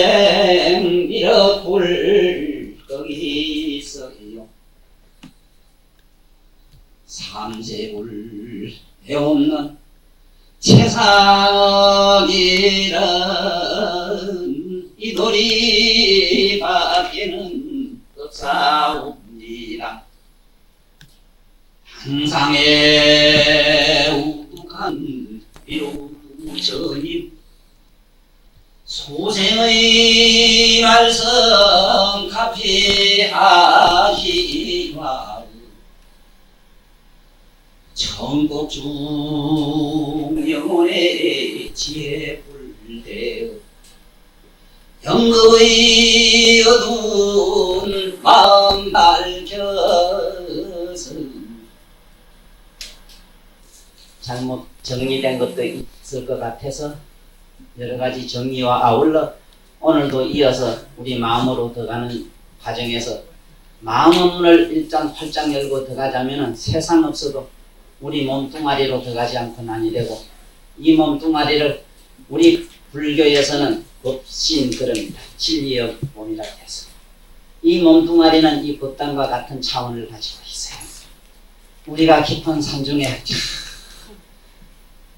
당내생 미륵불 거기 있어요. 삼세불 해없는 세상이란 이 도리 밖에는 없사옵니다. 항상의 우뚝한 비로전임 소생의 말씀 카피하시와 천국중 영혼의 지혜불대어 영급의 어두운 마음 밝혀서 잘못 정리된 것도 있을 것 같아서 여러가지 정리와 아울러 오늘도 이어서 우리 마음으로 들어가는 과정에서 마음의 문을 일단 활짝 열고 들어가자면 세상 없어도 우리 몸뚱아리로 들어가지 않고는 아니 되고 이 몸뚱아리를 우리 불교에서는 법신 그럽니다. 진리의 몸이라 해서 이 몸뚱아리는 이 법당과 같은 차원을 가지고 있어요. 우리가 깊은 산중에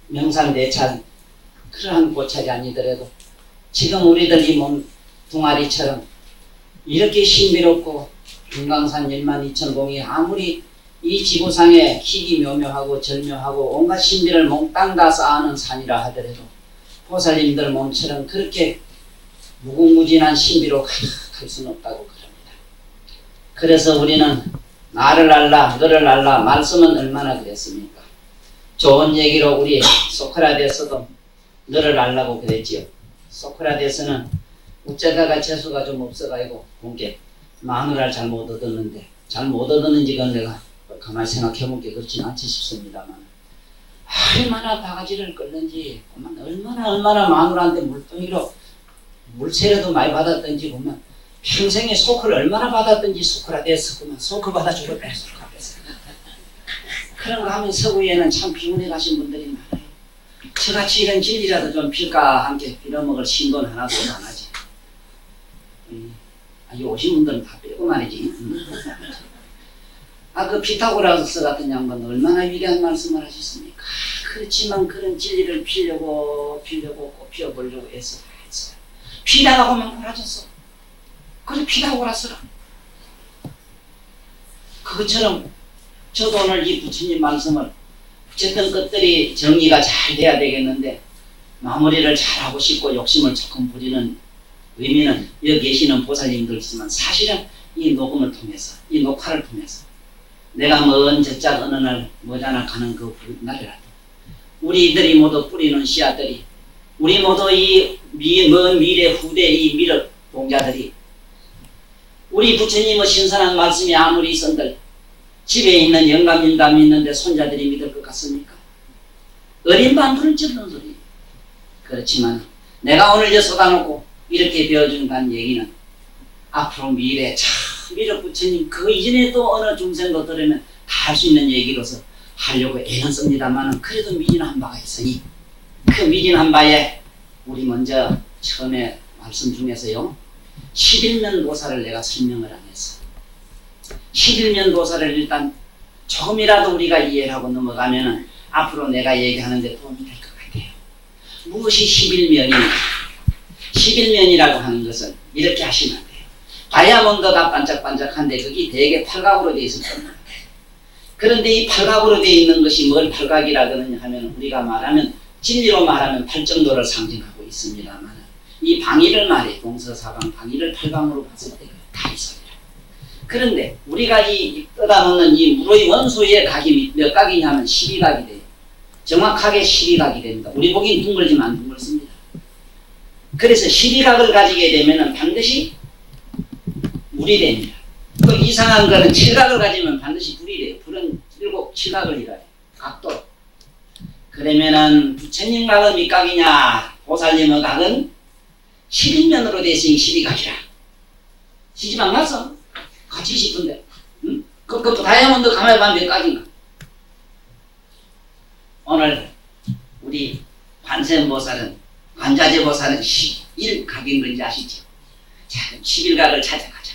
명산대찬 그러한 고찰이 아니더라도 지금 우리들 이 몸뚱아리처럼 이렇게 신비롭고 금강산 12,000봉이 아무리 이 지구상에 희귀 묘묘하고 절묘하고 온갖 신비를 몽땅 다 쌓아놓은 산이라 하더라도 보살님들 몸처럼 그렇게 무궁무진한 신비로 가득할 수는 없다고 그럽니다. 그래서 우리는 나를 알라 너를 알라 말씀은 얼마나 그랬습니까? 좋은 얘기로 우리 소크라테스도 너를 알라고 그랬지요. 소크라테스는 어쩌다가 재수가 좀 없어가지고 본게 마누라를 잘 못 얻었는데 잘 못 얻었는지 그건 내가 가만히 생각해본 게 그렇진 않지 싶습니다만 얼마나 바가지를 끓는지 보면 얼마나 마누라한테 물동이로 물세라도 많이 받았던지 보면 평생에 소크를 얼마나 받았던지 소크라테스 보면 소크 받아 죽었다 소크라테스 그런 거 하면 서구에는 참 비운해 가신 분들이 많아요. 저같이 이런 진리라도 좀 빌까 함께 빌어먹을 신돈 하나도 안 하지. 이 오신 분들은 다 빼고 말이지. 그 피타고라스 같은 양반은 얼마나 위대한 말씀을 하셨습니까? 그렇지만 그런 진리를 빌려고 꼭 피워보려고 애써 했어요. 피다가 보면 고라졌어. 그래 피타고라스라. 그것처럼 저도 오늘 이 부처님 말씀을 어쨌든 것들이 정리가 잘 돼야 되겠는데 마무리를 잘하고 싶고 욕심을 조금 부리는 의미는 여기 계시는 보살님들이지만 사실은 이 녹음을 통해서 이 녹화를 통해서 내가 먼 저짝 어느 날 머지않아 가는 그 날이라도 우리들이 모두 뿌리는 씨앗들이 우리 모두 이 먼 미래 후대 이 미륵 동자들이 우리 부처님의 신선한 말씀이 아무리 있은들 집에 있는 영감인담이 있는데 손자들이 믿을 것 같습니까? 어린 반도를 찢는 소리. 그렇지만 내가 오늘 저 쏟아놓고 이렇게 배워준다는 얘기는 앞으로 미래 참 미륵 부처님 그 이전에 또 어느 중생도 들으면 다 할 수 있는 얘기로서 하려고 애는 씁니다만 그래도 미진한 바가 있으니 그 미진한 바에 우리 먼저 처음에 말씀 중에서요 11면 도사를 내가 설명을 안 했어. 11면 도사를 일단 조금이라도 우리가 이해를 하고 넘어가면은 앞으로 내가 얘기하는데 도움이 될 것 같아요. 무엇이 11면이냐? 11면이라고 하는 것은 이렇게 하시면 돼요. 다이아몬드가 반짝반짝한데 그게 대개 팔각으로 되어 있을 겁니다. 그런데 이 팔각으로 되어 있는 것이 뭘 팔각이라 그러냐 하면 우리가 말하면 진리로 말하면 팔정도를 상징하고 있습니다만 이 방위를 말해 동서사방 방위를 팔강으로 봤을 때 다 있습니다. 그런데 우리가 이 떠다놓는 이 무로의 원소의 각이 몇 각이냐면 12각이 돼요. 정확하게 12각이 됩니다. 우리 보기엔 둥글지만 둥글습니다. 그래서 12각을 가지게 되면 반드시 물이 됩니다. 그 이상한 거는 7각을 가지면 반드시 불이 돼요. 불은 7, 7각을 이뤄요. 각도. 그러면은 부처님 각은 몇 각이냐? 보살님의 각은 11면으로 되어 있으니 12각이라. 시집안 갔어? 같이 싶은데. 응? 그 다이아몬드 가만히 몇 각인가? 오늘 우리 관세음보살은 관자재보살은 11각인 건지 아시죠? 자, 그럼 11각을 찾아가자.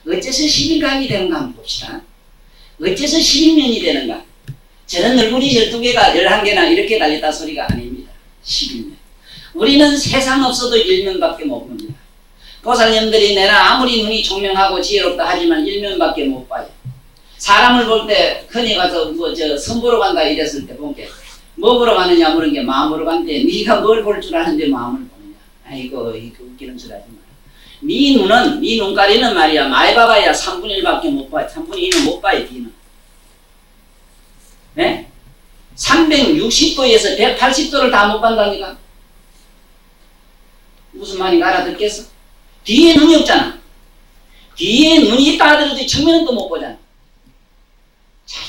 어째서 11각이 되는가 한번 봅시다. 어째서 11면이 되는가? 저는 얼굴이 12개가 11개나 이렇게 달렸다 소리가 아닙니다. 11면. 우리는 세상 없어도 1면밖에 못 봅니다. 보살님들이 내가 아무리 눈이 총명하고 지혜롭다 하지만 1면밖에 못 봐요. 사람을 볼 때 흔히 가서 선보러 간다 이랬을 때 본 게 뭐 보러 가느냐 물은 게 마음으로 간대. 네가 뭘 볼 줄 아는데 마음을 보느냐. 아이고 이거 웃기는 소리 하지 마라. 네 눈은 네 눈가리는 말이야 많이 봐봐야 3분의 1밖에 못 봐. 3분의 2는 못 봐요. 뒤는. 네? 360도에서 180도를 다 못 본다니까. 무슨 말인가 알아듣겠어? 뒤에 눈이 없잖아. 뒤에 눈이 있다 하더라도 정면은 또 못 보잖아. 자,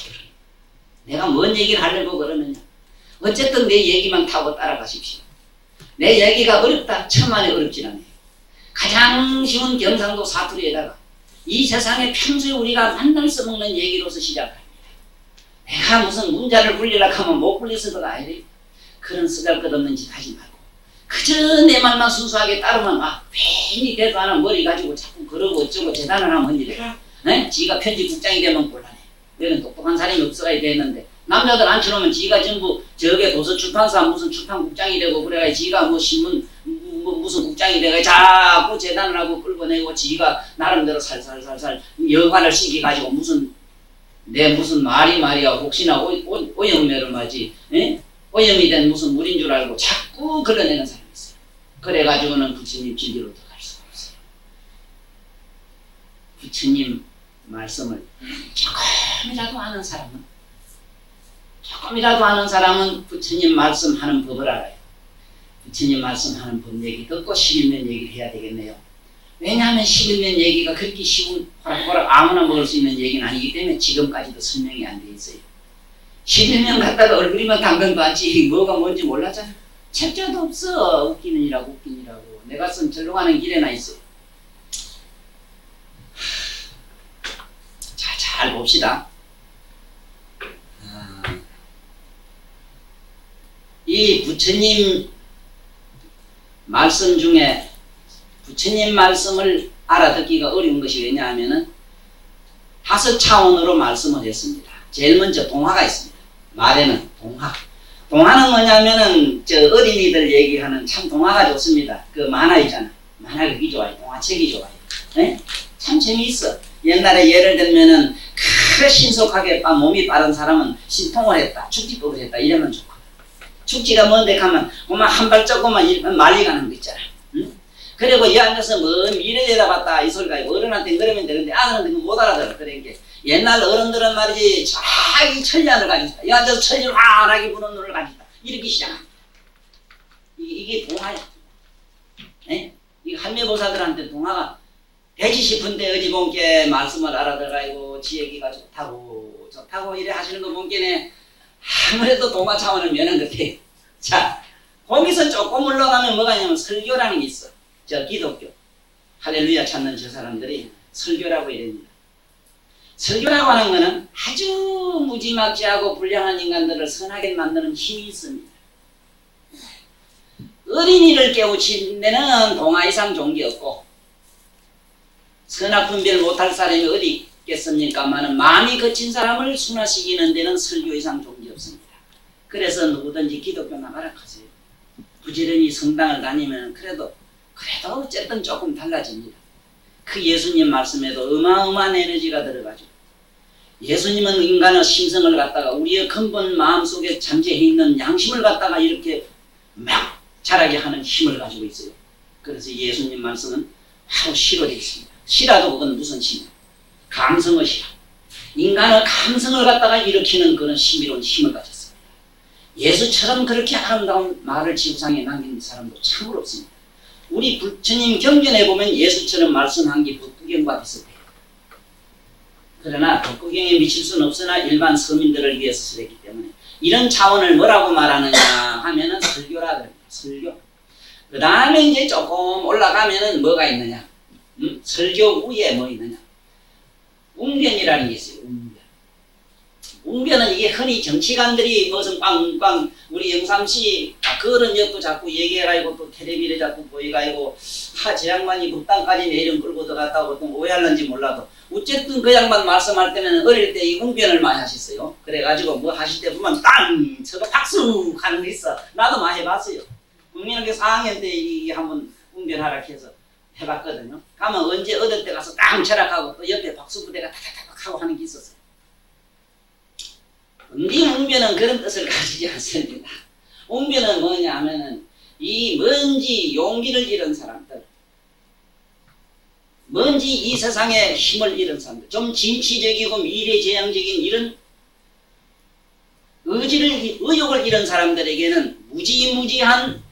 내가 뭔 얘기를 하려고 그러느냐. 어쨌든 내 얘기만 타고 따라가십시오. 내 얘기가 어렵다. 천만에 어렵진 않아요. 가장 쉬운 경상도 사투리에다가 이 세상에 평소에 우리가 만날 써먹는 얘기로서 시작합니다. 내가 무슨 문자를 굴리려고 하면 못 굴려서 그거 아니래. 그런 쓰잘것없는 짓 하지 말고 그저 내 말만 순수하게 따르면 괜히 대도 안 하는 머리 가지고 자꾸 그러고 어쩌고 재단을 하면 이래. 네? 지가 편집국장이 되면 곤란해. 왜냐면 똑똑한 사람이 없어야 되는데 남자들 앉혀놓으면 지가 전부 저게 도서출판사 무슨 출판국장이 되고 그래가 지가 뭐 신문 무슨 국장이 되가 자꾸 재단을 하고 끌고내고 지가 나름대로 살살살살 여관을 시켜가지고 무슨 말이 말이야 혹시나 오염매를 맞지 오염이 된 무슨 물인 줄 알고 자꾸 걸러내는 사람이 있어요. 그래가지고는 부처님 진리로 더 갈 수가 없어요. 부처님 말씀을 조금이라도 아는 사람은 부처님 말씀하는 법을 알아요. 부처님 말씀하는 법 얘기 듣고 11면 얘기를 해야 되겠네요. 왜냐하면 11면 얘기가 그렇게 쉬운 호락호락 아무나 먹을 수 있는 얘기는 아니기 때문에 지금까지도 설명이 안 돼 있어요. 11년 갔다가 얼굴이만 당근도 않지 뭐가 뭔지 몰랐잖아. 책자도 없어. 웃기는이라고. 내가 쓴 절로 가는 길에나 있어요. 자, 잘 봅시다. 이 부처님 말씀 중에 부처님 말씀을 알아듣기가 어려운 것이 왜냐하면은 5차원으로 말씀을 했습니다. 제일 먼저 동화가 있습니다. 말에는 동화. 동화는 뭐냐면은 어린이들 얘기하는 참 동화가 좋습니다. 그 만화 있잖아. 만화 그게 좋아요. 동화책이 좋아요. 네? 참 재미있어. 옛날에 예를 들면은 그래 신속하게 몸이 빠른 사람은 신통을 했다. 축지법을 했다. 이러면 좋고. 축지가 뭔데 가면 한 발자국만 말리 가는 거 있잖아. 응? 그리고 이 앉아서 먼 미래 내다봤다 이 소리가 어른한테 그러면 되는데 아들한테 못 알아들어. 그러니까 옛날 어른들은 말이지 자기 천리안을 가지고 있다. 이 앉아서 천리를 환하게 부는 눈을 가지고 있다. 이렇게 시작합니다. 이게 동화야. 네? 이 할매보사들한테 동화가 되지 싶은데 어디 본게 말씀을 알아들어가지고 지 얘기가 좋다고 이래 하시는 거 본게네 아무래도 동화 차원을 면한 것 같아요. 자, 거기서 조금 올라가면 뭐가 있냐면 설교라는 게 있어. 저 기독교 할렐루야 찾는 저 사람들이 설교라고 이럽니다. 설교라고 하는 거는 아주 무지막지하고 불량한 인간들을 선하게 만드는 힘이 있습니다. 어린이를 깨우치는 데는 동화 이상 좋은 게 없고 선악 분별 못할 사람이 어디 있겠습니까마는 마음이 거친 사람을 순화시키는 데는 설교 이상 좋은 게 없습니다. 그래서 누구든지 기독교 나가라 하세요. 부지런히 성당을 다니면 그래도 어쨌든 조금 달라집니다. 그 예수님 말씀에도 어마어마한 에너지가 들어가죠. 예수님은 인간의 심성을 갖다가 우리의 근본 마음속에 잠재해 있는 양심을 갖다가 이렇게 막 자라게 하는 힘을 가지고 있어요. 그래서 예수님 말씀은 바로 시로 되어 있습니다. 시라도 그건 무슨 시냐? 감성의 시라. 인간의 감성을 갖다가 일으키는 그런 신비로운 힘을 가졌습니다. 예수처럼 그렇게 아름다운 말을 지구상에 남긴 사람도 참으로 없습니다. 우리 부처님 경전에 보면 예수처럼 말씀한 게 법구경과 비슷해요. 그러나 법구경에 미칠 수는 없으나 일반 서민들을 위해서 쓰였기 때문에 이런 차원을 뭐라고 말하느냐 하면은 설교라 그럽니다. 설교. 그 다음에 이제 조금 올라가면은 뭐가 있느냐? 설교 위에 뭐 있느냐? 웅변이라는 게 있어요. 웅변. 웅변은 이게 흔히 정치관들이 무슨 빵빵 우리 영삼시 그런 역도 자꾸 얘기해가지고 또 텔레비를 자꾸 보여가지고 제 양반이 북당까지 내령 끌고 들어갔다고 또 오해하는지 몰라도 어쨌든 그 양반 말씀할 때는 어릴 때 이 웅변을 많이 하셨어요. 그래가지고 뭐 하실 때 보면 땅 저거 박수 하는 거 있어. 나도 많이 해봤어요. 국민학교 4학년 때 이 한번 웅변하라 해서 해봤거든요. 가면 언제 얻을 때 가서 땅 철학하고 또 옆에 박수 부대가 타타타닥 하고 하는 게 있었어요. 이 웅변은 그런 뜻을 가지지 않습니다. 웅변은 뭐냐 하면은 이 먼지 용기를 잃은 사람들, 먼지 이 세상에 힘을 잃은 사람들, 좀 진취적이고 미래지향적인 이런 의욕을 잃은 사람들에게는 무지무지한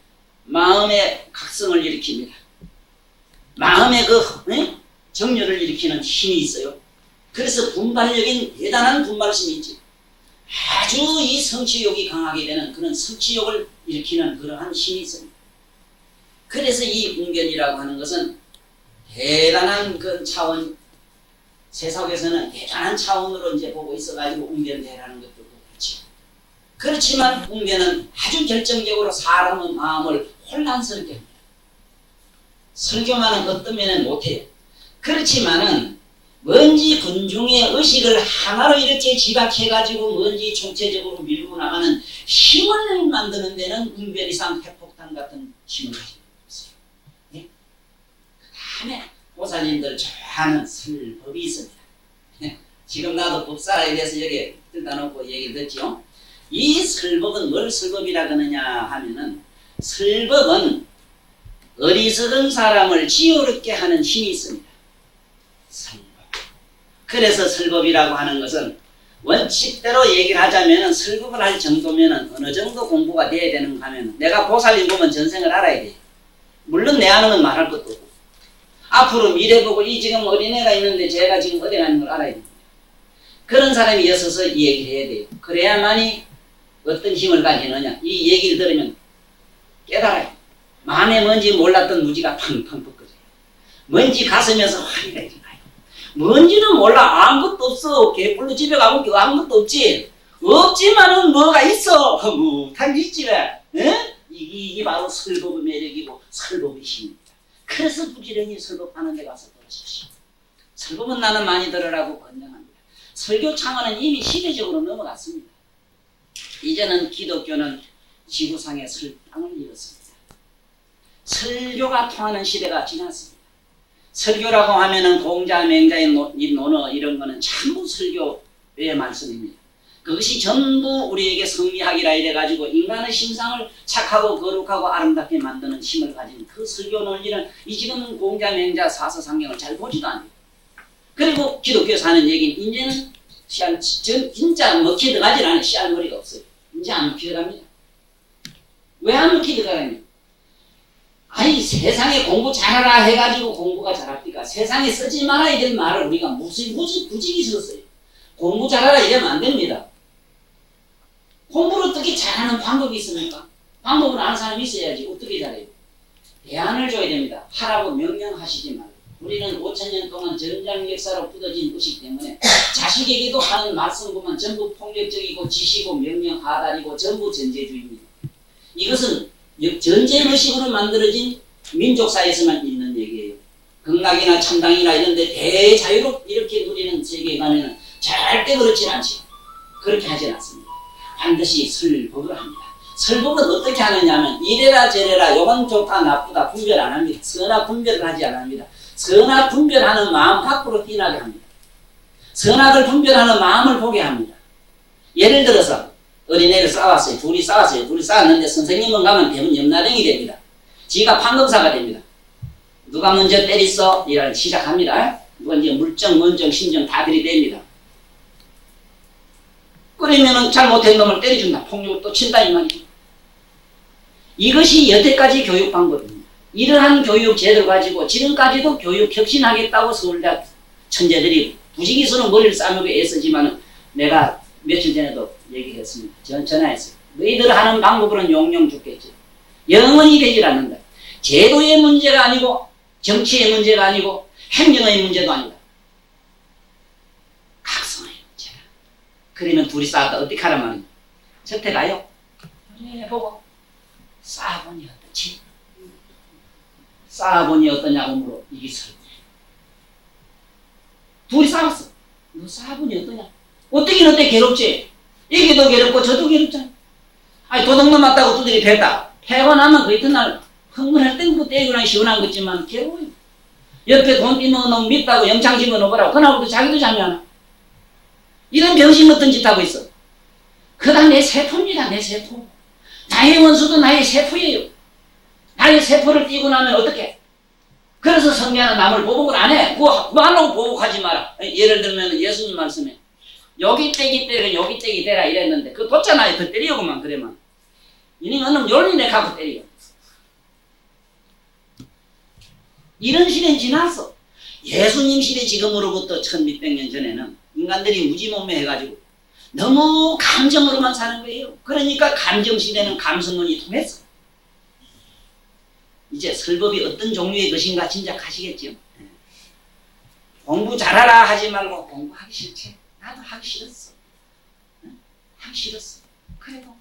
마음의 각성을 일으킵니다. 마음의 정열을 일으키는 힘이 있어요. 그래서 분발력인 대단한 분발심이 있지. 아주 이 성취욕이 강하게 되는 그런 성취욕을 일으키는 그러한 힘이 있습니다. 그래서 이 웅변이라고 하는 것은 대단한 그 차원, 세상에서는 대단한 차원으로 이제 보고 있어가지고 웅변대라는 것도 그렇지. 그렇지만 웅변은 아주 결정적으로 사람의 마음을 혼란스럽게 합니다. 설교만은 어떤 면은 못해요. 그렇지만은 먼지 군중의 의식을 하나로 이렇게 지각해가지고 먼지 총체적으로 밀고 나가는 힘을 만드는 데는 웅변 이상 핵폭탄 같은 힘을 가지고 있어요. 네? 그 다음에 보살님들 좋아하는 설법이 있습니다. 네? 지금 나도 법사에 대해서 여기 들다 놓고 얘기를 듣죠. 이 설법은 뭘 설법이라 그러냐 하면은 설법은 어리석은 사람을 지혜롭게 하는 힘이 있습니다. 설법. 그래서 설법이라고 하는 것은 원칙대로 얘기를 하자면 설법을 할 정도면 어느 정도 공부가 돼야 되는가 하면 내가 보살님 보면 전생을 알아야 돼요. 물론 내 아는 건 말할 것도 없고 앞으로 미래 보고 이 지금 어린애가 있는데 제가 지금 어디 가는 걸 알아야 됩니다. 그런 사람이 있어서 이 얘기를 해야 돼요. 그래야만이 어떤 힘을 가지느냐 이 얘기를 들으면 깨달아요. 만에 뭔지 몰랐던 무지가 팡팡 벗겨져요. 뭔지 가슴에서 화리가 일어나요. 뭔지는 몰라. 아무것도 없어. 개뿔로 집에 가면 아무것도 없지. 없지만은 뭐가 있어. 못한 게 있지. 이게 바로 설법의 매력이고 설법의 힘입니다. 그래서 부지런히 설법하는 데 가서 들으십시오. 설법은 나는 많이 들으라고 권장합니다. 설교 창원은 이미 시대적으로 넘어갔습니다. 이제는 기독교는 지구상에 설 땅을 잃었습니다. 설교가 통하는 시대가 지났습니다. 설교라고 하면은 공자, 맹자의 논어 이런 거는 전부 설교의 말씀입니다. 그것이 전부 우리에게 성리학이라 이래가지고 인간의 심상을 착하고 거룩하고 아름답게 만드는 힘을 가진 그 설교 논리는 이 지금 공자, 맹자, 사서상경을 잘 보지도 않아요. 그리고 기독교에서 하는 얘기는 이제는 진짜 먹히 들어가질 않아요. 씨알머리가 없어요. 이제 안 먹히 들어갑니다. 왜 안 먹히 들어가냐? 아니 세상에 공부 잘하라 해가지고 공부가 잘합니까? 세상에 쓰지 말아야 될 말을 우리가 굳이 썼어요. 공부 잘하라 이러면 안 됩니다. 공부를 어떻게 잘하는 방법이 있습니까? 방법을 아는 사람이 있어야지. 어떻게 잘해요? 대안을 줘야 됩니다. 하라고 명령하시지 말고. 우리는 5,000년 동안 전장 역사로 굳어진 것이기 때문에 자식에게도 하는 말씀 보면 전부 폭력적이고 지시고 명령 하달이고 전부 전제주의입니다. 이것은 전쟁의식으로 만들어진 민족사에서만 있는 얘기예요. 극락이나 천당이나 이런 데 대자유로 이렇게 누리는 세계관에는 절대 그렇지 않죠. 그렇게 하진 않습니다. 반드시 설법을 합니다. 설법은 어떻게 하느냐 하면 이래라 저래라 요건 좋다 나쁘다 분별 안 합니다. 선악 분별을 하지 않습니다. 선악 분별하는 마음 밖으로 뛰나게 합니다. 선악을 분별하는 마음을 보게 합니다. 예를 들어서 어린애를 싸웠어요. 둘이 싸웠는데 선생님은 가면 대부분 염라댕이 됩니다. 지가 판검사가 됩니다. 누가 먼저 때렸어? 이를 시작합니다. 누가 이제 물정, 원정, 심정 다 들이댑니다. 그러면은 잘못한 놈을 때려준다. 폭력을 또 친다 이 말이죠. 이것이 여태까지 교육 방법입니다. 이러한 교육 제도를 가지고 지금까지도 교육 혁신하겠다고 서울대 천재들이 부지기수는 머리를 싸매고 애쓰지만은 내가 며칠 전에도 얘기했습니다. 전화했어요. 너희들 하는 방법으로는 용용 죽겠지. 영원히 되질 않는다. 제도의 문제가 아니고 정치의 문제가 아니고 행정의 문제도 아니다. 각성의 문제다. 그러면 둘이 싸웠다 어떻게 하란 말이냐. 저태 가요. 보고 싸보니 어떠지? 싸보니 어떠냐고 물어. 이게 설명. 둘이 싸웠어. 너 싸보니 어떠냐? 어떻긴 어때? 괴롭지? 이게 더 괴롭고 저도 괴롭잖아. 아니 도둑놈 맞다고 두들이 팼다. 패고 나면 그 이튿날 흥분할 땐 그 떼기나 시원한 거지만 괴로워요. 옆에 돈 띠는 놈 밉다고 영창 집어넣어보라고. 그날부터 자기도 잠이 안 와. 이런 병신 같은 짓 하고 있어. 그다 내 세포입니다. 내 세포. 나의 원수도 나의 세포예요. 나의 세포를 띄고 나면 어떡해? 그래서 성경은 남을 보복을 안 해. 그하려고 보복하지 마라. 예를 들면 예수님 말씀에 여기 떼기 때려 여기 떼기 대라 이랬는데 그거 뒀잖아요. 그 때리고만 그래만. 이는 어느 열리네 갖고 때려. 이런 시대는 지났어. 예수님 시대 지금으로부터 1600년 전에는 인간들이 무지몽매해가지고 너무 감정으로만 사는 거예요. 그러니까 감정 시대는 감성론이 통했어. 이제 설법이 어떤 종류의 것인가 짐작하시겠죠? 공부 잘하라 하지 말고 공부하기 싫지. 나도 하기 싫었어. 하기 싫었어. 그래도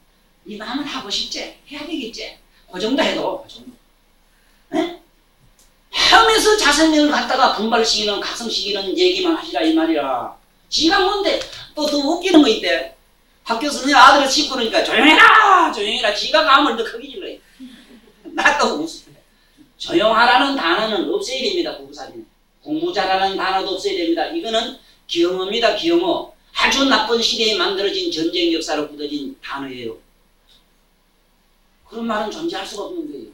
이 마음은 하고 싶지. 해야 되겠지. 그 정도 해도 그 정도. 하면서 자성력을 갖다가 분발시키는 각성시키는 얘기만 하시라 이 말이야. 지가 뭔데 또 더 웃기는 거 있대. 학교 선생님 아들을 씻고 그러니까 조용해라 조용해라. 지가 감을 더 크게 질러. 나도 웃어. 조용하라는 단어는 없애야 됩니다. 국사진에. 공부 잘하는 단어도 없애야 됩니다. 이거는 기형어입니다. 기형어. 아주 나쁜 시대에 만들어진 전쟁 역사로 굳어진 단어예요. 그런 말은 존재할 수가 없는 거예요.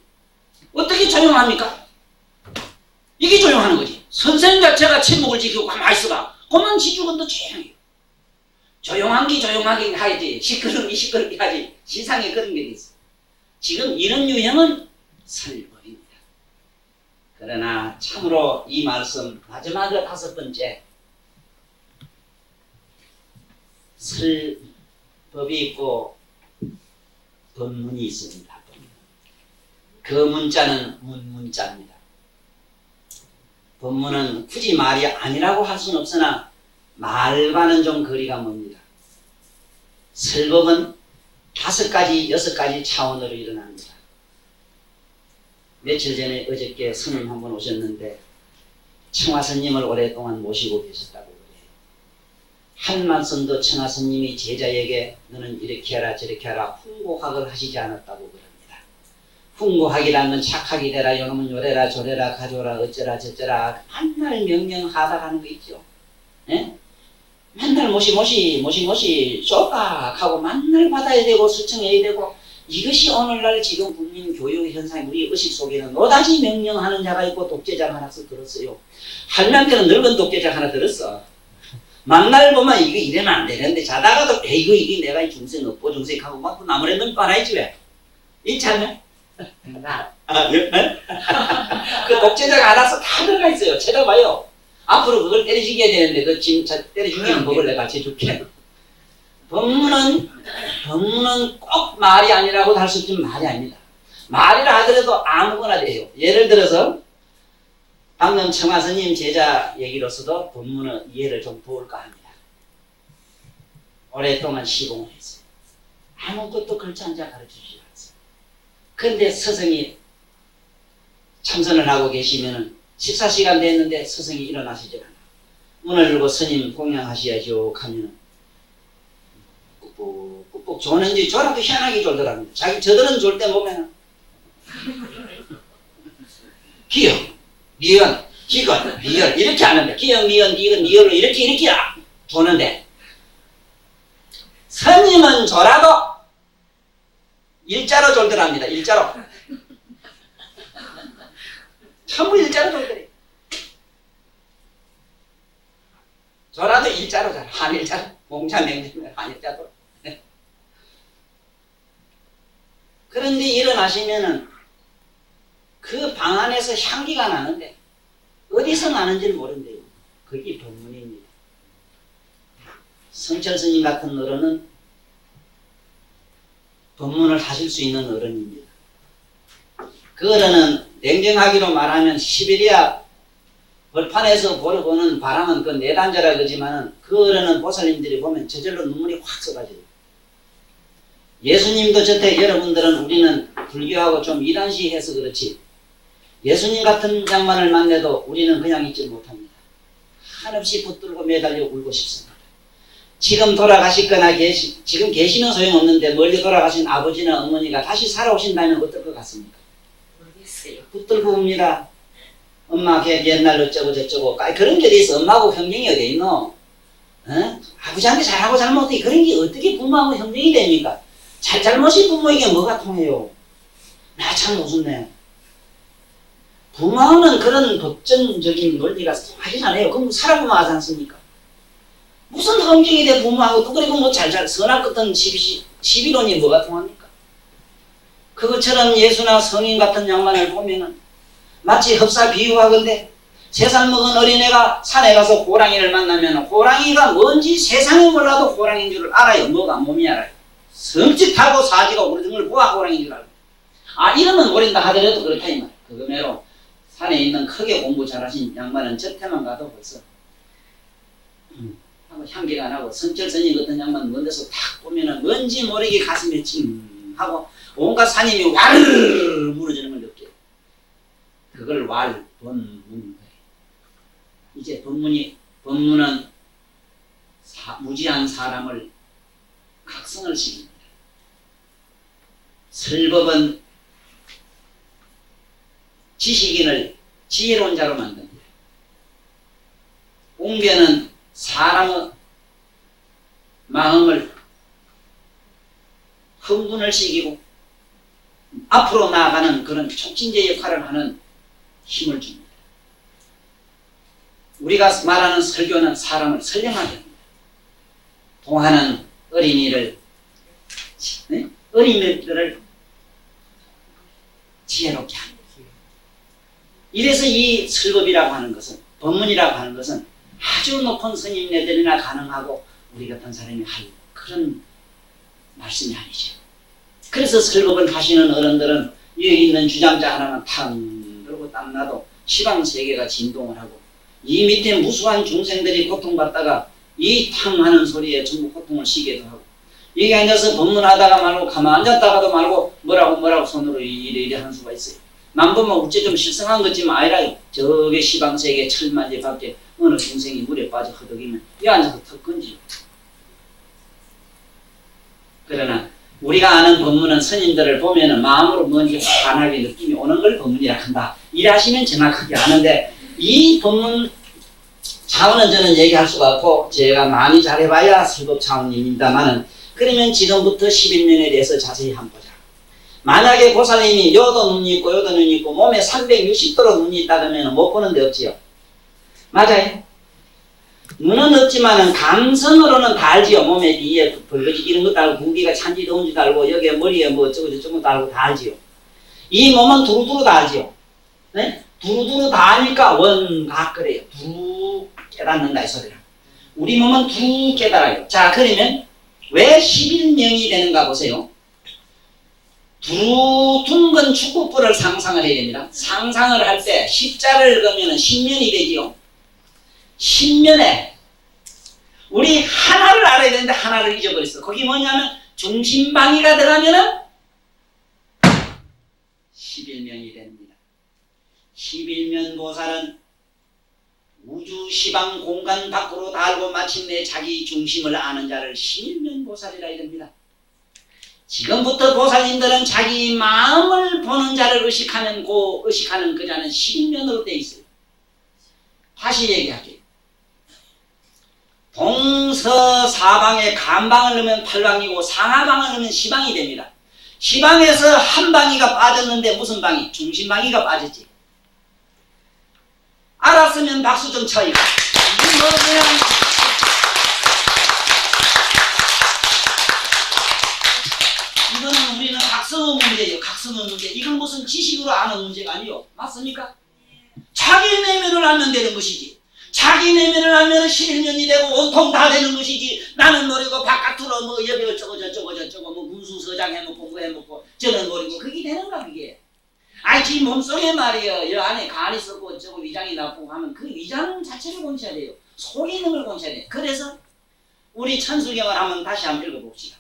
어떻게 조용합니까? 이게 조용하는 거지. 선생님 자체가 침묵을 지키고 가만히 있어봐. 그만 지죽은도 조용해요. 조용한 게 조용하게 하지. 시끄러운 게 시끄럽게 하지. 세상에 그런 게 있어. 지금 이런 유형은 설법입니다. 그러나 참으로 이 말씀 마지막에 5번째 설법이 있고 법문이 있습니다. 그 문자는 문자입니다. 법문은 굳이 말이 아니라고 할 수는 없으나 말과는 좀 거리가 멉니다. 설법은 5가지, 6가지 차원으로 일어납니다. 며칠 전에 어저께 스님 한 분 오셨는데 청화스님을 오랫동안 모시고 계셨다고 그래요. 한 말씀도 청화스님이 제자에게 너는 이렇게 하라 저렇게 하라 훈고학을 하시지 않았다고 그럽니다. 훈고학이라는 건 착하게 되라 요놈은 요래라 저래라 가져라 어쩌라 저쩌라 맨날 명령하다가는 거 있죠. 예? 맨날 모시 쪼깍하고 맨날 받아야 되고 수청해야 되고 이것이 오늘날 지금 국민 교육 현상이 우리 의식 속에는 노다지 명령하는 자가 있고 독재자가 하나 들었어요. 할매한테는 늙은 독재자가 하나 들었어. 만날 보면 이거 이러면 안 되는데 자다가도 에이구 이게 내가 이 중생 업보 중생하고 막 나무래 놈 빨아야지 왜? 있지 않냐? 그 독재자가 알아서 다 들어가 있어요. 찾아봐요. 앞으로 그걸 때려주게 되는데 그 지금 때려주기는 법을 내가 같이 줄게. 법문은 꼭 말이 아니라고 할 수 있지만 말이 아닙니다. 말이라 하더라도 아무거나 돼요. 예를 들어서 방금 청화스님 제자 얘기로서도 법문은 이해를 좀 도울까 합니다. 오랫동안 시공을 했어요. 아무것도 글자 자 가르쳐주지 않았어요. 그런데 스승이 참선을 하고 계시면은 식사 시간 됐는데 스승이 일어나시질 않아. 문을 열고 스님 공양하셔야죠 하면은 꾹꾹 조는지 졸아도 희한하게 졸더랍니다. 자기 저들은 졸 때 보면은 기역, 미연, 기건, 미열 이렇게 하는데 기역, 미연, 기건, 미열로 이렇게 조는데 스님은 졸아도 일자로 졸더랍니다. 일자로. 전부 일자로 졸더래. 졸아도 일자로 잘 한일자로. 공자맹자면 한일자로. 그런데 일어나시면은 그 방 안에서 향기가 나는데 어디서 나는지를 모른대요. 그게 법문입니다. 성철 스님 같은 어른은 법문을 하실 수 있는 어른입니다. 그 어른은 냉정하기로 말하면 시베리아 벌판에서 보는 바람은 그 내단자라 그러지만은 그 어른은 보살님들이 보면 저절로 눈물이 확 쏟아져요. 예수님도 저택 여러분들은 우리는 불교하고 좀 이단시해서 그렇지 예수님 같은 양반을 만나도 우리는 그냥 있지 못합니다. 한없이 붙들고 매달려 울고 싶습니다. 지금 돌아가시거나 지금 계시는 소용없는데 멀리 돌아가신 아버지나 어머니가 다시 살아오신다면 어떨 것 같습니까? 모르겠어요. 붙들고 옵니다. 엄마 걔 옛날 어쩌고 저쩌고 그런 게 어디 있어. 엄마하고 형님이 어디 있노? 어? 아버지한테 잘하고 잘못해 그런 게 어떻게 부모하고 형님이 됩니까? 잘못이 부모에게 뭐가 통해요? 나 참 웃었네. 부모는 그런 법전적인 논리가 통하지 않아요. 그럼 살아보면 하지 않습니까? 무슨 검증이 돼 부모하고 또 그리고 뭐 선악 같은 시비론이 뭐가 통합니까? 그것처럼 예수나 성인 같은 양반을 보면은 마치 흡사 비유하건대 3살 먹은 어린애가 산에 가서 호랑이를 만나면 호랑이가 뭔지 세상에 몰라도 호랑이인 줄 알아요. 뭐가 몸이 알아요. 섬찟하고 사지가 오르는 걸 보아 호랑이인 줄 알아요. 이러면 모른다 하더라도 그렇다 이 말. 그거매로 산에 있는 크게 공부 잘하신 양반은 저태만 가도 벌써 하고 향기가 나고 성철 스님 같은 양반 먼 데서 탁 보면은 뭔지 모르게 가슴에 찡 하고 온갖 산임이 와르르 무너지는 걸 느껴요. 그걸 법문. 이제 법문은 무지한 사람을 각성을 시킵니다. 설법은 지식인을 지혜로운 자로 만듭니다. 웅변은 사람의 마음을 흥분을 시키고 앞으로 나아가는 그런 촉진제 역할을 하는 힘을 줍니다. 우리가 말하는 설교는 사람을 선량하게 합니다. 동화는 어린이들을 지혜롭게 합니다. 이래서 이 설법이라고 하는 것은 법문이라고 하는 것은 아주 높은 스님네들이나 가능하고 우리 같은 사람이 할 그런 말씀이 아니죠. 그래서 설법을 하시는 어른들은 여기 있는 주장자 하나만 탕 그러고 땀나도 시방세계가 진동을 하고 이 밑에 무수한 중생들이 고통받다가 이 탕 하는 소리에 전부 고통을 쉬게도 하고 여기 앉아서 법문하다가 말고 가만 앉았다가도 말고 뭐라고 손으로 이래 하는 수가 있어요. 만보면 어째 좀 실성한 것지만 아니라요. 저게 시방세계 철만지 밖에 어느 중생이 물에 빠져 허덕이면 이 앉아서 턱 건지요. 그러나 우리가 아는 법문은 스님들을 보면은 마음으로 뭔지 환하게 느낌이 오는 걸 법문이라 한다. 일하시면 정확하게 아는데 이 법문 차원은 저는 얘기할 수가 없고 제가 많이 잘해봐야 설법 차원입니다만은 그러면 지금부터 11년에 대해서 자세히 한번 보자. 만약에 보살님이 여도 눈이 있고 여도 눈이 있고 몸에 360도로 눈이 있다 그러면 못 보는 데 없지요. 맞아요. 눈은 없지만은 감성으로는 다 알지요. 몸에 뒤에 벌거지기는 것도 알고 공기가 찬지 더운지도 알고 여기에 머리에 뭐 어쩌고 저쩌고 다 알고 다 알지요. 이 몸은 두루두루 다 알지요. 네? 두루두루 다 아니까 원각 그래요. 두루 깨닫는다 이 소리라. 우리 몸은 두루 깨달아요. 자 그러면 왜 11명이 되는가 보세요. 두루 둥근 축구불을 상상을 해야 됩니다. 상상을 할 때 십자를 그으면 10면이 되지요. 10면에 우리 하나를 알아야 되는데 하나를 잊어버렸어. 거기 뭐냐면 중심방위가 들어가면은 11명이 됩니다. 11면 보살은 우주 시방 공간 밖으로 다 알고 마침내 자기 중심을 아는 자를 11면 보살이라 이럽니다. 지금부터 보살님들은 자기 마음을 보는 자를 의식하는 그 자는 11면으로 되어 있어요. 다시 얘기할게요. 동서사방에 간방을 넣으면 8방이고 상하방을 넣으면 10방이 됩니다. 10방에서 한 방이가 빠졌는데 무슨 방이? 중심방이가 빠졌지. 알았으면 박수 좀 쳐요. 이거는 우리는 박수 각성의 문제예요. 각성의 문제. 이건 무슨 지식으로 아는 문제가 아니요. 맞습니까? 자기 내면을 알면 되는 것이지. 자기 내면을 알면 실현이 되고 온통 다 되는 것이지. 나는 모르고 바깥으로 뭐 여기 어쩌고 저쩌고 뭐 군수서장 해먹고 뭐 해먹고 저는 모르고 그게 되는가 그게. 아니 지 몸속에 말이에요. 여 안에 간이 썩고 어쩌고 위장이 나쁘고 하면 그 위장 자체를 고쳐야 돼요. 속에 있는 걸 고쳐야 돼요. 그래서 우리 천수경을 한번 다시 한번 읽어봅시다.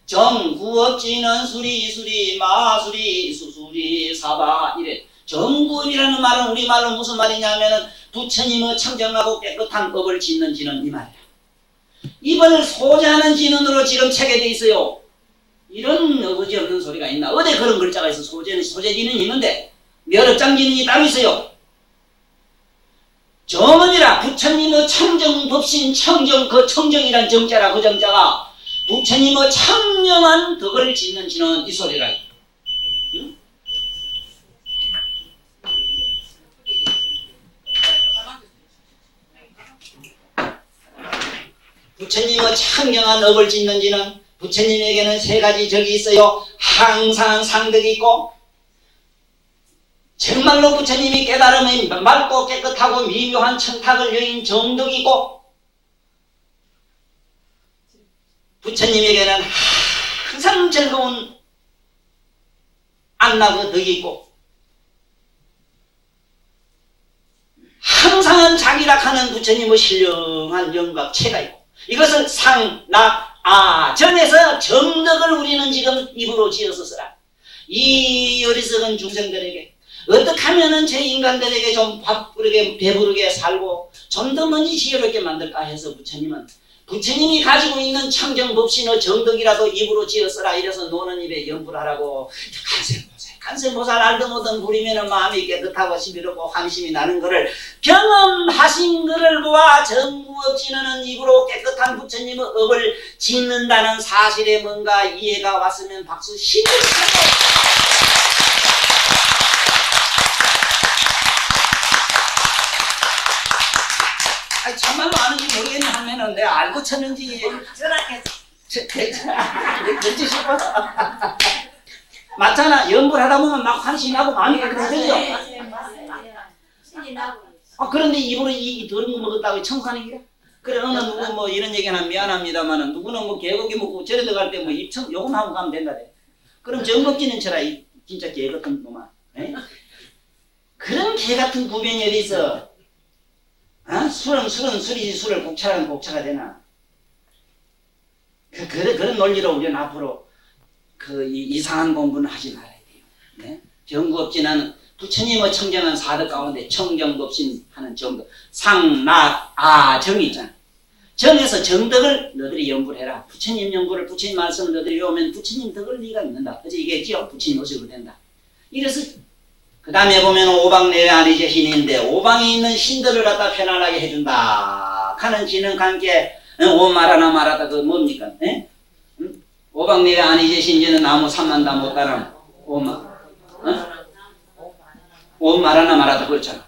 정구업지는 수리 마수리 수수리 사바 이래. 정구업이라는 말은 우리말로 무슨 말이냐면은 부처님의 청정하고 깨끗한 법을 짓는 지는 이 말이야. 입을 소재하는 지는으로 지금 책에 돼 있어요. 이런 어거지 없는 소리가 있나? 어디 그런 글자가 있어? 소재지는 있는데 멸업장지는이 따로 있어요. 정음이라 부처님의 청정법신 청정 그 청정이란 정자라 그 정자가 부처님의 청명한 덕을 짓는 지는 이 소리라. 응? 부처님의 청명한 업을 짓는 지는 부처님에게는 세 가지 적이 있어요. 항상 상덕이 있고 정말로 부처님이 깨달음이 맑고 깨끗하고 미묘한 청탁을 여인 정덕이 있고 부처님에게는 항상 즐거운 안락의 덕이 있고 항상은 자기락하는 부처님의 신령한 영각체가 있고 이것을 정에서 정덕을 우리는 지금 입으로 지어서 쓰라. 이 어리석은 중생들에게 어떻게 하면은 제 인간들에게 좀 배부르게 살고 좀 더 먼지 지혜롭게 만들까 해서 부처님이 가지고 있는 청정법신의 정덕이라도 입으로 지어쓰라 이래서 노는 입에 연불 하라고. 간세보살 알도 못한 부리면은 마음이 깨끗하고 시비롭고 환심이 나는 것을 경험하신 것을 보아 정구업지는 입으로 깨끗한 부처님의 업을 짓는다는 사실에 뭔가 이해가 왔으면 박수 힘을 주세요. 아니 참말로 아는지 모르겠네 하면은 내가 알고 쳤는지 그렇지 싶어. 맞잖아. 연구를 하다 보면 막 환심이 나고 마음이 깨끗해지죠. 그런데 입으로 이 더러운 거 먹었다고 청소하는 게야? 그래 어느 누구 뭐 이런 얘기하면 미안합니다만은 누구는 뭐 개고기 먹고 절에 들어갈 때 뭐 입청 요금 하고 가면 된다래. 그럼 정법지는 쳐라. 진짜 개 같은 놈아. 그런 개 같은 구변이 어디 있어? 술은 술이지 술을 곡차라는 곡차가 되나? 그런 논리로 우리는 앞으로 이상한 공부는 하지 말아야 돼요. 네? 정구업지는 부처님의 청정한 사덕 가운데 청정법신 하는 정덕 정이 있잖아. 정에서 정덕을 너희들이 연구를 해라. 부처님 연구를 부처님 말씀을 너희들이 외우면 부처님 덕을 네가 믿는다. 어제 얘기했지요? 부처님 의식으로 된다. 이래서 그 다음에 보면 오방내외 아니제 신인데 오방에 있는 신들을 갖다 편안하게 해준다 하는 지는 관계 오 말하나 말하다 그 뭡니까? 오방내외 아니제 신지는 나무 삼만다 못다람 오 말하나 말하다 그렇잖아.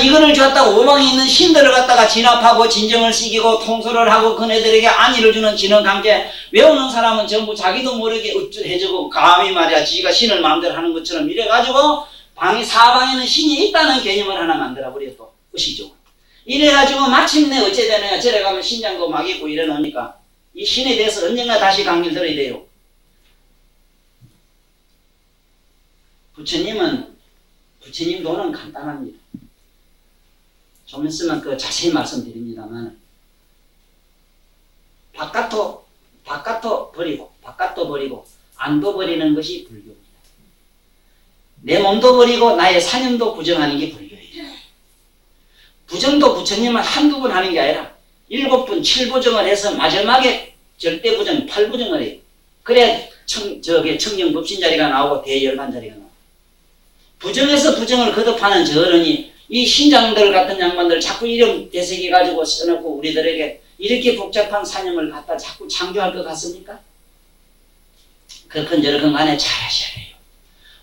이거를 갖다가 오방에 있는 신들을 갖다가 진압하고 진정을 시키고 통솔을 하고 그네들에게 안위를 주는 지는 관계 외우는 사람은 전부 자기도 모르게 우쭐해지고 감히 말이야 지가 신을 마음대로 하는 것처럼 이래가지고 사방에는 신이 있다는 개념을 하나 만들어버려 또 의식적으로. 이래가지고 마침내 어째되느냐 저래 가면 신장도 막 있고 이러니까 이 신에 대해서 언젠가 다시 강의를 들어야 돼요. 부처님 도는 간단합니다. 좀 있으면 자세히 말씀드립니다만 바깥도 버리고 안도 버리는 것이 불교입니다. 내 몸도 버리고 나의 사념도 부정하는 게 불교예요. 부정도 부처님은 한두 번 하는 게 아니라 7번 7부정을 해서 마지막에 절대부정 8부정을 해요. 그래야 청정법신 자리가 나오고 대열반 자리가 나와요. 부정에서 부정을 거듭하는 저 어른이 이 신장들 같은 양반들 자꾸 이름 대세기 가지고 써놓고 우리들에게 이렇게 복잡한 사념을 갖다 자꾸 창조할 것 같습니까? 그건 저렇건 간에 잘하셔야 해요.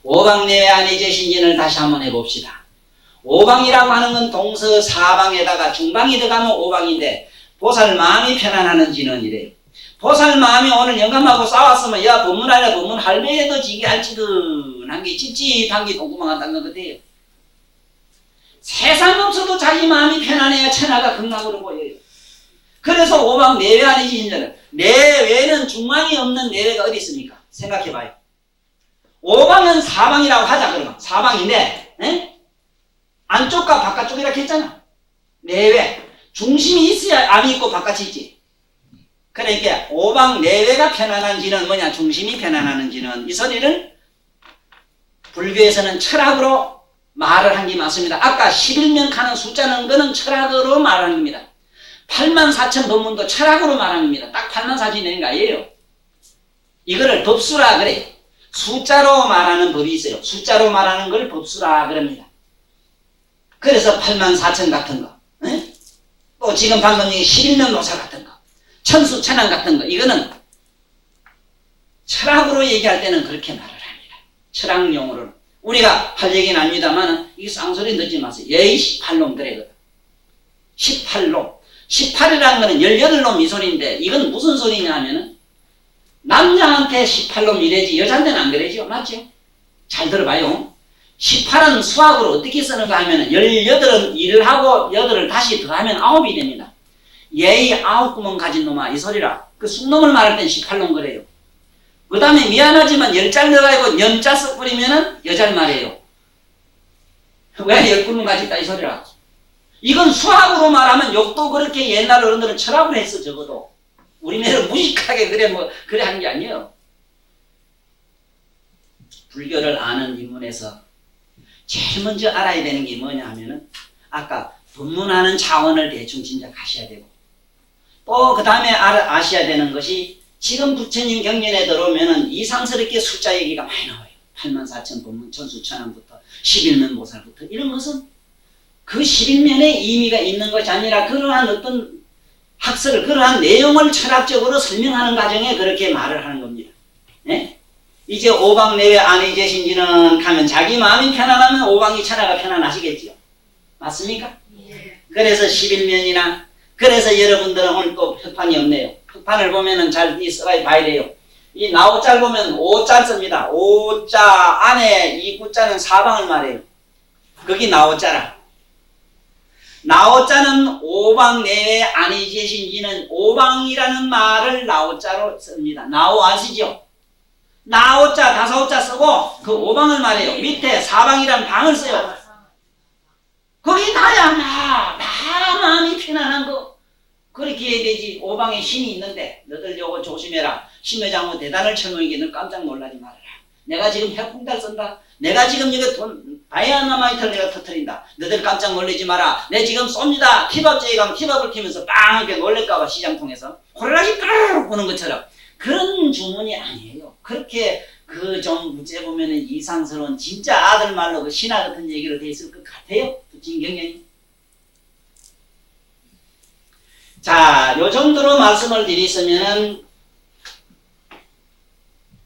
오방내외 아니제 신진을 다시 한번 해봅시다. 오방이라고 하는 건 동서사방에다가 중방이 들어가면 오방인데 보살 마음이 편안하는 진언이래요. 보살 마음이 오늘 영감하고 싸웠으면 야 법문 아니라 법문 할배에도 지게 알지근한 게 찝찝한 게 똥구멍한다는 것 같아요. 세상 없어도 자기 마음이 편안해야 천하가 극락으로 보여요. 그래서 오방 내외 아니지 인자는 내외는 중앙이 없는 내외가 어디 있습니까? 생각해봐요. 오방은 사방이라고 하자 그러면 사방인데 에? 안쪽과 바깥쪽 이렇게 했잖아. 내외 중심이 있어야 암이 있고 바깥이 있지. 그러니까 오방 내외가 편안한지는 뭐냐 중심이 편안하는지는 이 소리를 불교에서는 철학으로 말을 한 게 맞습니다. 아까 11면 가는 숫자는 거는 철학으로 말하는 겁니다. 84,000 법문도 철학으로 말하는 겁니다. 딱 84,000이 되는 거 아니에요. 이거를 법수라 그래. 숫자로 말하는 법이 있어요. 숫자로 말하는 걸 법수라 그럽니다. 그래서 84,000 같은 거, 에? 또 지금 방금 얘기 11면 노사 같은 거, 천수천왕 같은 거, 이거는 철학으로 얘기할 때는 그렇게 말을 합니다. 철학 용어로는. 우리가 할 얘기는 아닙니다만 이게 쌍소리 넣지 마세요. 예의 18놈 그래거든. 18놈. 18이라는 거는 18놈 이 소리인데 이건 무슨 소리냐 하면은 남자한테 18놈 이래지 여자한테는 안 그래죠. 맞죠? 잘 들어봐요. 18은 수학으로 어떻게 쓰는가 하면은 18은 1을 하고 8을 다시 더하면 9이 됩니다. 예의 9구멍 가진 놈아 이 소리라. 그 쑥놈을 말할 땐 18놈 그래요. 그 다음에 미안하지만 10짤 넣어가지고 연자 쓱 뿌리면은 여자를 말해요. 왜 10구멍 가졌다 이 소리라. 이건 수학으로 말하면 욕도 그렇게 옛날 어른들은 철학으로 했어 적어도. 우리네는 무식하게 그래 하는 게 아니에요. 불교를 아는 입문에서 제일 먼저 알아야 되는 게 뭐냐 하면은 아까 법문하는 차원을 대충 진짜 가셔야 되고 또 그 다음에 아셔야 되는 것이 지금 부처님 경전에 들어오면은 이상스럽게 숫자 얘기가 많이 나와요. 84,000 법문 천수천왕부터 11면 보살부터 이런 것은 그 11면에 의미가 있는 것이 아니라 그러한 어떤 학설을 그러한 내용을 철학적으로 설명하는 과정에 그렇게 말을 하는 겁니다. 네? 이제 오방 내외 안에 계신지는 가면 자기 마음이 편안하면 오방이 천하가 편안하시겠지요. 맞습니까? 예. 그래서 11면이나 그래서 여러분들은 오늘 또 흑판이 없네요. 흑판을 보면은 잘 써봐야 돼요. 이 나오자를 보면 오자 씁니다. 오자 안에 이 구자는 사방을 말해요. 거기 나오자라. 나오자는 오방 내외 안에 계신지는 오방이라는 말을 나오자로 씁니다. 나오 아시죠? 나오자 다사오자 쓰고 그 오방을 말해요. 밑에 사방이라는 방을 써요. 거기 나야 나 마음이 편안한 거 그렇게 해야 되지. 오방에 신이 있는데 너들 요거 조심해라. 심회장모 대단을 철모이게 너 깜짝 놀라지 말아라. 내가 지금 핵풍달 쏜다. 내가 지금 이거 돈 다이아나마이트를 내가 터뜨린다. 너들 깜짝 놀라지 마라. 내 지금 쏩니다. 티밥제에 가면 티밥을 튀면서 빵 이렇게 놀랄까봐 시장통에서 호라라기 까르르 보는 것처럼 그런 주문이 아니에요. 그렇게 그 좀 무죄 보면은 이상스러운 진짜 아들 말로 그 신화 같은 얘기로 돼 있을 것 같아요. 진경연이. 자, 요 정도로 말씀을 드리시면은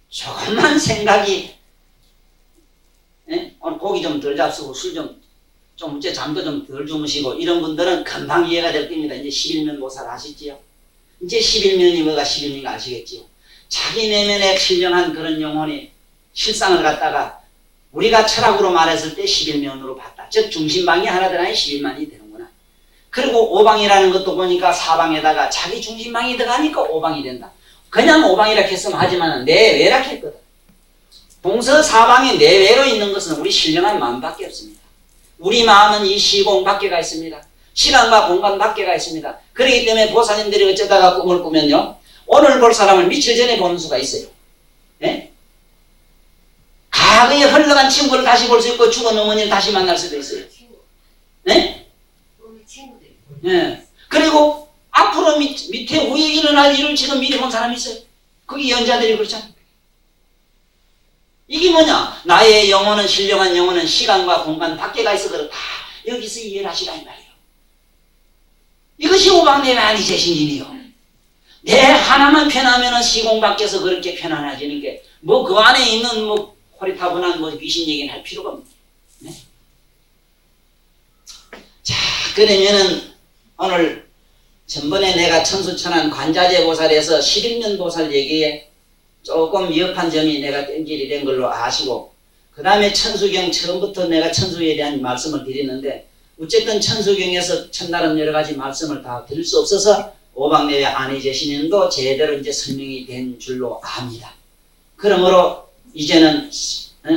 조금만 생각이 오늘 고기 좀 덜 잡수고 술 좀 이제 잠도 좀 덜 주무시고 이런 분들은 금방 이해가 될 겁니다. 이제 11면 모살 아시지요? 이제 11면이 뭐가 11인가 아시겠지요? 자기 내면에 신령한 그런 영혼이 실상을 갖다가 우리가 철학으로 말했을 때 11면으로 봤다. 즉 중심방이 하나 들어가니 11만이 되는구나. 그리고 오방이라는 것도 보니까 사방에다가 자기 중심방이 들어가니까 오방이 된다. 그냥 오방이라 했으면 하지만 내외라 했거든. 동서사방에 내외로 있는 것은 우리 신령한 마음밖에 없습니다. 우리 마음은 이 시공 밖에가 있습니다. 시간과 공간 밖에가 있습니다. 그렇기 때문에 보살님들이 어쩌다가 꿈을 꾸면요. 오늘 볼 사람을 며칠 전에 보는 수가 있어요. 예? 과거에 흘러간 친구를 다시 볼 수 있고 죽은 어머니를 다시 만날 수도 있어요. 네? 예. 그리고 앞으로 밑에 위에 일어날 일을 지금 미리 본 사람이 있어요. 그게 연자들이 그렇잖아요. 이게 뭐냐? 나의 영혼은 신령한 영혼은 시간과 공간 밖에가 있어 그렇다. 여기서 이해를 하시라 이 말이에요. 이것이 오방내외 아니 제신이니요. 내 하나만 편하면은 시공 밖에서 그렇게 편안해지는 게 뭐 그 안에 있는 뭐 호리타분한 뭐 귀신 얘기는 할 필요가 없네. 네? 자, 그러면은 오늘 전번에 내가 천수천안 관자재 보살에서 11년 보살 얘기에 조금 위협한 점이 내가 땡길이 된 걸로 아시고, 그 다음에 천수경 처음부터 내가 천수에 대한 말씀을 드리는데, 어쨌든 천수경에서 첫날은 여러 가지 말씀을 다 드릴 수 없어서 오박내외 안의제신연도 제대로 이제 설명이 된 줄로 압니다. 그러므로 이제는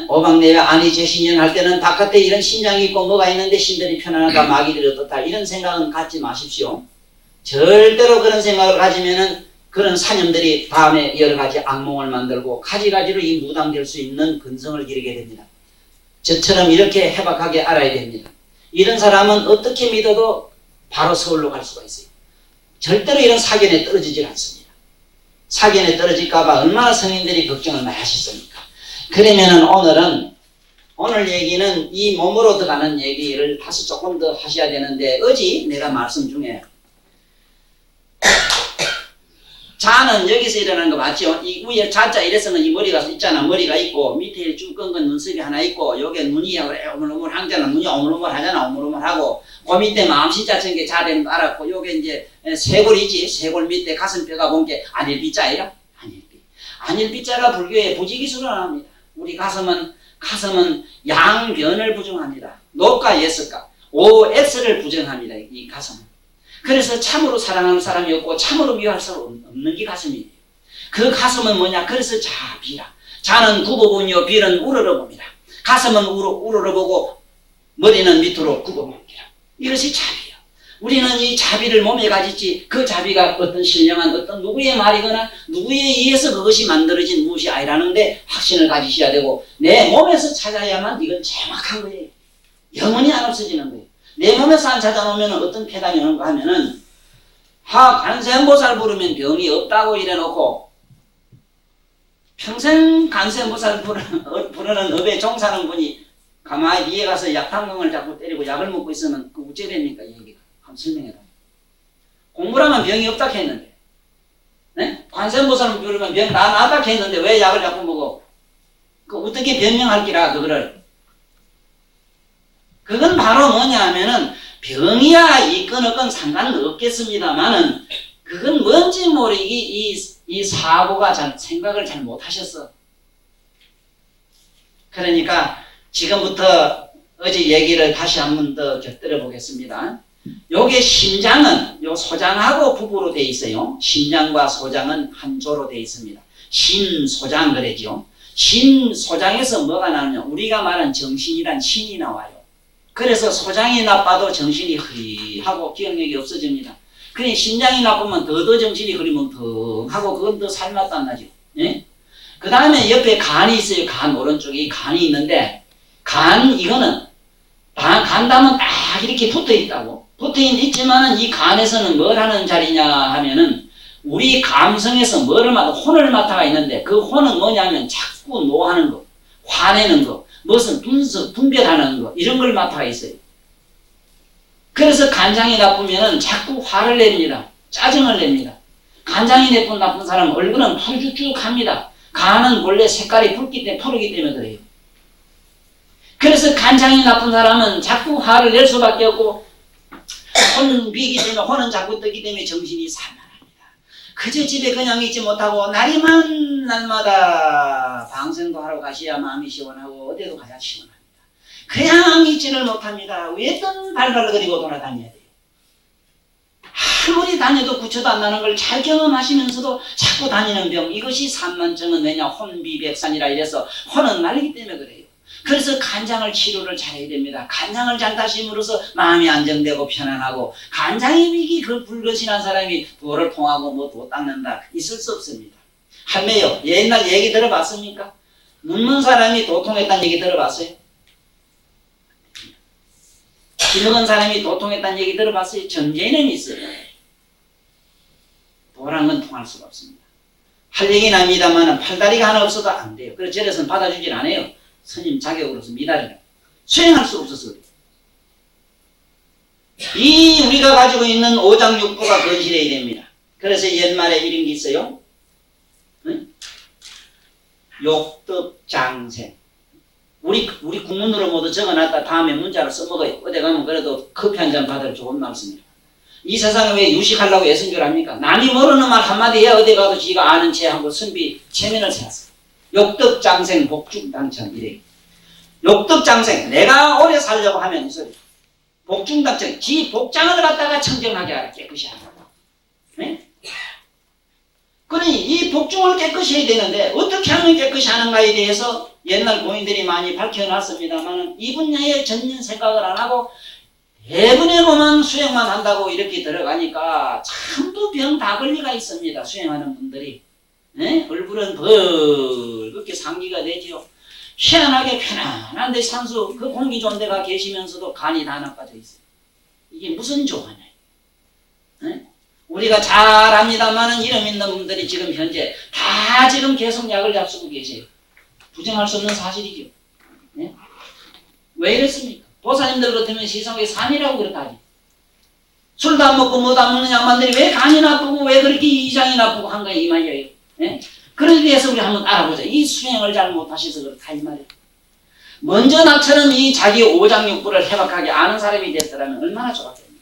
오박내외 안의제신연 할 때는 바깥에 이런 신장이 있고 뭐가 있는데 신들이 편안하다, 마귀들이 어떻다, 이런 생각은 갖지 마십시오. 절대로 그런 생각을 가지면은 그런 사념들이 다음에 여러 가지 악몽을 만들고 가지가지로 이 무당될 수 있는 근성을 기르게 됩니다. 저처럼 이렇게 해박하게 알아야 됩니다. 이런 사람은 어떻게 믿어도 바로 서울로 갈 수가 있어요. 절대로 이런 사견에 떨어지질 않습니다. 사견에 떨어질까봐 얼마나 성인들이 걱정을 많이 하셨습니까? 그러면은 오늘 얘기는 이 몸으로 들어가는 얘기를 다시 조금 더 하셔야 되는데, 어제 내가 말씀 중에 자는 여기서 일어나는 거 맞죠? 이 위에 자자 이래서는 이 머리가 있잖아. 머리가 있고 밑에 쭉 끈건 눈썹이 하나 있고, 여기에 눈이 오물오물하잖아. 눈이 오물오물하잖아. 오물오물하고, 그 밑에 마음신자처럼 게 자되는 거 알았고, 요게 이제 쇄골이지. 쇄골 밑에 가슴뼈가 본 게 안일비자 아니라 안일비. 안일비자가 불교의 부지기수로 나옵니다. 우리 가슴은 양변을 부정합니다. 노가 예스가 OX를 부정합니다. 이 가슴은. 그래서 참으로 사랑하는 사람이 없고 참으로 미워할 수 없는 게 가슴이에요. 그 가슴은 뭐냐? 그래서 자비라. 자는 굽어보며 비는 우러러봅니다. 가슴은 우러러보고 머리는 밑으로 굽어봅니다. 이것이 자비야. 우리는 이 자비를 몸에 가지지, 그 자비가 어떤 신령한 어떤 누구의 말이거나 누구에 의해서 그것이 만들어진 무엇이 아니라는데 확신을 가지셔야 되고, 내 몸에서 찾아야만 이건 정확한 거예요. 영원히 안 없어지는 거예요. 내 몸에서 안 찾아놓으면 어떤 폐단이 오는가 하면은, 간세음보살 부르면 병이 없다고 이래놓고 평생 간세음보살 부르는 업에 종사하는 분이 가만히 뒤에 가서 약탕공을 자꾸 때리고 약을 먹고 있으면 그 어째 됩니까? 얘기가 한번 설명해봐. 공부를 하면 병이 없다 했는데, 네? 관세음보살 부르면 병 나다 했는데 왜 약을 자꾸 먹어? 그 어떻게 변명할 기라 그거를. 그건 바로 뭐냐 하면은, 병이야 있건 없건 상관은 없겠습니다만은, 그건 뭔지 모르기 이 사고가 생각을 잘 못하셨어. 그러니까 지금부터 어제 얘기를 다시 한 번 더 곁들여 보겠습니다. 요게 심장은 요 소장하고 부부로 되어 있어요. 심장과 소장은 한 조로 되어 있습니다. 심소장 그러죠. 심소장에서 뭐가 나오냐? 우리가 말한 정신이란 신이 나와요. 그래서 소장이 나빠도 정신이 흐리하고 기억력이 없어집니다. 그러니 심장이 나쁘면 더 정신이 흐리면 더 하고, 그건 더 살맛도 안 나죠. 예? 그 다음에 옆에 간이 있어요. 간 오른쪽에 간이 있는데, 이거는 간담은 딱 이렇게 붙어 있다고. 붙어 있지만은 이 간에서는 뭘 하는 자리냐 하면은, 우리 감성에서 혼을 맡아가 있는데, 그 혼은 뭐냐면 자꾸 노하는 거, 화내는 거, 무슨 분별하는 거, 이런 걸 맡아 있어요. 그래서 간장이 나쁘면은 자꾸 화를 냅니다. 짜증을 냅니다. 간장이 나쁜 사람은 얼굴은 푸르죽죽합니다. 간은 원래 색깔이 붉기 때문에 푸르기 때문에 그래요. 그래서 간장이 나쁜 사람은 자꾸 화를 낼 수밖에 없고, 혼은 비기 때문에, 혼은 자꾸 뜨기 때문에 정신이 산만합니다. 그저 집에 그냥 있지 못하고 날이만 날마다 방생도 하러 가셔야 마음이 시원하고 어디도 가야 시원합니다. 그냥 있지를 못합니다. 왜 뜬 발발거리고 돌아다녀야 돼요? 아무리 다녀도 구초도 안 나는 걸 잘 경험하시면서도 자꾸 다니는 병, 이것이 산만증은 왜냐? 혼비백산이라 이래서 혼은 날리기 때문에 그래요. 그래서 간장을 치료를 잘해야 됩니다. 간장을 잘 다심으로써 마음이 안정되고 편안하고, 간장의 위기 그 불거신한 사람이 도를 통하고 뭐 도 닦는다, 있을 수 없습니다. 할매요, 옛날 얘기 들어봤습니까? 눕는 사람이 도통했다는 얘기 들어봤어요? 기먹은 사람이 도통했다는 얘기 들어봤어요? 전제는 있어요. 도란 건 통할 수가 없습니다. 할 얘기는 합니다만 팔다리가 하나 없어도 안 돼요. 그래서 절에서는 받아주질 않아요. 스님 자격으로서 미달이라 수행할 수 없어서 그래요. 이 우리가 가지고 있는 오장육부가 건실해야 됩니다. 그래서 옛말에 이런 게 있어요. 응? 욕덕장생. 우리 국문으로 모두 적어놨다 다음에 문자로 써먹어요. 어디 가면 그래도 커피 한 잔 받을 좋은 말씀이에요. 이 세상에 왜 유식하려고 애쓴 줄 압니까? 남이 모르는 말 한마디 해 어디 가도 지가 아는 체 하고 선비 체면을 세웠어요. 욕덕장생 복중당천 이래. 욕덕장생 내가 오래 살려고 하면 이 소리. 복중당천 지 복장을 갖다가 청정하게 하라. 깨끗이 하라. 네? 그러니 이 복중을 깨끗이 해야 되는데 어떻게 하면 깨끗이 하는가에 대해서 옛날 고인들이 많이 밝혀놨습니다만 이 분야에 전혀 생각을 안 하고 대부분의 보면 수행만 한다고 이렇게 들어가니까 전부 병 다 걸리가 있습니다. 수행하는 분들이. 네? 얼굴은 벌겋게 상기가 되지요. 희한하게 편안한데 산수 그 공기 좋은 데가 계시면서도 간이 다 나빠져 있어요. 이게 무슨 조화냐. 네? 우리가 잘 압니다만은 이름 있는 분들이 지금 현재 다 지금 계속 약을 잡수고 계세요. 부정할 수 없는 사실이죠. 네? 왜 이랬습니까? 보사님들 같으면 시성의 산이라고 그렇다 하지. 술도 안 먹고 뭐도 안 먹는 양반들이 왜 간이 나쁘고 왜 그렇게 이장이 나쁘고 한가 이 말이에요. 네? 그러기 위해서 우리 한번 알아보자. 이 수행을 잘 못하셔서 그렇다 이 말이에요. 먼저 나처럼 이 자기 오장육부를 해박하게 아는 사람이 됐더라면 얼마나 좋았겠습니까?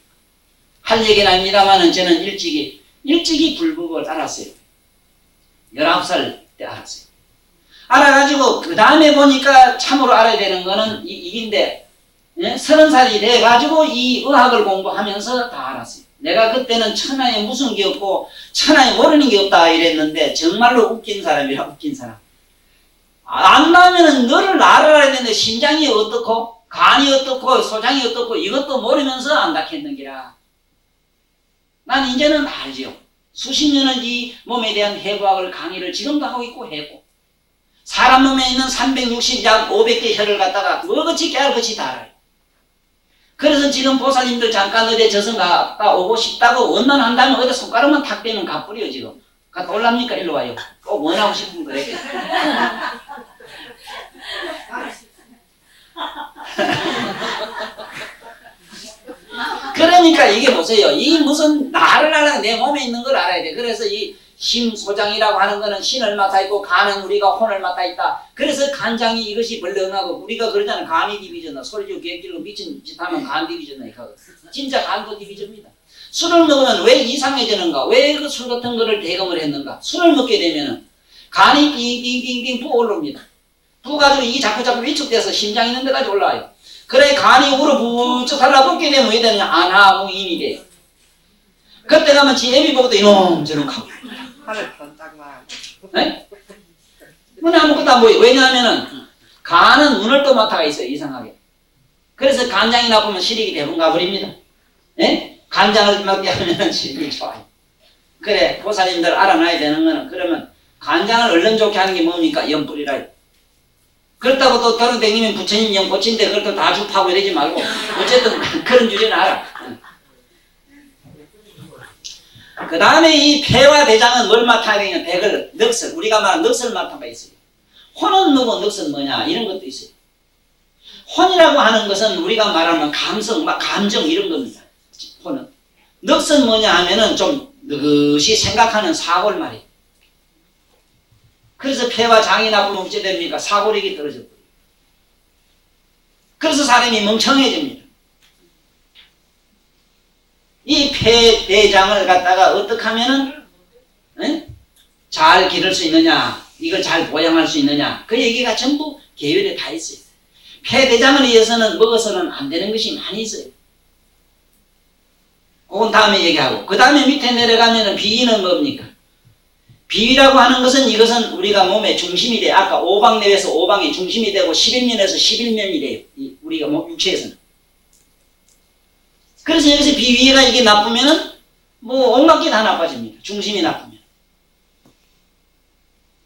할 얘기는 아닙니다만은 저는 일찍이 불법을 알았어요. 19살 때 알았어요. 알아가지고 그 다음에 보니까 참으로 알아야 되는 거는 이긴데 30살이 돼가지고 이 의학을 공부하면서 다 알았어요. 내가 그때는 천하에 무슨 게 없고 천하에 모르는 게 없다 이랬는데 정말로 웃긴 사람이라 웃긴 사람. 안 나면은 너를 알아야 되는데 심장이 어떻고 간이 어떻고 소장이 어떻고 이것도 모르면서 안다했는 기라. 난 이제는 알지요. 수십 년을 이 몸에 대한 해부학을 강의를 지금도 하고 있고 했고 사람 몸에 있는 360약 500개 혈을 갖다가 뭐같이 깨알같이 다 알아요. 그래서 지금 보살님들 잠깐 어디 저승 갔다 오고 싶다고 원만한다면 어디 손가락만 탁 대면 가버려요 지금. 갔다 올랍니까? 일로 와요. 꼭 원하고 싶은 거래. 그러니까 이게 보세요. 이 무슨 나를 알아 내 몸에 있는 걸 알아야 돼. 그래서 이 심소장이라고 하는 거는 신을 맡아 있고 간은 우리가 혼을 맡아 있다. 그래서 간장이 이것이 벌렁하고 우리가 그러잖아. 간이 디비전나 소리지고 객기고 미친 짓 하면 간 디비전나 이거. 진짜 간도 디비전입니다. 술을 먹으면 왜 이상해지는가? 왜 그 술 같은 거를 대금을 했는가? 술을 먹게 되면은 간이 빙빙빙빙 부어올릅니다. 부어가지고 이게 자꾸 위축돼서 심장 있는 데까지 올라와요. 그래 간이 우러 부쩍 달라붙게 되면 왜 되느냐? 안하무인이 돼요. 그때 가면 지 애비 보고도 이놈저놈 하고. 하늘 번짝만. 네? 문에 아무것도 안 보여. 왜냐하면은 간은 눈을 또 맡아가 있어요. 이상하게. 그래서 간장이 나쁘면 시력이 대부분 가버립니다. 네? 간장을 먹게 하면 시력이 좋아요. 그래 보살님들 알아놔야 되는 거는 그러면 간장을 얼른 좋게 하는 게 뭡니까? 연불이라. 그렇다고 또 돌아다니면 부처님 연꽃인데 그걸 또 다 주파고 이러지 말고 어쨌든 그런 주제는 알아. 그 다음에 이 폐와 대장은 뭘 맡아야 되냐? 백을, 넋을. 우리가 말하는 넋을 맡아가 있어요. 혼은 뭐고 넋은 뭐냐? 이런 것도 있어요. 혼이라고 하는 것은 우리가 말하는 감성, 감정 이런 겁니다. 혼은. 넋은 뭐냐 하면은 좀 느긋이 생각하는 사고를 말이에요. 그래서 폐와 장이 나쁘면 어찌 됩니까? 사고력이 떨어져 버려요. 그래서 사람이 멍청해집니다. 이 폐, 대장을 갖다가 어떻게 하면은 잘 기를 수 있느냐, 이걸 잘 보양할 수 있느냐, 그 얘기가 전부 계율에 다 있어요. 폐, 대장을 위해서는 먹어서는 안 되는 것이 많이 있어요. 그건 다음에 얘기하고, 그 다음에 밑에 내려가면은 비위는 뭡니까? 비위라고 하는 것은 이것은 우리가 몸의 중심이 돼. 아까 오방 내에서 오방이 중심이 되고 11면에서 11면이 돼요. 우리가 육체에서는. 그래서 여기서 비위가 이게 나쁘면은 뭐 온갖 게 다 나빠집니다. 중심이 나쁘면.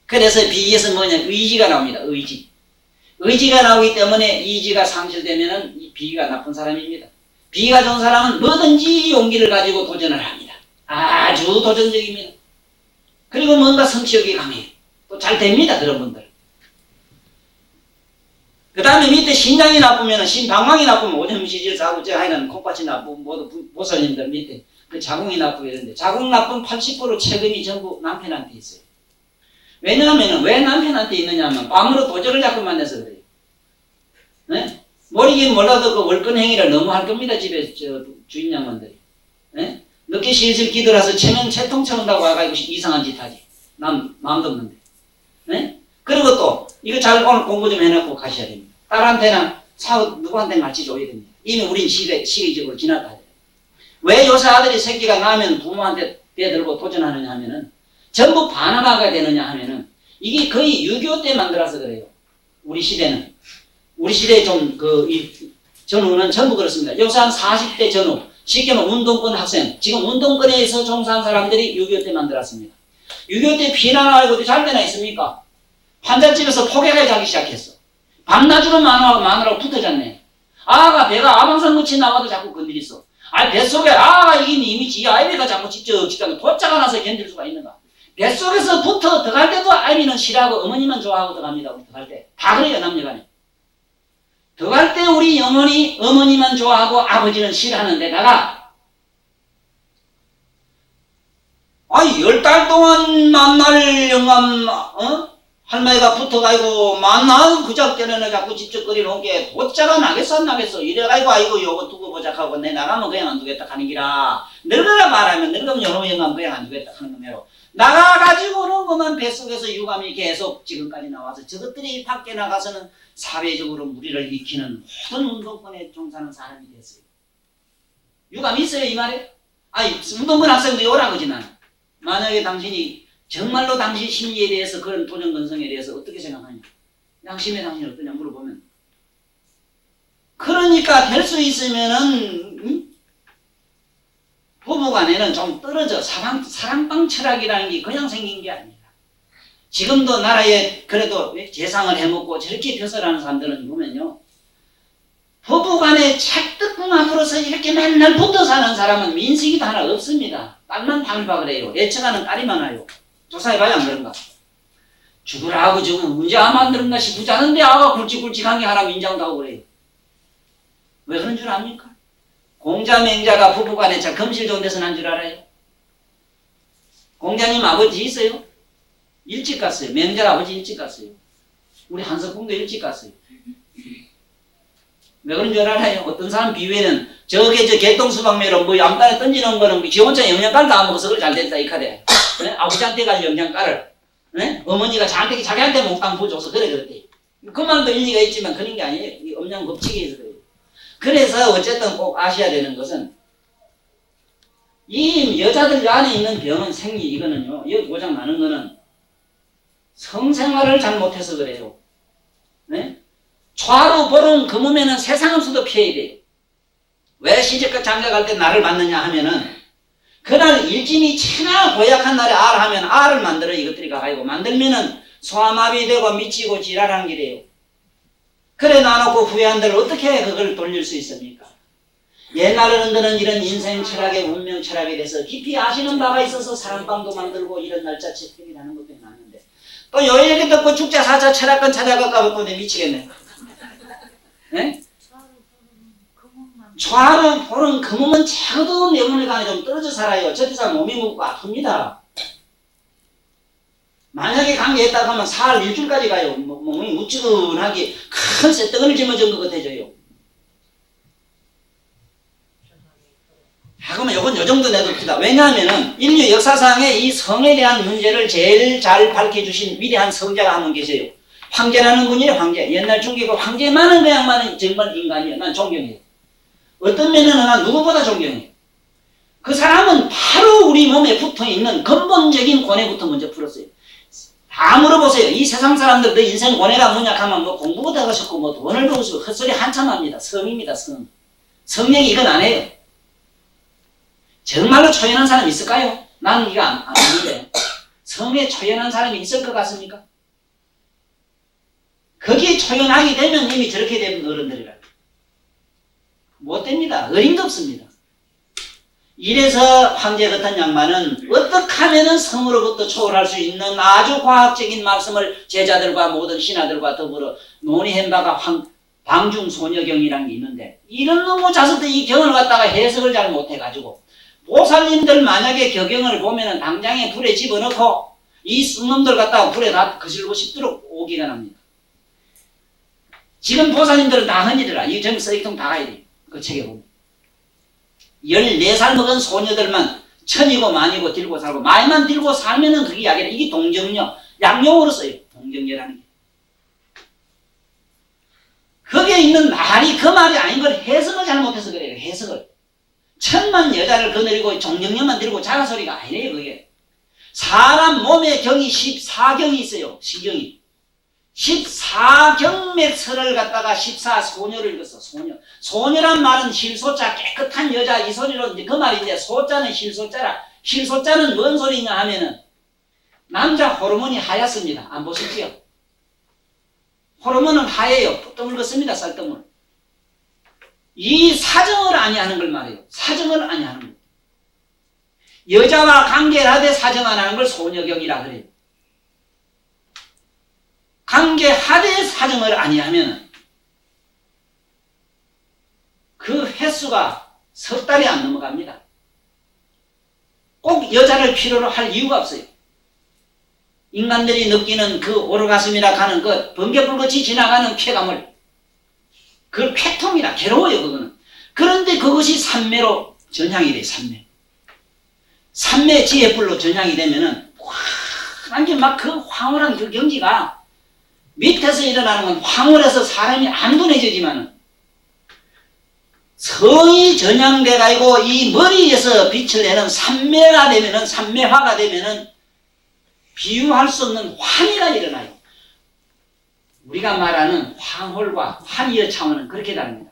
그래서 비위에서 뭐냐? 의지가 나옵니다. 의지. 의지가 나오기 때문에 이지가 상실되면은 이 비위가 나쁜 사람입니다. 비위가 좋은 사람은 뭐든지 용기를 가지고 도전을 합니다. 아주 도전적입니다. 그리고 뭔가 성취욕이 강해요. 또 잘 됩니다. 그런 분들. 그 다음에 밑에 신장이 나쁘면 신방광이 나쁘면 오점시질 사고 저 하여간 콩팥이 나쁘고 모두 보살님들 밑에 그 자궁이 나쁘고 이런데 자궁 나쁜 80% 책임이 전부 남편한테 있어요. 왜냐하면 왜 남편한테 있느냐 하면 밤으로 도적을 자꾸 만나서 그래요. 네? 모르긴 몰라도 그 월권 행위를 너무 할 겁니다. 집에 저 주인 양반들이. 네? 늦게 슬슬 기들어서 체면 채통 채운다고 와가지고 이상한 짓 하지. 난 마음도 없는데. 네? 그리고 또 이거 잘 오늘 공부 좀 해놓고 가셔야 됩니다. 딸한테나 사업 누구한테 같이 줘야 됩니다. 이미 우린 시기적으로 지났다. 왜 요새 아들이 새끼가 나면 부모한테 빼들고 도전하느냐 하면은 전부 반항하게 되느냐 하면은 이게 거의 6.25 때 만들어서 그래요. 우리 시대는. 우리 시대 좀 전후는 전부 그렇습니다. 요새 한 40대 전후. 쉽게 말하면 운동권 학생. 지금 운동권에서 종사한 사람들이 6.25 때 만들었습니다. 6.25 때 피난을 알고도 잘 되나 있습니까? 환자집에서 포격을 자기 시작했어. 밤낮으로 마누라고 붙어졌네. 아가 배가 아방산 끝이 나와도 자꾸 건드렸어. 뱃속에 아가 이긴 이미지 아이비가 자꾸 직접 도짜가 나서 견딜 수가 있는가. 뱃속에서 붙어 들어갈 때도 아이비는 싫어하고 어머니만 좋아하고 들어갑니다. 들어갈 때. 다 그래요 남녀간에. 들어갈 때 우리 어머니만 좋아하고 아버지는 싫어하는 데다가 10달 동안 만날 영감 할머니가 붙어가지고 만나 그작전에는 자꾸 집적거리 놓은 게 도짜가 나겠어 안 나겠어 이래가지고 아이고 요거 두고 보자 하고 내 나가면 그냥 안 두겠다 하는 기라 늙어라 말하면 늙으면 요놈 영감 그냥 안 두겠다 하는 거매로 나가가지고 그런 것만 뱃속에서 유감이 계속 지금까지 나와서 저것들이 밖에 나가서는 사회적으로 무리를 일으키는 모든 운동권에 종사하는 사람이 됐어요. 유감이 있어요 이 말에? 운동권 학생도 요라 그지 나는. 만약에 당신이 정말로 당신 심리에 대해서 그런 도전 건성에 대해서 어떻게 생각하냐? 양심의 당신 어떠냐 물어보면 그러니까 될 수 있으면은 부부간에는 좀 떨어져 사랑방 철학이라는 게 그냥 생긴 게 아닙니다. 지금도 나라에 그래도 재상을 해먹고 저렇게 벼슬하는 사람들은 보면요 부부간에 찰떡궁 앞으로서 이렇게 맨날 붙어 사는 사람은 민식이도 하나 없습니다. 딸만 바글바글해요. 애청하는 딸이 많아요. 조사해봐야 안 그런가? 죽으라 하고 죽으면 문제 안 만들었나 싶지 않은데 아가 굵직굵직한 게 하나 민장도 하고 그래요. 왜 그런 줄 압니까? 공자맹자가 부부간에 잘 금실 좋은 데서 난 줄 알아요? 공자님 아버지 있어요? 일찍 갔어요. 맹자 아버지 일찍 갔어요. 우리 한석봉도 일찍 갔어요. 왜 그런 줄 알아요? 어떤 사람 비유에는 저게 개똥수박매로 암단에 던지는 거는 지 혼자 영양가를 안 먹어서 그래 잘 됐다 이 카대. 네? 아버지한테 갈 영양가를 네? 어머니가 자기한테 몽땅 부어줘서 그랬대. 그 말도 일리가 있지만 그런 게 아니에요. 이 엄양 법칙에서 그래요. 그래서 어쨌든 꼭 아셔야 되는 것은 이 여자들 안에 있는 병은 이거는요. 여기 고장 나는 거는 성생활을 잘못해서 그래요. 네? 좌로 보름 그 몸에는 세상 없어도 피해야 돼요. 왜 시집과 장가갈 때 나를 받느냐 하면은 그날 일진이 천하 고약한 날에 하면 알을 만들어 이것들이 가가지고 만들면은 소아마비 되고 미치고 지랄한 길이에요. 그래 놔놓고 후회한들 어떻게 그걸 돌릴 수 있습니까? 옛날 어른들은 이런 인생 철학의 운명 철학에 대해서 깊이 아시는 바가 있어서 사랑방도 만들고 이런 날짜 채택이라는 것도 나는데 또 요 얘기 듣고 축자 사자 철학관 찾아갈까 봐 내 미치겠네. 네? 좌로 보는 그 몸은 차가운 영혼의 간에 좀 떨어져 살아요. 저때 사람 몸이 무겁고 아픕니다. 만약에 관계했다고 하면 사흘 일주일까지 가요. 몸이 무찌근하게 큰 쇳덩어리를 짊어진 것 같아져요. 그러면 요건 요 정도 내둡시다. 왜냐하면은 인류 역사상에 이 성에 대한 문제를 제일 잘 밝혀주신 위대한 성자가 한 분 계세요. 황제라는 분이에요. 황제. 옛날 중국의 황제만은 그 양반은 정말 인간이에요. 난 존경해요. 어떤 면에는 난 누구보다 존경해요. 그 사람은 바로 우리 몸에 붙어있는 근본적인 고뇌부터 먼저 풀었어요. 다 물어보세요. 이 세상 사람들 너 인생 고뇌가 뭐냐 하면 뭐 공부부터 하셨고 뭐 돈을 벌으시고 헛소리 한참 합니다. 성입니다. 성. 성령이 이건 안 해요. 정말로 초연한 사람이 있을까요? 나는 이거 아닌데 성에 초연한 사람이 있을 것 같습니까? 거기에 초연하게 되면 이미 저렇게 되는 어른들이라 못 됩니다. 어림도 없습니다. 이래서 황제 같은 양반은 어떻게 하면 성으로부터 초월할 수 있는 아주 과학적인 말씀을 제자들과 모든 신하들과 더불어 논의한 바가 방중소녀경이라는 게 있는데 이런 놈의 자식들 이 경을 갖다가 해석을 잘 못해가지고 보살님들 만약에 경을 보면은 당장에 불에 집어넣고 이 쑥놈들 갖다가 불에 다 거슬고 싶도록 오기가 납니다. 지금 보살님들은 다 흔히더라. 이 점 써있던 다 가야 돼. 그 책에 보면. 14살 먹은 소녀들만 천이고 만이고 들고 살고 말만 들고 살면은 그게 약이라. 이게 동정녀. 양용어로 써요. 동정녀라는 게. 거기에 있는 말이 그 말이 아닌 걸 해석을 잘못해서 그래요. 해석을. 천만 여자를 거느리고 종정녀만 들고 자가소리가 아니에요. 그게. 사람 몸의 경이 14경이 있어요. 신경이. 14경맥설을 갖다가 14소녀를 읽었어. 소녀. 소녀란 말은 실소자, 깨끗한 여자 이 소리로 이제 그 말인데, 소자는 실소자라. 실소자는 뭔 소리냐 하면은 남자 호르몬이 하얗습니다. 안 보십시오? 호르몬은 하얘요. 떠물겠습니다. 쌀뜨물. 이 사정을 아니하는 걸 말해요. 사정을 아니하는 걸. 여자와 관계를 하되 사정 안 하는 걸 소녀경이라 그래요. 관계하되 사정을 아니하면 그 횟수가 석 달이 안 넘어갑니다. 꼭 여자를 필요로 할 이유가 없어요. 인간들이 느끼는 그 오르가슴이라 하는 그 번개불같이 지나가는 쾌감을, 그걸 쾌통이라, 괴로워요 그거는. 그런데 그것이 삼매로 전향이 돼요. 삼매. 삼매 지혜불로 전향이 되면은 환하게 막 그 황홀한 그 경지가 밑에서 일어나는 건 황홀해서 사람이 안 둔해지지만은 성이 전향돼가지고 이 머리에서 빛을 내는 삼매가 되면은, 삼매화가 되면은 비유할 수 없는 환희가 일어나요. 우리가 말하는 황홀과 환희의 차원은 그렇게 다릅니다.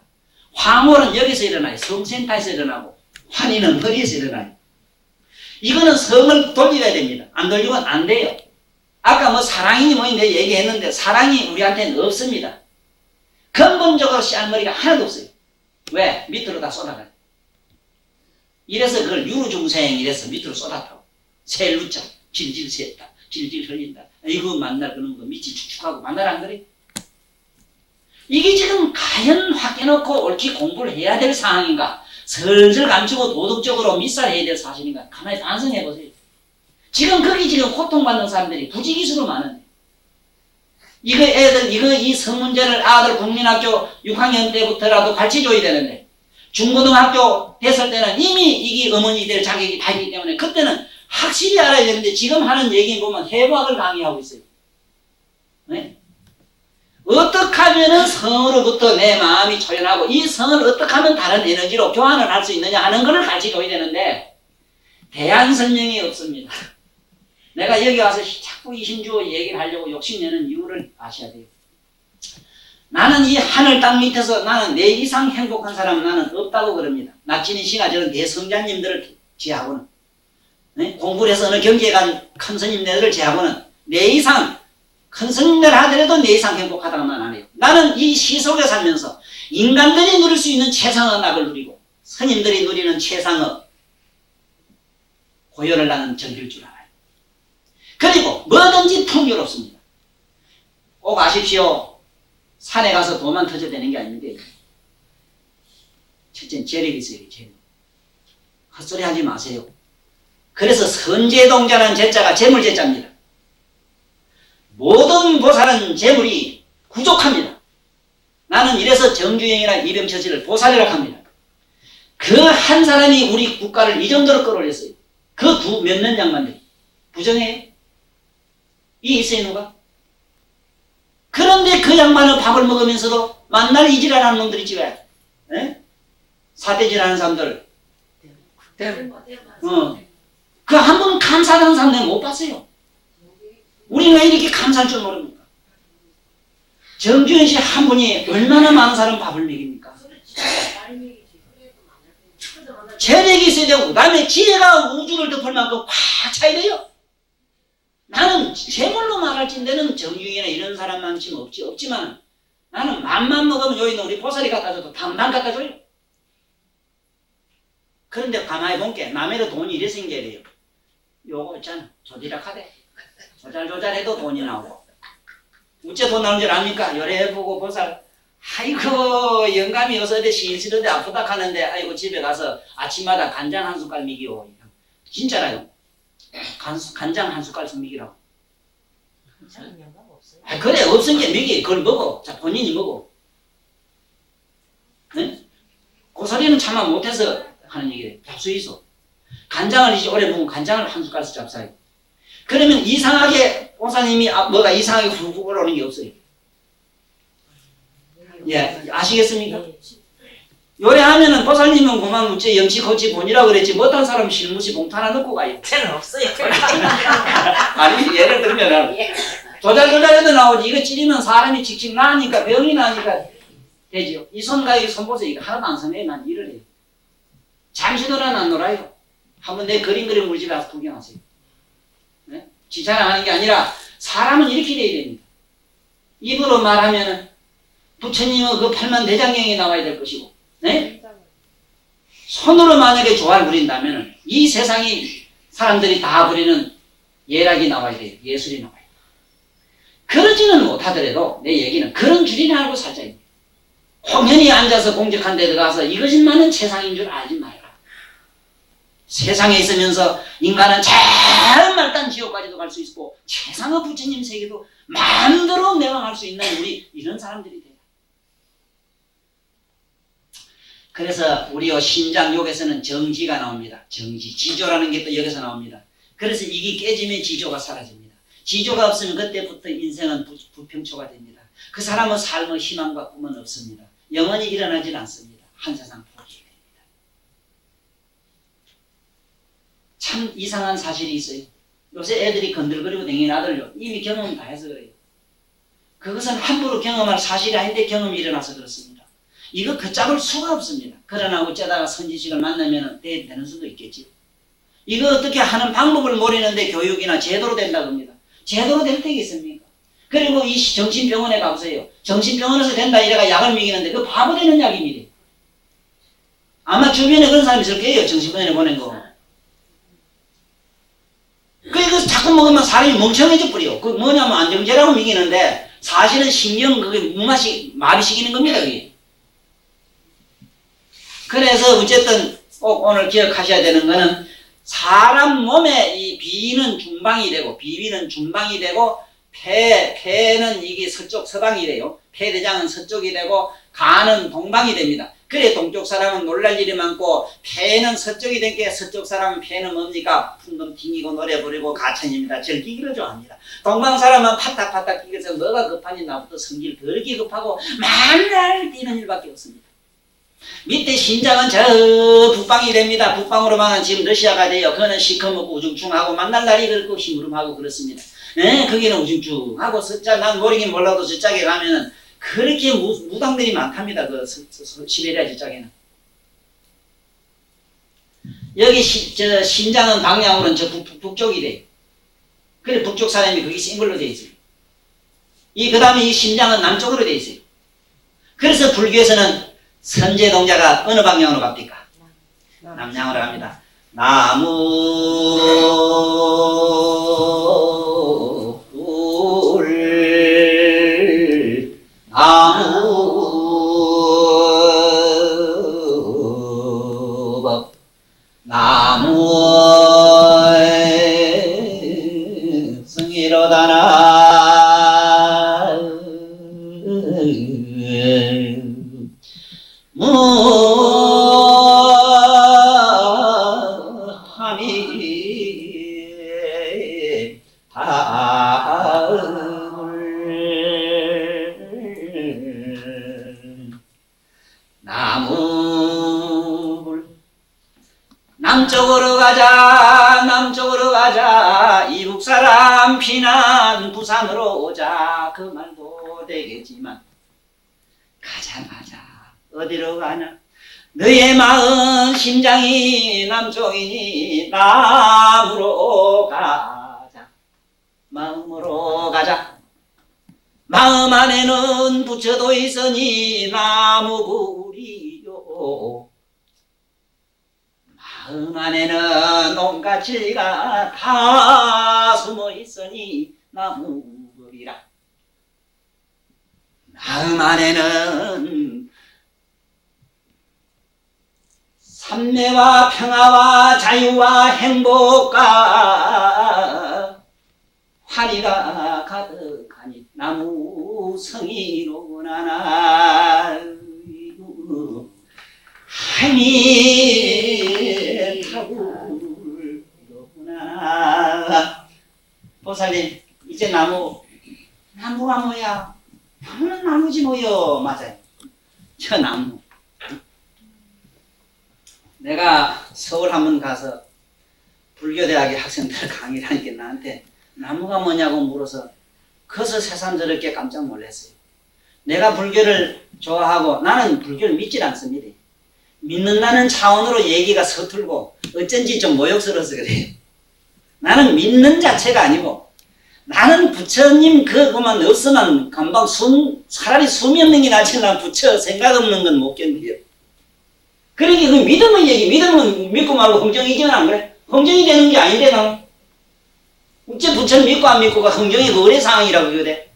황홀은 여기서 일어나요. 성센터에서 일어나고, 환희는 머리에서 일어나요. 이거는 성을 돌려야 됩니다. 안 돌리면 안 돼요. 아까 뭐 사랑이니 뭐니 내가 얘기했는데 사랑이 우리한테는 없습니다. 근본적으로 씨알머리가 하나도 없어요. 왜? 밑으로 다 쏟아가요. 이래서 그걸 유루중생 이래서 밑으로 쏟았다고. 셀루자 질질 샜다. 질질 흘린다. 이거 만날 그런 거 밑이 축축하고 만날 안 그래? 이게 지금 과연 확 깨놓고 옳게 공부를 해야 될 상황인가? 슬슬 감추고 도덕적으로 밑살해야 될 사실인가? 가만히 반성해 보세요. 지금 거기 지금 고통받는 사람들이 부지기수로 많은데, 이거 애들, 이 성문제를 아들 국민학교 6학년 때부터라도 가르쳐줘야 되는데, 중고등학교 됐을 때는 이미 이게 어머니 될 자격이 다 있기 때문에 그때는 확실히 알아야 되는데, 지금 하는 얘기 보면 해부학을 강의하고 있어요. 네? 어떻게 하면은 성으로부터 내 마음이 초연하고, 이 성을 어떻게 하면 다른 에너지로 교환을 할 수 있느냐 하는 것을 가르쳐줘야 되는데, 대안 설명이 없습니다. 내가 여기 와서 자꾸 이신주어 얘기를 하려고 욕심내는 이유를 아셔야 돼요. 나는 이 하늘 땅 밑에서 나는 내 이상 행복한 사람은 나는 없다고 그럽니다. 낙진이 씨가 저런 대성자님들을 제하고는, 네? 공부를 해서 어느 경지에 간 큰 스님네들을 제하고는 내 이상 큰 스님들 하더라도 내 이상 행복하다고는 안 해요. 나는 이 시 속에 살면서 인간들이 누릴 수 있는 최상의 낙을 누리고 스님들이 누리는 최상의 고열을 나는 즐길 줄 알아요. 그리고 뭐든지 풍요롭습니다. 꼭 아십시오. 산에 가서 도만 터져야 되는 게 아닌데, 첫째는 재력이 있어요. 재력. 헛소리 하지 마세요. 그래서 선재동자는 제자가 재물제자입니다. 모든 보살은 재물이 부족합니다. 나는 이래서 정주영이나 이병처씨를 보살이라고 합니다. 그 한 사람이 우리 국가를 이 정도로 끌어올렸어요. 그 몇몇 양반들이. 부정해요? 이 있어요, 누가? 그런데 그 양반은 밥을 먹으면서도 만날 이질하는 놈들 있지, 왜? 에? 사대질하는 사람들. 그 한 번 감사하는 사람 내가 못 봤어요. 우리는 왜 이렇게 감사할 줄 모릅니까? 정주현 씨 한 분이 얼마나 많은 사람 밥을 먹입니까? 재력이 있어야 되고, 그 다음에 지혜가 우주를 덮을 만큼 꽉 차야 돼요. 나는 재물로 말할진데는 정중이나 이런 사람만큼 없지만 나는 맘만 먹으면 여기 있는 우리 보살이 갖다 줘도 당당 갖다 줘요. 그런데 가만히 본게 남의로 돈이 이래 생겨야 돼요. 요거 있잖아. 조지락하대. 조잘조잘해도 돈이 나오고. 어째 돈 나오는 줄 압니까? 요래보고 보살, 아이고 영감이 어서 어디 실실하대 아프다 하는데 아이고 집에 가서 아침마다 간장 한 숟갈 먹이오. 진짜라요. 간장 한 숟갈씩 먹이라고. 아, 그래 없은 게 먹이. 그걸 먹어. 자 본인이 먹어. 네? 고사리는 참아 못해서 하는 얘기래. 잡수 있어. 간장을 이제 오래 먹으면 간장을 한 숟갈씩 잡사요. 그러면 이상하게 목사님이 뭐가 이상하게 훅훅 올라오는 게 없어요. 예, 아시겠습니까? 요리하면은 보살님은 그만 묻지 염치 거치 본이라고 그랬지 못한 사람 실무시 봉투 하나 넣고 가요. 저는 없어요. 아니 예를 들면은 조잘조잘해도 나오지 이거 찌르면 사람이 칙칙 나니까 병이 나니까 되지요. 이 손과 이 손 보세요. 이거 하나도 안 성해. 난 일을 해요. 잠시도는 안 놀아요. 한번 내 그림 우리 집에 와서 구경하세요. 네? 지자랑하는 게 아니라 사람은 이렇게 돼야 됩니다. 입으로 말하면은 부처님은 그 팔만 대장경에 나와야 될 것이고, 네? 손으로 만약에 조화를 부린다면은 이 세상이 사람들이 다 부리는 예락이 나와야 돼요. 예술이 나와야 돼요. 그러지는 못하더라도 내 얘기는 그런 줄이나 알고 살자입니다. 공연히 앉아서 공적한 데 들어가서 이것만은 세상인 줄 알지 말아라. 세상에 있으면서 인간은 정말 딴 지옥까지도 갈 수 있고 최상의 부처님 세계도 마음대로 내방할 수 있는 우리 이런 사람들이 돼요. 그래서 우리 신장욕에서는 정지가 나옵니다. 정지, 지조라는 게 또 여기서 나옵니다. 그래서 이게 깨지면 지조가 사라집니다. 지조가 없으면 그때부터 인생은 부평초가 됩니다. 그 사람은 삶의 희망과 꿈은 없습니다. 영원히 일어나질 않습니다. 한 세상 포기해야 됩니다. 참 이상한 사실이 있어요. 요새 애들이 건들거리고 댕기는 아들요. 이미 경험 다 해서 그래요. 그것은 함부로 경험할 사실이 아닌데 경험이 일어나서 그렇습니다. 이거 걷잡을 수가 없습니다. 그러나 어쩌다가 선지식을 만나면 되는 수도 있겠지요. 이거 어떻게 하는 방법을 모르는데 교육이나 제대로 된다고 합니다. 제대로 될 때가 있습니까? 그리고 이 정신병원에 가보세요. 정신병원에서 된다 이래가 약을 먹이는데 그 바보 되는 약입니다. 아마 주변에 그런 사람이 있을 거예요. 정신병원에 보낸 거. 그래서 자꾸 먹으면 사람이 멍청해져 버려. 그 뭐냐면 안정제라고 먹이는데 사실은 신경 그게 무맛이 마비시키는 겁니다. 그게. 그래서 어쨌든 꼭 오늘 기억하셔야 되는 거는 사람 몸에 이 비는 중방이 되고 비비는 중방이 되고 폐는 이게 서쪽 서방이 돼요. 폐대장은 서쪽이 되고 간은 동방이 됩니다. 그래 동쪽 사람은 놀랄 일이 많고 폐는 서쪽이 된 게 서쪽 사람은 폐는 뭡니까? 풍금 튕기고 노래 부르고 가천입니다. 즐기기를 좋아합니다. 동방 사람은 파닥파닥 뛰어서 뭐가 급하니 나부터 성질 덜 기급하고 맨날 뛰는 일밖에 없습니다. 밑에 신장은 저 북방이 됩니다. 북방으로만 지금 러시아가 돼요. 그거는 시커멓고 우중충하고 만날 날이 그렇고 시무름하고 그렇습니다. 네, 거기는 우중충하고 난 모르긴 몰라도 저쪽에 가면은 그렇게 무당들이 많답니다. 그 시베리아 저쪽에는. 여기 저 신장은 방향으로는 저 북쪽이 돼요. 그래 북쪽 사람이 거기 싱글로 돼 있어요. 그 다음에 이 신장은 남쪽으로 돼 있어요. 그래서 불교에서는 선제 동자가 어느 방향으로 갑니까? 남향으로 갑니다. 나무 울 나무법 나무 성이로다나 무함이 다음을 나무불 남쪽으로 가자 남쪽으로 가자 이북 사람 피난 부산으로 오자 그 말도 되겠지만 가자 어디로 가나 너의 마음 심장이 남쪽이니 남으로 가자 마음으로 가자 마음 안에는 부처도 있으니 나무불이요 마음 안에는 온갖 진리가 다 숨어 있으니 나무불이라 마음 안에는 삼매와 평화와 자유와 행복과 환희가 가득하니 나무성이로구나 하니 타고 나무야. 나무는 나무지 뭐요. 맞아요. 저 나무. 내가 서울 한번 가서 불교대학의 학생들 강의를 하니까 나한테 나무가 뭐냐고 물어서 커서 새삼 저렇게 깜짝 놀랐어요. 내가 불교를 좋아하고 나는 불교를 믿질 않습니다. 믿는다는 차원으로 얘기가 서툴고 어쩐지 좀 모욕스러워서 그래요. 나는 믿는 자체가 아니고 나는 부처님 그것만 없으면 금방 차라리 숨이 없는 게 낫지 난 부처 생각 없는 건 못 견뎌요. 그러니까 그 믿음의 얘기, 믿음은 믿고 말고 흥정이지는 안 그래? 흥정이 되는 게 아닌데 나는. 어째 부처를 믿고 안 믿고가 흥정이 그 의뢰 상황이라고 그래?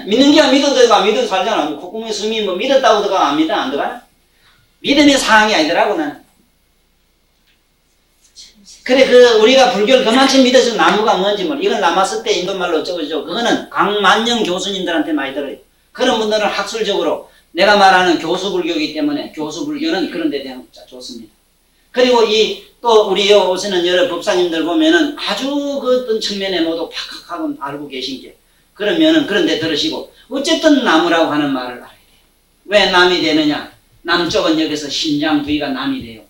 믿는 게 믿어도 되고 안 믿어도 살잖아. 콧구멍에 숨이 뭐 믿었다고 들어가 안 믿어 안 들어가나? 믿음의 상황이 아니더라고 나는. 그래 우리가 불교를 그만큼 믿어서 나무가 뭔지 모르. 이건 라마스 때 인도말로 어쩌고저쩌고 그거는 강만영 교수님들한테 많이 들어요. 그런 분들은 학술적으로 내가 말하는 교수불교이기 때문에 교수불교는 그런 데 대한 좋습니다. 그리고 또 우리 오시는 여러 법사님들 보면은 아주 그 어떤 측면에 모두 팍팍하고 알고 계신 게 그러면은 그런 데 들으시고 어쨌든 나무라고 하는 말을 알아야 돼요. 왜 남이 되느냐? 남 쪽은 여기서 심장 부위가 남이 돼요.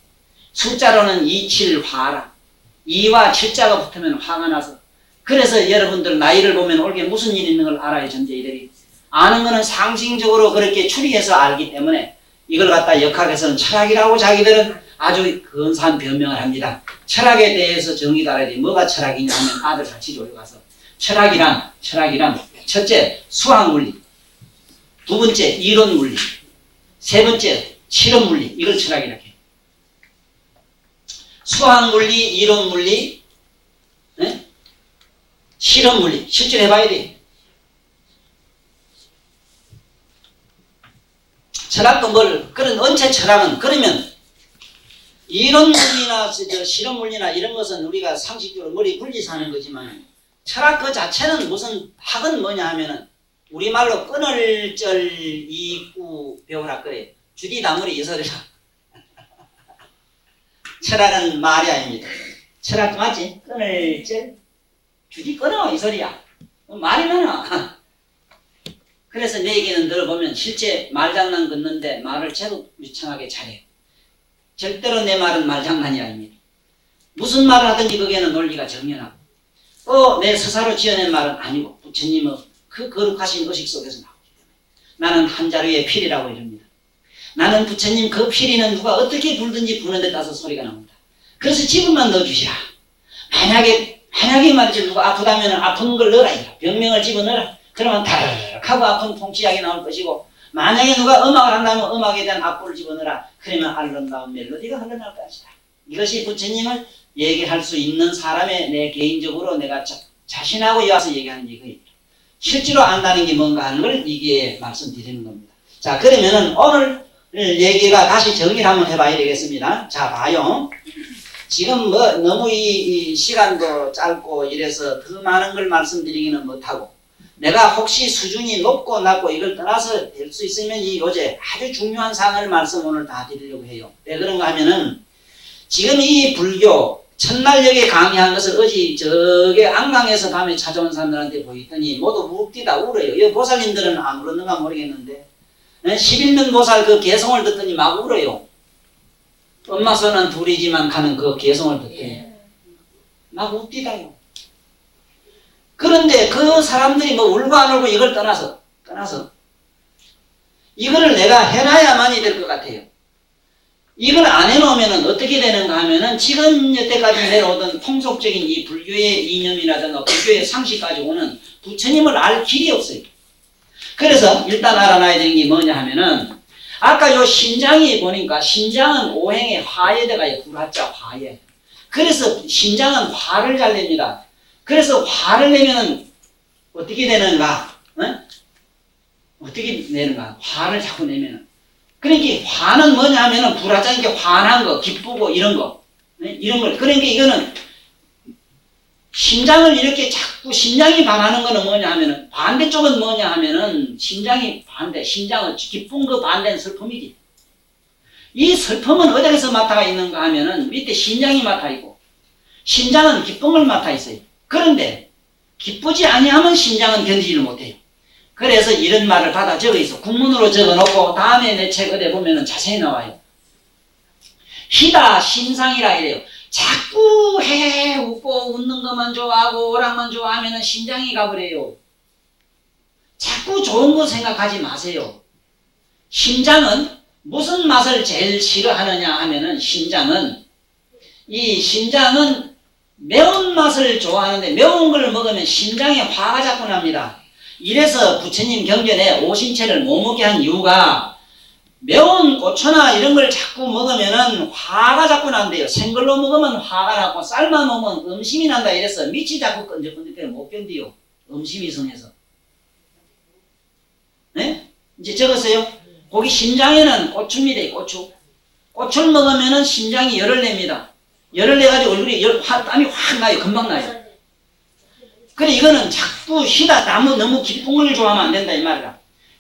숫자로는 27화라. 2와 7자가 붙으면 화가 나서 그래서 여러분들 나이를 보면 올게 무슨 일이 있는 걸 알아요. 전제이들이. 아는 거는 상징적으로 그렇게 추리해서 알기 때문에 이걸 갖다 역학에서는 철학이라고 자기들은 아주 근사한 변명을 합니다. 철학에 대해서 정의를 알아야 돼. 뭐가 철학이냐 하면 아들 같이 조여가서 철학이란 첫째 수학물리, 두 번째 이론물리, 세 번째 실험물리. 이걸 철학이라고 해요. 수학물리, 이론물리, 네? 실험물리. 실제로 해봐야 돼. 철학도 그런 언체 철학은 그러면 이론물리나 실험물리나 이런 것은 우리가 상식적으로 머리 굴리서 하는 거지만 철학 그 자체는 무슨 학은 뭐냐 하면은 우리말로 끊을절 이구 배우라 그래. 주디다물이 이설이라. 철학은 말이 아닙니다. 철학 맞지? 끊을절 주디 끊어 이 소리야. 말이 많아. 그래서 내 얘기는 들어보면 실제 말장난 긋는데 말을 제도 유창하게 잘해요. 절대로 내 말은 말장난이 아닙니다. 무슨 말을 하든지 거기에는 논리가 정연하고 또 내 스사로 지어낸 말은 아니고 부처님의 그 거룩하신 의식 속에서 나오기 때문에 나는 한 자루의 필이라고 이럽니다. 나는 부처님 그 필이는 누가 어떻게 불든지 부는 데 따라서 소리가 나옵니다. 그래서 집을만 넣어주시라. 만약에 말이지 누가 아프다면 아픈 걸 넣어라. 병명을 집어넣어라. 그러면 다르륵 하고 아픈 통치약이 나올 것이고 만약에 누가 음악을 한다면 음악에 대한 악보를 집어넣어라. 그러면 아름다운 멜로디가 흘러나올 것이다. 이것이 부처님을 얘기할 수 있는 사람의 내 개인적으로 내가 자신하고 이어서 얘기하는 얘기입니다. 실제로 안다는 게 뭔가 하는 걸 이게 말씀드리는 겁니다. 자, 그러면은 오늘 얘기가 다시 정리를 한번 해봐야 되겠습니다. 자, 봐요. 지금 너무 이 시간도 짧고 이래서 더 많은 걸 말씀드리기는 못하고 내가 혹시 수준이 높고 낮고 이걸 떠나서 될 수 있으면 이 요새 아주 중요한 사항을 말씀 오늘 다 드리려고 해요. 왜 그런가 하면은 지금 이 불교 첫날 여기 강의한 것을 어제 저게 안강에서 밤에 찾아온 사람들한테 보였더니 모두 웃기다 울어요. 이 보살님들은 안 울었는가 모르겠는데 11명 보살 그 개성을 듣더니 막 울어요. 엄마 손은 둘이지만 가는 그 개성을 듣더니 막 웃기다요. 그런데 그 사람들이 뭐 울고 안 울고 이걸 떠나서 이거를 내가 해놔야만이 될 것 같아요. 이걸 안 해놓으면 어떻게 되는가 하면은 지금 여태까지 내려오던 통속적인 이 불교의 이념이라든가 불교의 상식 가지고는 부처님을 알 길이 없어요. 그래서 일단 알아놔야 되는 게 뭐냐 하면은 아까 요 신장이 보니까 신장은 오행의 화에다가 불화자 화에. 그래서 신장은 화를 잘 냅니다. 그래서 화를 내면은 어떻게 되는가? 어떻게 내는가? 화를 자꾸 내면은. 그러니까 화는 뭐냐 하면은 불화자니까 화난 거, 기쁘고 이런 거. 이런 걸. 그러니까 이거는 심장을 이렇게 자꾸 심장이 반하는 거는 뭐냐 하면은 반대쪽은 뭐냐 하면은 심장이 반대, 심장은 기쁜 그 반대는 슬픔이지. 이 슬픔은 어디에서 맡아가 있는가 하면은 밑에 심장이 맡아 있고 심장은 기쁨을 맡아 있어요. 그런데 기쁘지 아니하면 심장은 견디지를 못해요. 그래서 이런 말을 받아 적어 있어. 국문으로 적어 놓고 다음에 내 책 어디 보면은 자세히 나와요. 희다 신상이라 이래요. 자꾸 헤헤 웃고 웃는 것만 좋아하고 오락만 좋아하면은 심장이 가버려요. 자꾸 좋은 거 생각하지 마세요. 심장은 무슨 맛을 제일 싫어하느냐 하면은 심장은 매운맛을 좋아하는데 매운 걸 먹으면 심장에 화가 자꾸 납니다. 이래서 부처님 경전에 오신채를 못 먹게 한 이유가 매운 고추나 이런 걸 자꾸 먹으면은 화가 자꾸 난대요. 생걸로 먹으면 화가 나고 삶아 먹으면 음심이 난다 이래서 밑이 자꾸 끈적끈적해서 못 견디요. 음심이 성해서. 네? 이제 적었어요? 거기 심장에는 고추입니다. 고추. 고추를 먹으면은 심장이 열을 냅니다. 열을 내가지고 얼굴이 땀이 확 나요. 금방 나요. 그래 이거는 자꾸 희다 너무 기쁜 걸 좋아하면 안 된다 이 말이야.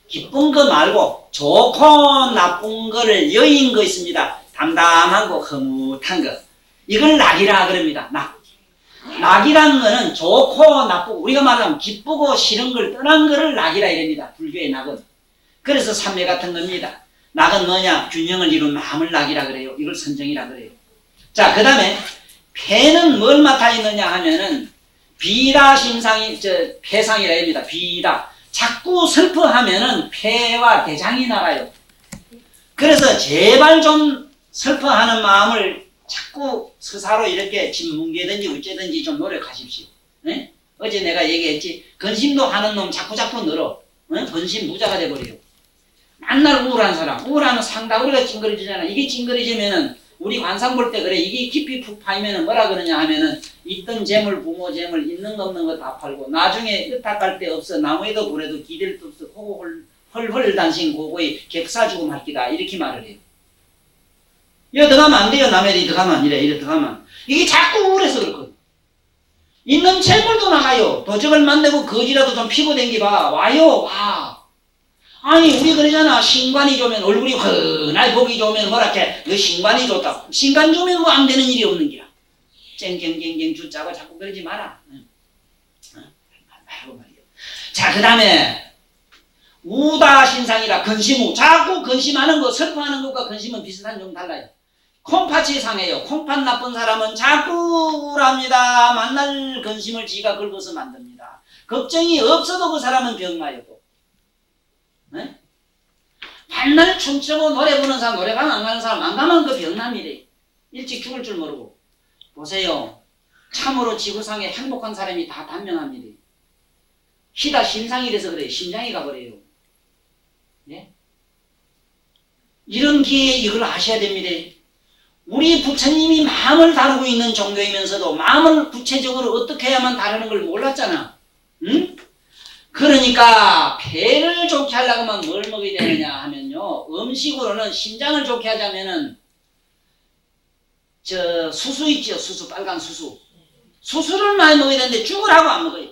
기쁜 거 말고 좋고 나쁜 거를 여인 거 있습니다. 담담한 거 흐뭇한 거 이걸 낙이라 그럽니다. 낙이라는 거는 좋고 나쁘고 우리가 말하면 기쁘고 싫은 걸 떠난 거를 낙이라 이랍니다. 불교의 낙은. 그래서 삼매 같은 겁니다. 낙은 뭐냐? 균형을 이룬 마음을 낙이라 그래요. 이걸 선정이라 그래요. 자, 그 다음에 폐는 뭘 맡아 있느냐 하면은 비다 심상이 폐상이라 합니다. 비다. 자꾸 슬퍼하면은 폐와 대장이 나가요. 그래서 제발 좀 슬퍼하는 마음을 자꾸 스사로 이렇게 짓뭉개든지 어째든지 좀 노력하십시오. 네? 어제 내가 얘기했지. 근심도 하는 놈 자꾸 늘어. 네? 근심 부자가 돼버려요. 맨날 우울한 사람. 우울하면 상다구리가 찡그러지잖아. 이게 찡그러지면은 우리 관상 볼 때 그래. 이게 깊이 푹 파이면은 뭐라 그러냐 하면은 있던 재물, 부모 재물, 있는 거 없는 거 다 팔고 나중에 으탁할 데 없어. 나무에도 불에도 기댈 데 없어. 호고 헐헐 단신 고고의 객사 죽음 할기다. 이렇게 말을 해요. 이래 들어가면 안 돼요. 남의 데 들어가면 이래 들어가면. 이게 자꾸 우울해서 그렇거든. 있는 재물도 나가요. 도적을 만들고 거지라도 좀 피고 댕기봐. 와요. 와. 아니 우리 그러잖아. 신관이 좋으면 얼굴이 훤하게 보기 좋으면 뭐라게 너 신관이 좋다. 신관 좋으면 뭐 안 되는 일이 없는 기야. 쨍쨍쨍쨍 주짜고 자꾸 그러지 마라. 말고 말이요. 자, 그 다음에 우다 신상이라 근심우. 자꾸 근심하는 거 슬퍼하는 것과 근심은 비슷한 좀 달라요. 콩팥이 상해요. 콩팥 나쁜 사람은 자꾸 우울합니다. 만날 근심을 지가 긁어서 만듭니다. 걱정이 없어도 그 사람은 병나요. 또. 네? 맨날 춤추고 노래 부르는 사람, 노래방 안 가는 사람 안 가면 그 병남이래. 일찍 죽을 줄 모르고. 보세요. 참으로 지구상에 행복한 사람이 다 단명합니다. 희다 심상이 돼서 그래요. 심장이 가버려요. 네? 이런 기회에 이걸 아셔야 됩니다. 우리 부처님이 마음을 다루고 있는 종교이면서도 마음을 구체적으로 어떻게 해야만 다루는 걸 몰랐잖아. 응? 그러니까 폐를 좋게 하려고 하면 뭘 먹어야 되느냐 하면요. 음식으로는 심장을 좋게 하자면은 수수 있죠. 수수, 빨간 수수. 수수를 많이 먹어야 되는데 죽을 하고 안 먹어요.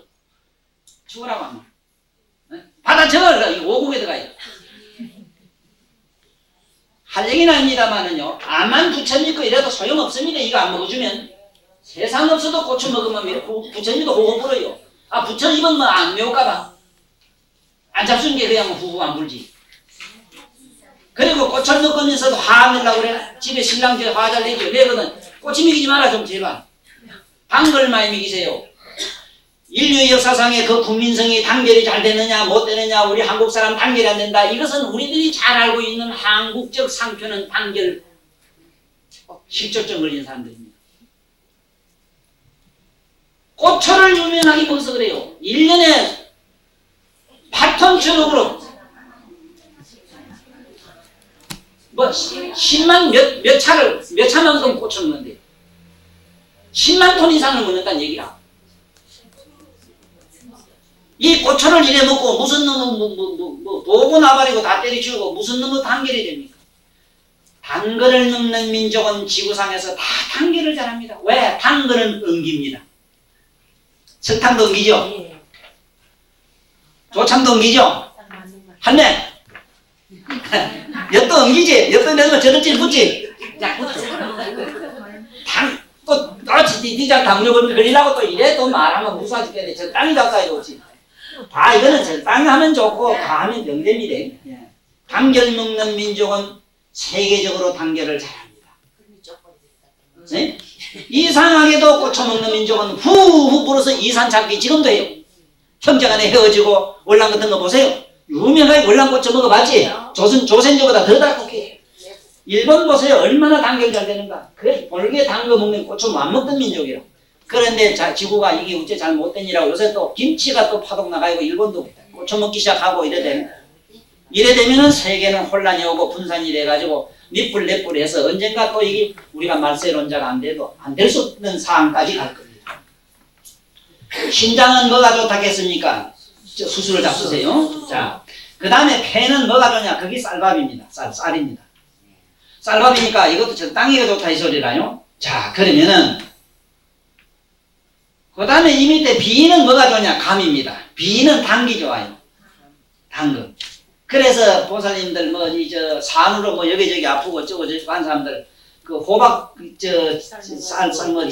죽을 하고 안 먹어요. 네? 받아 적어라. 이 오곡에 들어가요. 할 얘기는 아닙니다만은요. 암만 부처 믿고 이래도 소용없습니다. 이거 안 먹어주면. 세상 없어도 고추 먹으면 부처님도 호흡 불어요. 아, 부처 입은 뭐 안 매울까봐. 안 잡수는 게 그냥 후후 안 불지. 그리고 꽃을 먹으면서도 화 내려고 그래. 집에 신랑 저 화 잘 내죠. 내거든. 꽃이 먹이지 마라 좀 제발. 단 걸 많이 먹이세요. 인류 역사상에 그 국민성이 단결이 잘 되느냐 못 되느냐 우리 한국 사람 단결이 안 된다. 이것은 우리들이 잘 알고 있는 한국적 상표는 단결 실조증 걸린 사람들입니다. 꽃초를 유명하게 먹어서 그래요. 1년에 8톤 초록으로 뭐 10만 몇 차만큼 꽃을 먹는데 10만 톤 이상을 먹는다는 얘기라. 이 고초를 이래 먹고 무슨 놈은 도구 나발이고 다 때려치우고 무슨 놈은 단결이 됩니까? 단거를 넘는 민족은 지구상에서 다 단결을 잘합니다. 왜? 단거는 응기입니다. 석탄도 응기죠? 조참도 응기죠? 할매! 엿도 응기지? 엿도 내면 저런지 붙지? 또, 그렇지. 니장 당뇨 걸리려고 또 이래 또 말하면 무사하게 돼. 저 땅이 닦아야 오지. 이거는 적당히 하면 좋고 과하면 병됩니다. 예. 단결 먹는 민족은 세계적으로 단결을 잘합니다. 네? 이상하게도 꽂혀 먹는 민족은 후후 불어서 이산 찾기 지금도 해요. 형제간에 헤어지고 월남 같은 거 보세요. 유명하게 월남 꽂혀 먹어봤지? 조선족보다 더 달콤해. 일본 보세요. 얼마나 단결 잘 되는가. 그 볼게 단 거 먹는 꽂혀 안 먹던 민족이에요. 그런데 지구가 이게 어째 잘 못된 일이라고 요새 또 김치가 또 파동 나가고 일본도 꽂혀 먹기 시작하고 이래 되면은 세계는 혼란이 오고 분산이 돼가지고 밑불 넷불 해서 언젠가 또 이게 우리가 말세론자가 안 돼도 안 될 수 없는 상황까지 갈 겁니다. 신장은 뭐가 좋다겠습니까? 수술을 잡수세요. 자, 그 다음에 폐는 뭐가 좋냐? 그게 쌀밥입니다. 쌀입니다. 쌀밥이니까 이것도 적당히 좋다 이 소리라요. 자, 그러면은 그 다음에 이 밑에 비는 뭐가 좋냐? 감입니다. 비는 단기 좋아요. 단 거. 그래서 보살님들 산으로 여기저기 아프고 어쩌고 저쩌고 한 사람들 그 호박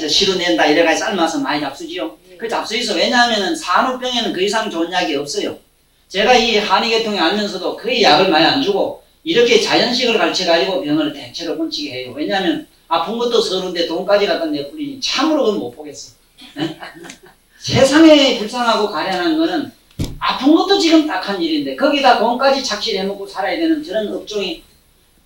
시루낸다 이래가지고 삶아서 많이 잡수지요. 그 잡수있어. 왜냐하면은 산후병에는 그 이상 좋은 약이 없어요. 제가 이 한의계통에 알면서도 거의 약을 많이 안 주고 이렇게 자연식을 가르쳐가지고 병을 대체로 고치게 해요. 왜냐하면 아픈 것도 서른데 돈까지 갖다 내뿌리니 참으로 그건 못 보겠어. 네? 세상에 불쌍하고 가련한 거는 아픈 것도 지금 딱한 일인데 거기다 돈까지 착실해먹고 살아야 되는 저런 업종이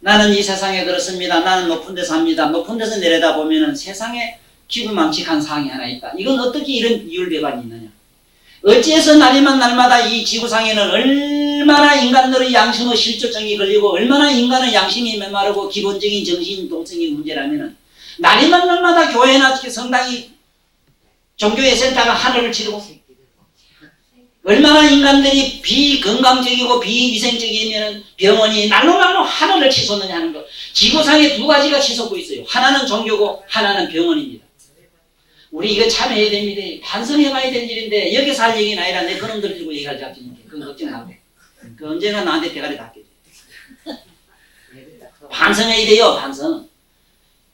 나는 이 세상에 그렇습니다. 나는 높은 데 삽니다. 높은 데서 내려다보면은 세상에 기부망측한 사항이 하나 있다. 이건 어떻게 이런 이율배반이 있느냐. 어찌해서 날마다 이 지구상에는 얼마나 인간들의 양심의 실조증이 걸리고 얼마나 인간의 양심이 메마르고 기본적인 정신 동성이 문제라면은 날마다 교회나 성당이 종교의 센터가 하늘을 치르고 얼마나 인간들이 비건강적이고 비위생적이면 병원이 날로 하늘을 치솟느냐 하는 거. 지구상에 두 가지가 치솟고 있어요. 하나는 종교고 하나는 병원입니다. 우리 이거 참여해야 됩니다. 반성해봐야 될 일인데 여기서 할 얘기는 아니라 내 그놈들 들고 얘기하지 않습니까? 그건 걱정 안 돼. 그 언젠가 나한테 대가리 닿게 돼. 반성해야 돼요. 반성.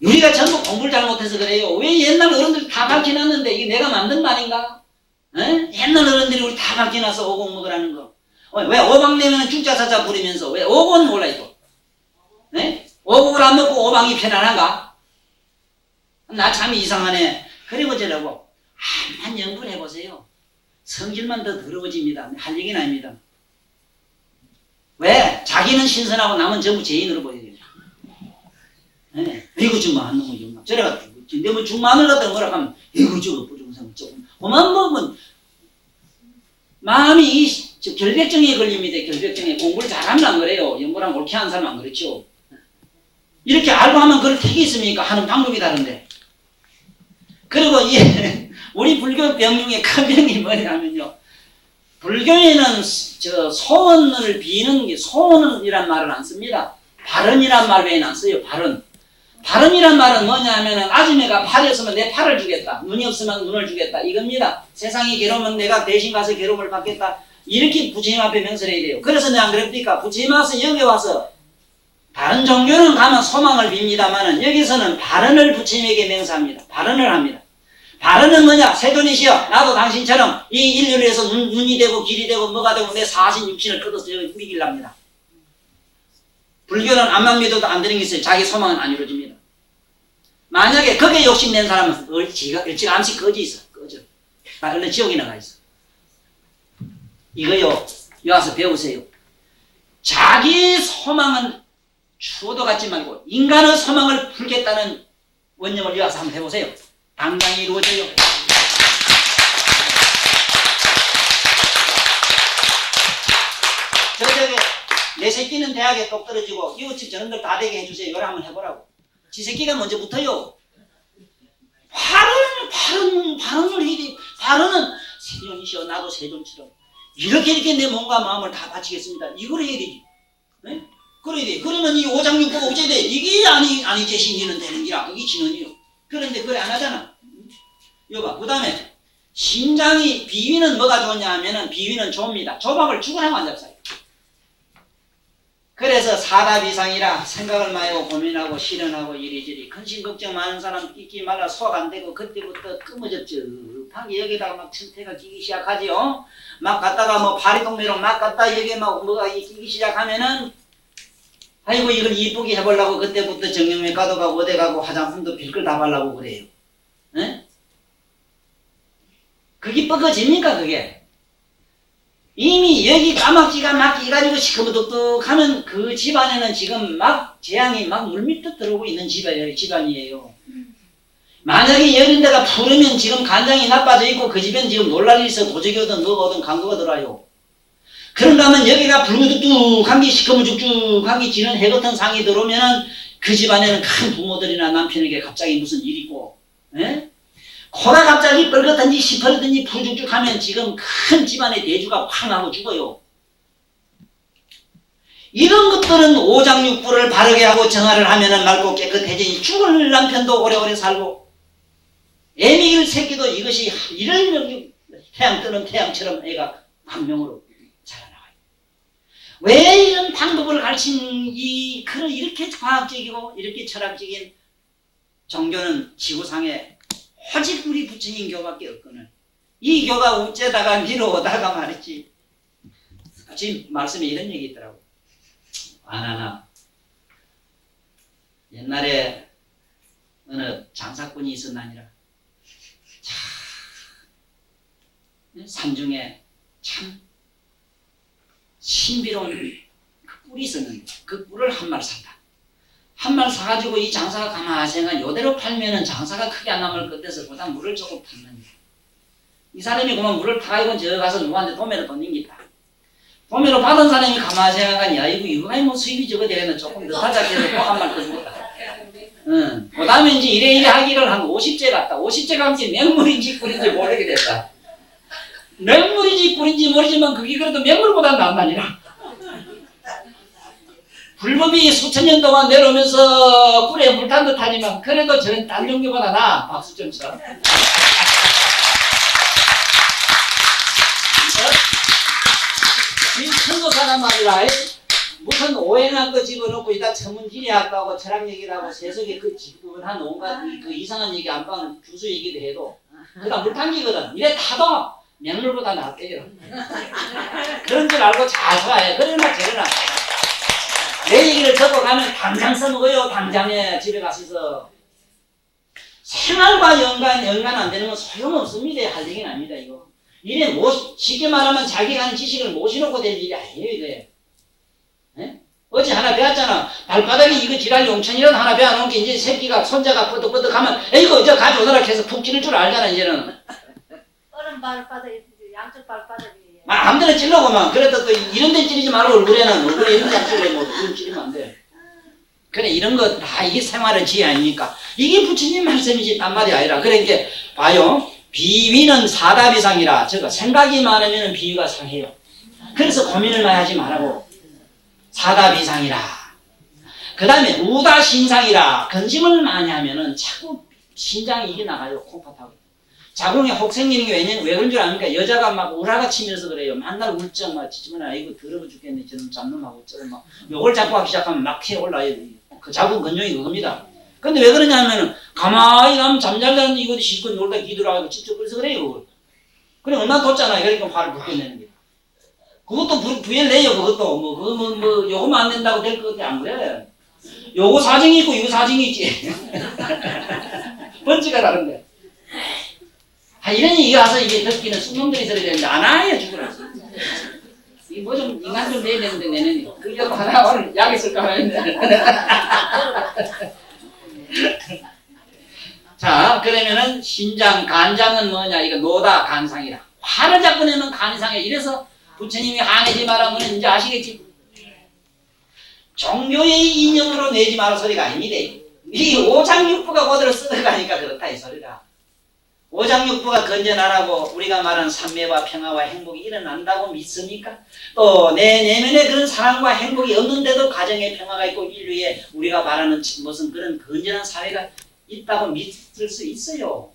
우리가 전부 공부를 잘못해서 그래요. 왜 옛날 어른들 다 밝혀놨는데 이게 내가 만든 말인가? 에? 옛날 어른들이 우리 다 밝혀놔서 오곡 먹으라는 거. 왜 오방 내면은 죽자사자 부리면서 왜 오곡은 몰라 이거? 네? 오곡을 안 먹고 오방이 편안한가? 나 참 이상하네. 그리고 저라고 한번 연구를 해보세요. 성질만 더 더러워집니다. 할 얘기는 아닙니다. 왜? 자기는 신선하고 남은 전부 죄인으로 보여요. 네. 이거 좀 안 넘어 좀 저래가지고 근데 뭐 죽마늘 같은 거라 하면 이거 저거 조금 그만 먹으면 마음이 이 결백증에 걸립니다. 결백증에 공부를 잘하면 안 그래요. 연구를 하면 옳게 하는 사람 안 그렇죠. 이렇게 알고 하면 그럴 택이 있습니까? 하는 방법이 다른데. 그리고 우리 불교 병 중에 큰 병이 뭐냐면요. 불교에는 소원을 비는 게 소원이란 말을 안 씁니다. 발언이란 말 외에는 안 써요. 발언이란 말은 뭐냐 하면은 아줌매가 팔이 없으면 내 팔을 주겠다. 눈이 없으면 눈을 주겠다. 이겁니다. 세상이 괴로우면 내가 대신 가서 괴로움을 받겠다. 이렇게 부처님 앞에 명설해야 돼요. 그래서 내가 안 그랬습니까? 부처님 와서 여기 와서 다른 종교는 가면 소망을 빕니다만은 여기서는 발언을 부처님에게 명사합니다. 발언을 합니다. 발언은 뭐냐? 세존이시여 나도 당신처럼 이 인류를 위해서 눈이 되고 길이 되고 뭐가 되고 내 사신 육신을 끊어서 여기 뿌리길랍니다. 불교는 암만 믿어도 안 되는 게 있어요. 자기 소망은 안 이루어집니다. 만약에 거기에 욕심낸 사람은 일찌감치 꺼져 있어. 꺼져. 얼른 지옥에 나가 있어. 이거요. 여기 와서 배우세요. 자기 소망은 추호도 갖지 말고 인간의 소망을 풀겠다는 원념을 여기 와서 한번 해보세요. 당장히 이루어져요. 내 새끼는 대학에 똑 떨어지고 이웃집 저놈들 다 되게 해주세요. 요래 한번 해보라고. 지 새끼가 먼저 붙어요. 발언을 해야 돼. 발언은 세존이시여 나도 세존처럼 이렇게 내 몸과 마음을 다 바치겠습니다. 이걸 해야 되지. 네? 그래야 돼. 그러면 이 오장육부가 어째 돼? 이게 아니지 신이는 되는 기라. 그게 진언이요. 그런데 그래 안 하잖아. 여봐. 그 다음에 심장이 비위는 뭐가 좋냐 하면은 비위는 좁니다. 조박을 죽으라고 안 잡사요. 그래서 사다비상이라 생각을 많이 하고 고민하고 실현하고 이리저리 근심 걱정 많은 사람 끼끼 말라 소화가 안 되고 그때부터 끄머접접하게 여기다가 막 천태가 끼기 시작하지요. 막 갔다가 뭐 파리동네로 막 갔다 여기 막 뭐가 끼기 시작하면은 아이고 이걸 이쁘게 해보려고 그때부터 정형외과도 가고 어디 가고 화장품도 빌걸 다 바르고 그래요. 에? 그게 뻐거집니까 그게? 이미 여기 까마귀가 막 끼가지고 시커멓뚝뚝하면 그 집안에는 지금 막 재앙이 막 물밑에 들어오고 있는 집안이에요. 만약에 열린 데가 푸르면 지금 간장이 나빠져 있고 그 집엔 지금 놀랄 일이 있어 도적이 오든 너가 오든 강도가 들어와요. 그런가 하면 여기가 붉뚝뚝한 게 시커멓죽죽한 게 지는 해 같은 상이 들어오면은 그 집안에는 큰 부모들이나 남편에게 갑자기 무슨 일이 있고, 에? 코가 갑자기 뻘겋든지 시퍼르든지 푸죽죽하면 지금 큰 집안의 대주가 팡 하고 죽어요. 이런 것들은 오장육부를 바르게 하고 정화를 하면은 맑고 깨끗해지니 죽을 남편도 오래오래 살고 애미길 새끼도 이것이 이를 태양 뜨는 태양처럼 애가 광명으로 자라나가요. 왜 이런 방법을 가르친 이렇게 과학적이고 이렇게 철학적인 종교는 지구상에 오직 우리 부처님 교밖에 없거늘 이 교가 어째다가 미뤄오다가 말이지 지금 말씀에 이런 얘기 있더라고. 아나나 옛날에 어느 장사꾼이 있었나니라. 산중에 참 신비로운 그 뿔이 있었는데 그 뿔을 한 마리 산다. 한 마리 사가지고 이 장사가 가만히 생각 요대로 팔면은 장사가 크게 안 남을 것 같아서 보다 물을 조금 탔는데 이 사람이 그만 물을 타가지고 저 가서 누구한테 도매로 돈 넘겼다. 도매로 받은 사람이 가만히 생각하니 야 이거 뭐 수입이 저거 되겠네 조금 더 타자 해서 또 한 마리 더 죽었다. 그 다음에 이제 이래 하기를 한 50째 갔다. 50째 가면서 맹물인지 꿀인지 모르게 됐다. 맹물인지 꿀인지 모르지만 그게 그래도 맹물보다 낫다니라. 불법이 수천 년 동안 내려오면서 꿀에 물 탄 듯 하지만 그래도 저는 딴 종교보다 나아. 박수 좀 쳐. 이 천도사란 말이라 무슨 오행한 거 집어넣고 이다 천문지리학하고 철학 얘기를 하고 세속에 그 집근한 온갖 그 이상한 얘기 안방 주수 얘기도 해도 그다음 물탄기거든. 이래 타도 맹물보다 낫대요. 그런 줄 알고 잘 좋아해. 그러나 저러나 내 얘기를 듣고 가면 당장 써먹어요. 당장에 집에 가셔서 생활과 연관 안 되는 건 소용없습니다. 할 얘기는 아닙니다. 이거 이래 쉽게 말하면 자기가 하는 지식을 모시놓고 될 일이 아니에요. 이거에 어제 하나 배웠잖아. 발바닥에 이거 지랄 용천이라도 하나 배워놓은 게 이제 새끼가 손자가 뻗덕뻗덕하면 에이거 이제 가져오너라 해서 푹 찌를 줄 알잖아. 이제는 오른 발바닥 양쪽 발바닥이 막 아무데나 찔러고만 그래도 또 이런 데 찌르지 말고 얼굴에는 얼굴에 이런 데 찔러 뭐 그건 찌르면 안 돼. 그래 이런 거 다 이게 생활의 지혜 아닙니까? 이게 부처님 말씀이지 딴 말이 아니라. 그래 이제 봐요. 비위는 사다비상이라 저거 생각이 많으면 비위가 상해요. 그래서 고민을 많이 하지 말라고. 사다비상이라. 그 다음에 우다신상이라. 근심을 많이 하면은 자꾸 신장이 이게 나가요. 콩팥하고. 자궁에 혹 생기는 게 왜 그런 줄 아닙니까? 여자가 막 우라가 치면서 그래요. 만날 울적 막 지치면 이거 더러워 죽겠네. 저놈 잡놈하고 저런 막 요걸 잡고 하기 시작하면 막 튀어 올라요. 그 자궁 건조이 그겁니다. 근데 왜 그러냐면은 가만히 가면 잠잘자는 이거 싣고 놀다 기들어가고 직접 그래서 그래요. 그래 얼마나 뒀잖아요. 그러니까 화를 불겨내는 게. 그것도 부엘 내요. 그것도 뭐 요거만 안 된다고 될 것 같아. 안 그래? 요거 사정이 있고 이거 사정이 있지. 번지가 다른데. 이런 얘기 와서 이게 듣기는 숙명들이 들어야 되는데 안 와요. 죽으라. 이 뭐 좀 인간 좀 내야 되는데 내는 그게 하나 오늘 약 있을까 말인데. 자 그러면은 신장 간장은 뭐냐 이거 노다 간상이라. 화를 자꾸 내면 간상이야. 이래서 부처님이 화내지 말라면 이제 아시겠지. 종교의 인형으로 내지 마라 소리가 아닙니다. 이 오장육부가 그대로 쓰러가니까 그렇다 이 소리라. 오장육부가 건전하라고 우리가 말하는 삼매와 평화와 행복이 일어난다고 믿습니까? 또 내 내면에 그런 사랑과 행복이 없는데도 가정에 평화가 있고 인류에 우리가 말하는 무슨 그런 건전한 사회가 있다고 믿을 수 있어요.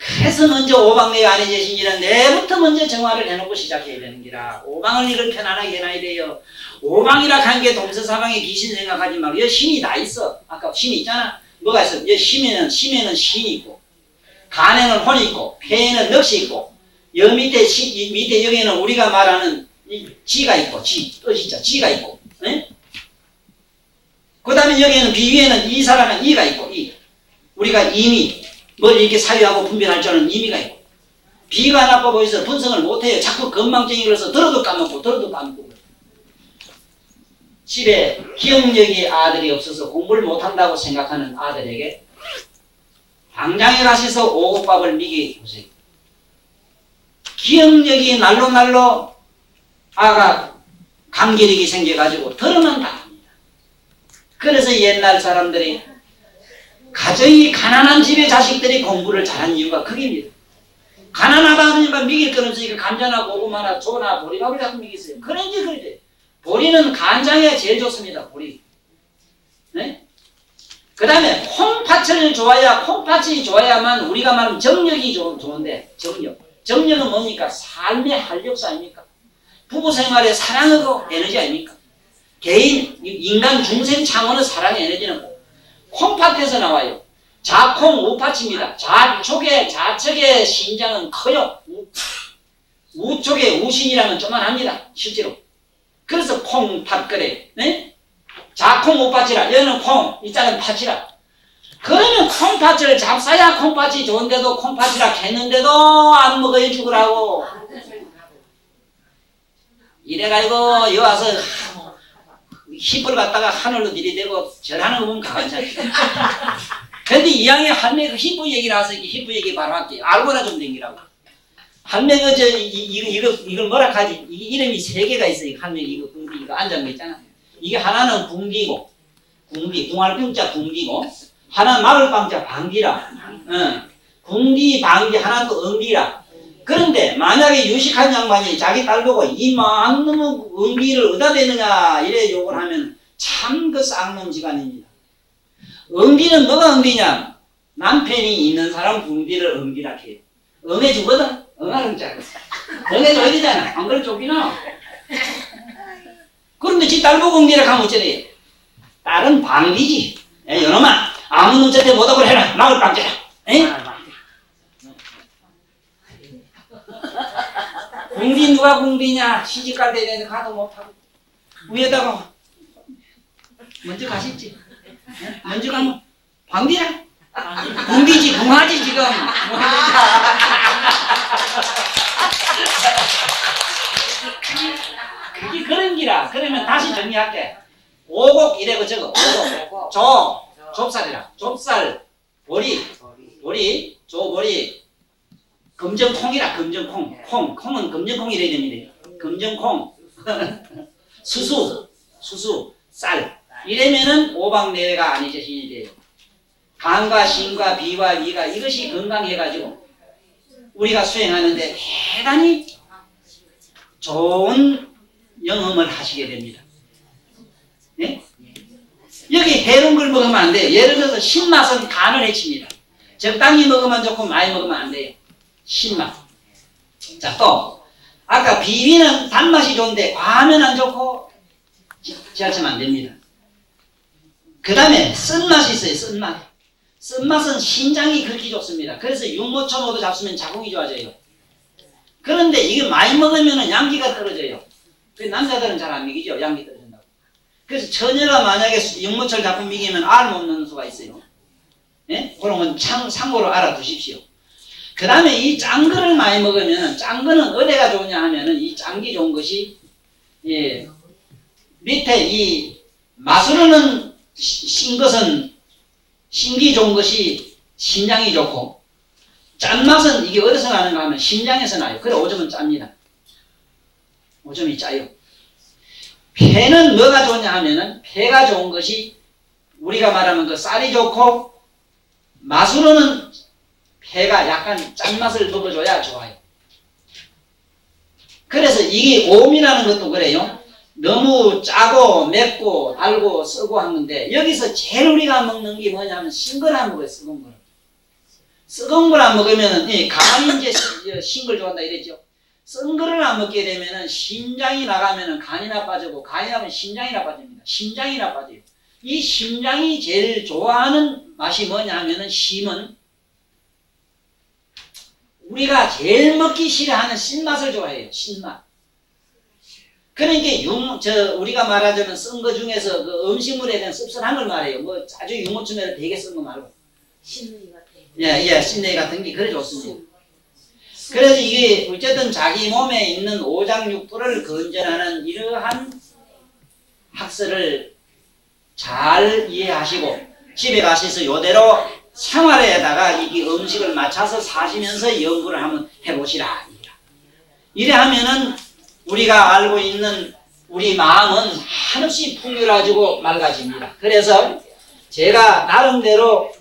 그래서 먼저 오방내가 아니제신이란 내부터 먼저 정화를 해놓고 시작해야 되는 기라. 오방을 이걸 편안하게 해놔야 돼요. 오방이라 한 게 동서사방에 귀신 생각하지 말고 여기 신이 다 있어. 아까 신이 있잖아. 뭐가 있어? 여기 심에는 신이 있고 간에는 혼이 있고 폐에는 넋이 있고 여 밑에 밑에 여기에는 우리가 말하는 지가 있고 뜻이죠. 지가 있고 그 다음에 여기에는 비위에는 이 사람은 이가 있고 우리가 임이 뭘 이렇게 사유하고 분별할 줄 아는 임의가 있고 비가 나빠 보여서 분석을 못해요. 자꾸 건망증이 그래서 들어도 까먹고 집에 기억력이 아들이 없어서 공부를 못한다고 생각하는 아들에게 당장에 가셔서 오곡밥을 미기 보세요. 기억력이 날로 아가 감기력이 생겨가지고 들으면 다 합니다. 그래서 옛날 사람들이 가정이 가난한 집의 자식들이 공부를 잘한 이유가 그겁니다. 가난하다니까 미길 건 없으니까 감자나 고구마나 조나 보리밥을 자꾸 미겠어요. 그런지 그러지. 보리는 간장에 제일 좋습니다. 보리. 네? 그 다음에 콩팥을 콩팥이 좋아야만 우리가 말하면 정력이 좋은데 정력은 뭡니까? 삶의 활력소 아닙니까? 부부생활의 사랑하고 에너지 아닙니까? 개인 인간 중생 창원의 사랑의 에너지는 콩팥에서 나와요. 자콩 우팥입니다. 좌측의 신장은 커요. 우쪽에 우신이라면 조만합니다. 실제로. 그래서 콩팥 그래. 네? 자콩 우팥이라. 얘는 콩, 이 짝은 팥이라. 그러면 콩팥을 잡사야 콩팥이 좋은데도 콩팥이라 했는데도 안 먹어요 죽으라고. 이래가지고 여기 와서 힙을 갖다가 하늘로 들이대고 절하는 거 보면 가만히 않지. 근데 이왕에 할매 그 힙부 얘기 나와서 힙부 얘기 바로 할게요. 알고나 좀 댕기라고. 할매가 이걸 뭐라 하지? 이름이 3개가 있어요. 할매 이거 앉은 거 있잖아. 이게 하나는 궁기고, 궁할병자 궁기고, 하나는 막을방자 방기라. 궁기, 방기, 하나는 또 응기라. 그런데 만약에 유식한 양반이 자기 딸 보고 이만큼 응기를 어디다 대느냐 이래 욕을 하면 참 그 쌍놈지간입니다. 응기는 뭐가 응기냐? 남편이 있는 사람 궁기를 응기라 해요. 응해주거든? 응하는 자. 응해줘야 되잖아. 안 그러면 쫓기나? 그런데 지 딸 보고 응기라 하면 어쩌래? 딸은 방기지. 이놈아 아무 문제대 못하고 해라. 막을 방지라. 궁디 누가 궁디냐? 시집갈 때 되는데 가도 못하고 위에다가 먼저 가셨지. 먼저 가면 방디라. 궁디지 궁하지 지금. 그게 그런 기라. 그러면 다시 정리할게. 오곡 이래고 저거 오곡 좁쌀이라. 좁쌀 보리 조보리 금정콩이라. 금정콩 콩은 금정콩이 돼야 됩니다. 금정콩 수수 쌀 이래면은 오방내외가 아니제신이 돼요. 간과 신과 비와 위가 이것이 건강해가지고 우리가 수행하는데 대단히 좋은 영험을 하시게 됩니다. 네? 여기 해로운 걸 먹으면 안 돼요. 예를 들어서 신맛은 간을 해칩니다. 적당히 먹으면 좋고 많이 먹으면 안 돼요. 신맛. 자, 또 아까 비위는 단맛이 좋은데 과하면 안 좋고 지하치면 안 됩니다. 그 다음에 쓴맛이 있어요. 쓴맛은 신장이 그렇게 좋습니다. 그래서 육모초모도 잡수면 자궁이 좋아져요. 그런데 이게 많이 먹으면 양기가 떨어져요. 그 남자들은 잘 안 먹이죠. 양기 떨어진다고. 그래서 처녀가 만약에 육모초를 자꾸 먹이면 알 못 넣는 수가 있어요. 예? 그런 건 참고로 알아두십시오. 그 다음에 이 짠 거를 많이 먹으면 짠 거는 어디가 좋냐 하면은 이 짠기 좋은 것이 밑에 이 맛으로는 신 것은 신기 좋은 것이 신장이 좋고 짠맛은 이게 어디서 나는가 하면 신장에서 나요. 그래 오줌은 짭니다. 오줌이 짜요. 폐는 뭐가 좋냐 하면은 폐가 좋은 것이 우리가 말하면 그 쌀이 좋고 맛으로는 폐가 약간 짠맛을 먹어줘야 좋아요. 그래서 이게 오미라는 것도 그래요. 너무 짜고 맵고 달고 쓰고 하는데 여기서 제일 우리가 먹는 게 뭐냐면 싱거나 먹어요. 썩은 걸. 썩은 걸 안 먹으면 간이 이제 신 걸 좋아한다 이랬죠. 썩은 거를 안 먹게 되면은 심장이 나가면은 간이 나빠지고 간이 나면 심장이 나빠집니다. 심장이 나빠져요. 이 심장이 제일 좋아하는 맛이 뭐냐 하면은 심은 우리가 제일 먹기 싫어하는 신맛을 좋아해요. 신맛. 그러니까 우리가 말하자면 쓴 거 중에서 그 음식물에 대한 씁쓸한 걸 말해요. 뭐 아주 유모춤에는 되게 쓴 거 말고. 신의 같아. 예, 신내기 같은 게 그래 좋습니다. 그래서 이게 어쨌든 자기 몸에 있는 오장육부를 건전하는 이러한 학설을 잘 이해하시고 집에 가셔서 요대로 생활에다가 이 음식을 맞춰서 사시면서 연구를 한번 해보시라. 이래 하면은 우리가 알고 있는 우리 마음은 한없이 풍요로워지고 맑아집니다. 그래서 제가 나름대로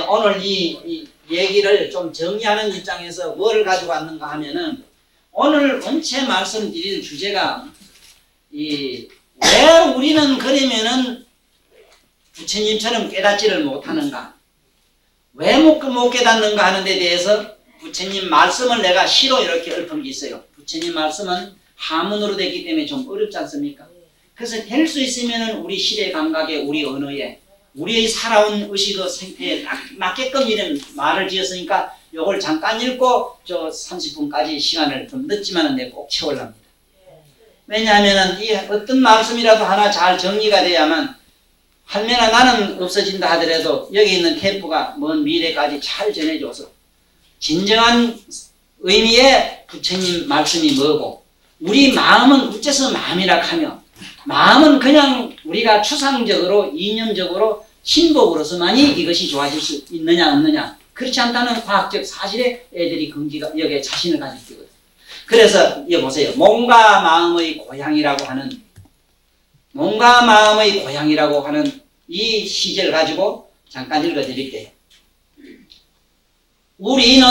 오늘 이 얘기를 좀 정리하는 입장에서 뭘 가지고 왔는가 하면은 오늘 원체 말씀드릴 주제가 왜 우리는 그러면은 부처님처럼 깨닫지를 못하는가, 왜 못 깨닫는가 하는 데 대해서 부처님 말씀을 내가 시로 이렇게 읊은 게 있어요. 부처님 말씀은 한문으로 됐기 때문에 좀 어렵지 않습니까? 그래서 될 수 있으면은 우리 시대 감각에, 우리 언어에, 우리의 살아온 의식의 생태에 딱 맞게끔 이런 말을 지었으니까 요걸 잠깐 읽고 저 30분까지 시간을 좀 늦지만은 내가 꼭 채우랍니다. 왜냐하면은 이 어떤 말씀이라도 하나 잘 정리가 돼야만 할매나 나는 없어진다 하더라도 여기 있는 테이프가 먼 미래까지 잘 전해줘서 진정한 의미의 부처님 말씀이 뭐고 우리 마음은 어째서 마음이라 하며 마음은 그냥 우리가 추상적으로 이념적으로 신복으로서만이 이것이 좋아질 수 있느냐 없느냐 그렇지 않다는 과학적 사실에 애들이 긍지가 여기에 자신을 가질 때거든. 그래서 여기 보세요. 몸과 마음의 고향이라고 하는 이 시제를 가지고 잠깐 읽어드릴게요. 우리는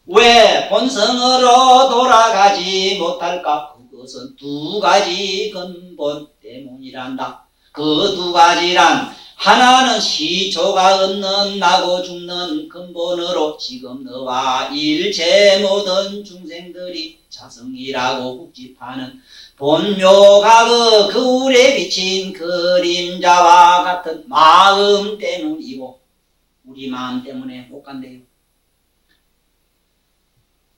왜 본성으로 돌아가지 못할까? 그것은 두 가지 근본 때문이란다. 그 두 가지란 하나는 시초가 없는 나고 죽는 근본으로 지금 너와 일체 모든 중생들이 자성이라고 묵집하는 본묘가 그 거울에 비친 그림자와 같은 마음 때문이고 우리 마음 때문에 못 간대요.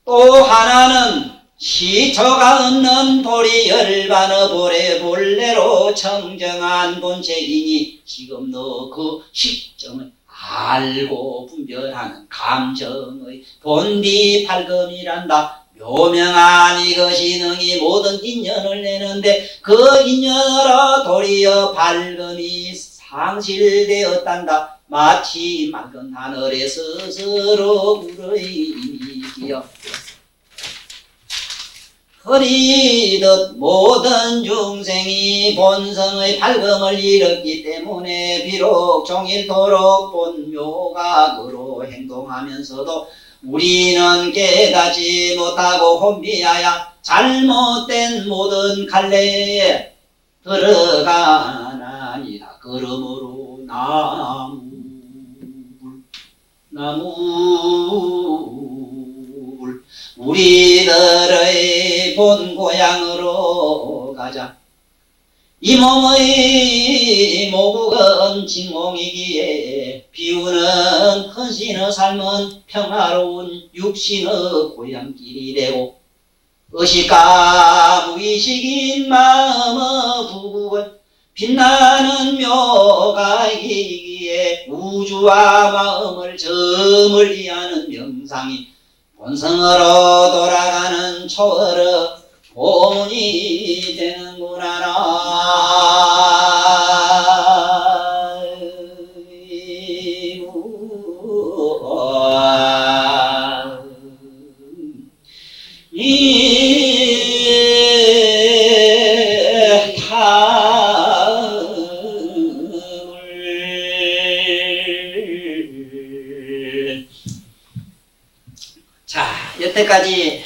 또 하나는 시초가 없는 도리 열반의 볼에 본래로 청정한 본색이니 지금 너 그 시점을 알고 분별하는 감정의 본디 발금이란다. 묘명한 이것이 능히 모든 인연을 내는데 그 인연으로 도리어 발금이 상실되었단다. 마치 맑은 하늘에 스스로 물의 이미지여 흐리듯 모든 중생이 본성의 발금을 잃었기 때문에 비록 종일토록 본묘각으로 행동하면서도 우리는 깨닫지 못하고 혼미하여 잘못된 모든 갈래에 들어가나니라. 그러므로 나무 우리들의 본 고향으로 가자. 이 몸의 모국은 진공이기에 비우는 헌신의 삶은 평화로운 육신의 고향길이 되고 의식과 무의식인 마음의 부국은 빛나는 묘각이기에 우주와 마음을 저물리하는 명상이 본성으로 돌아가는 초월의 고문이 되는구나. 자, 여태까지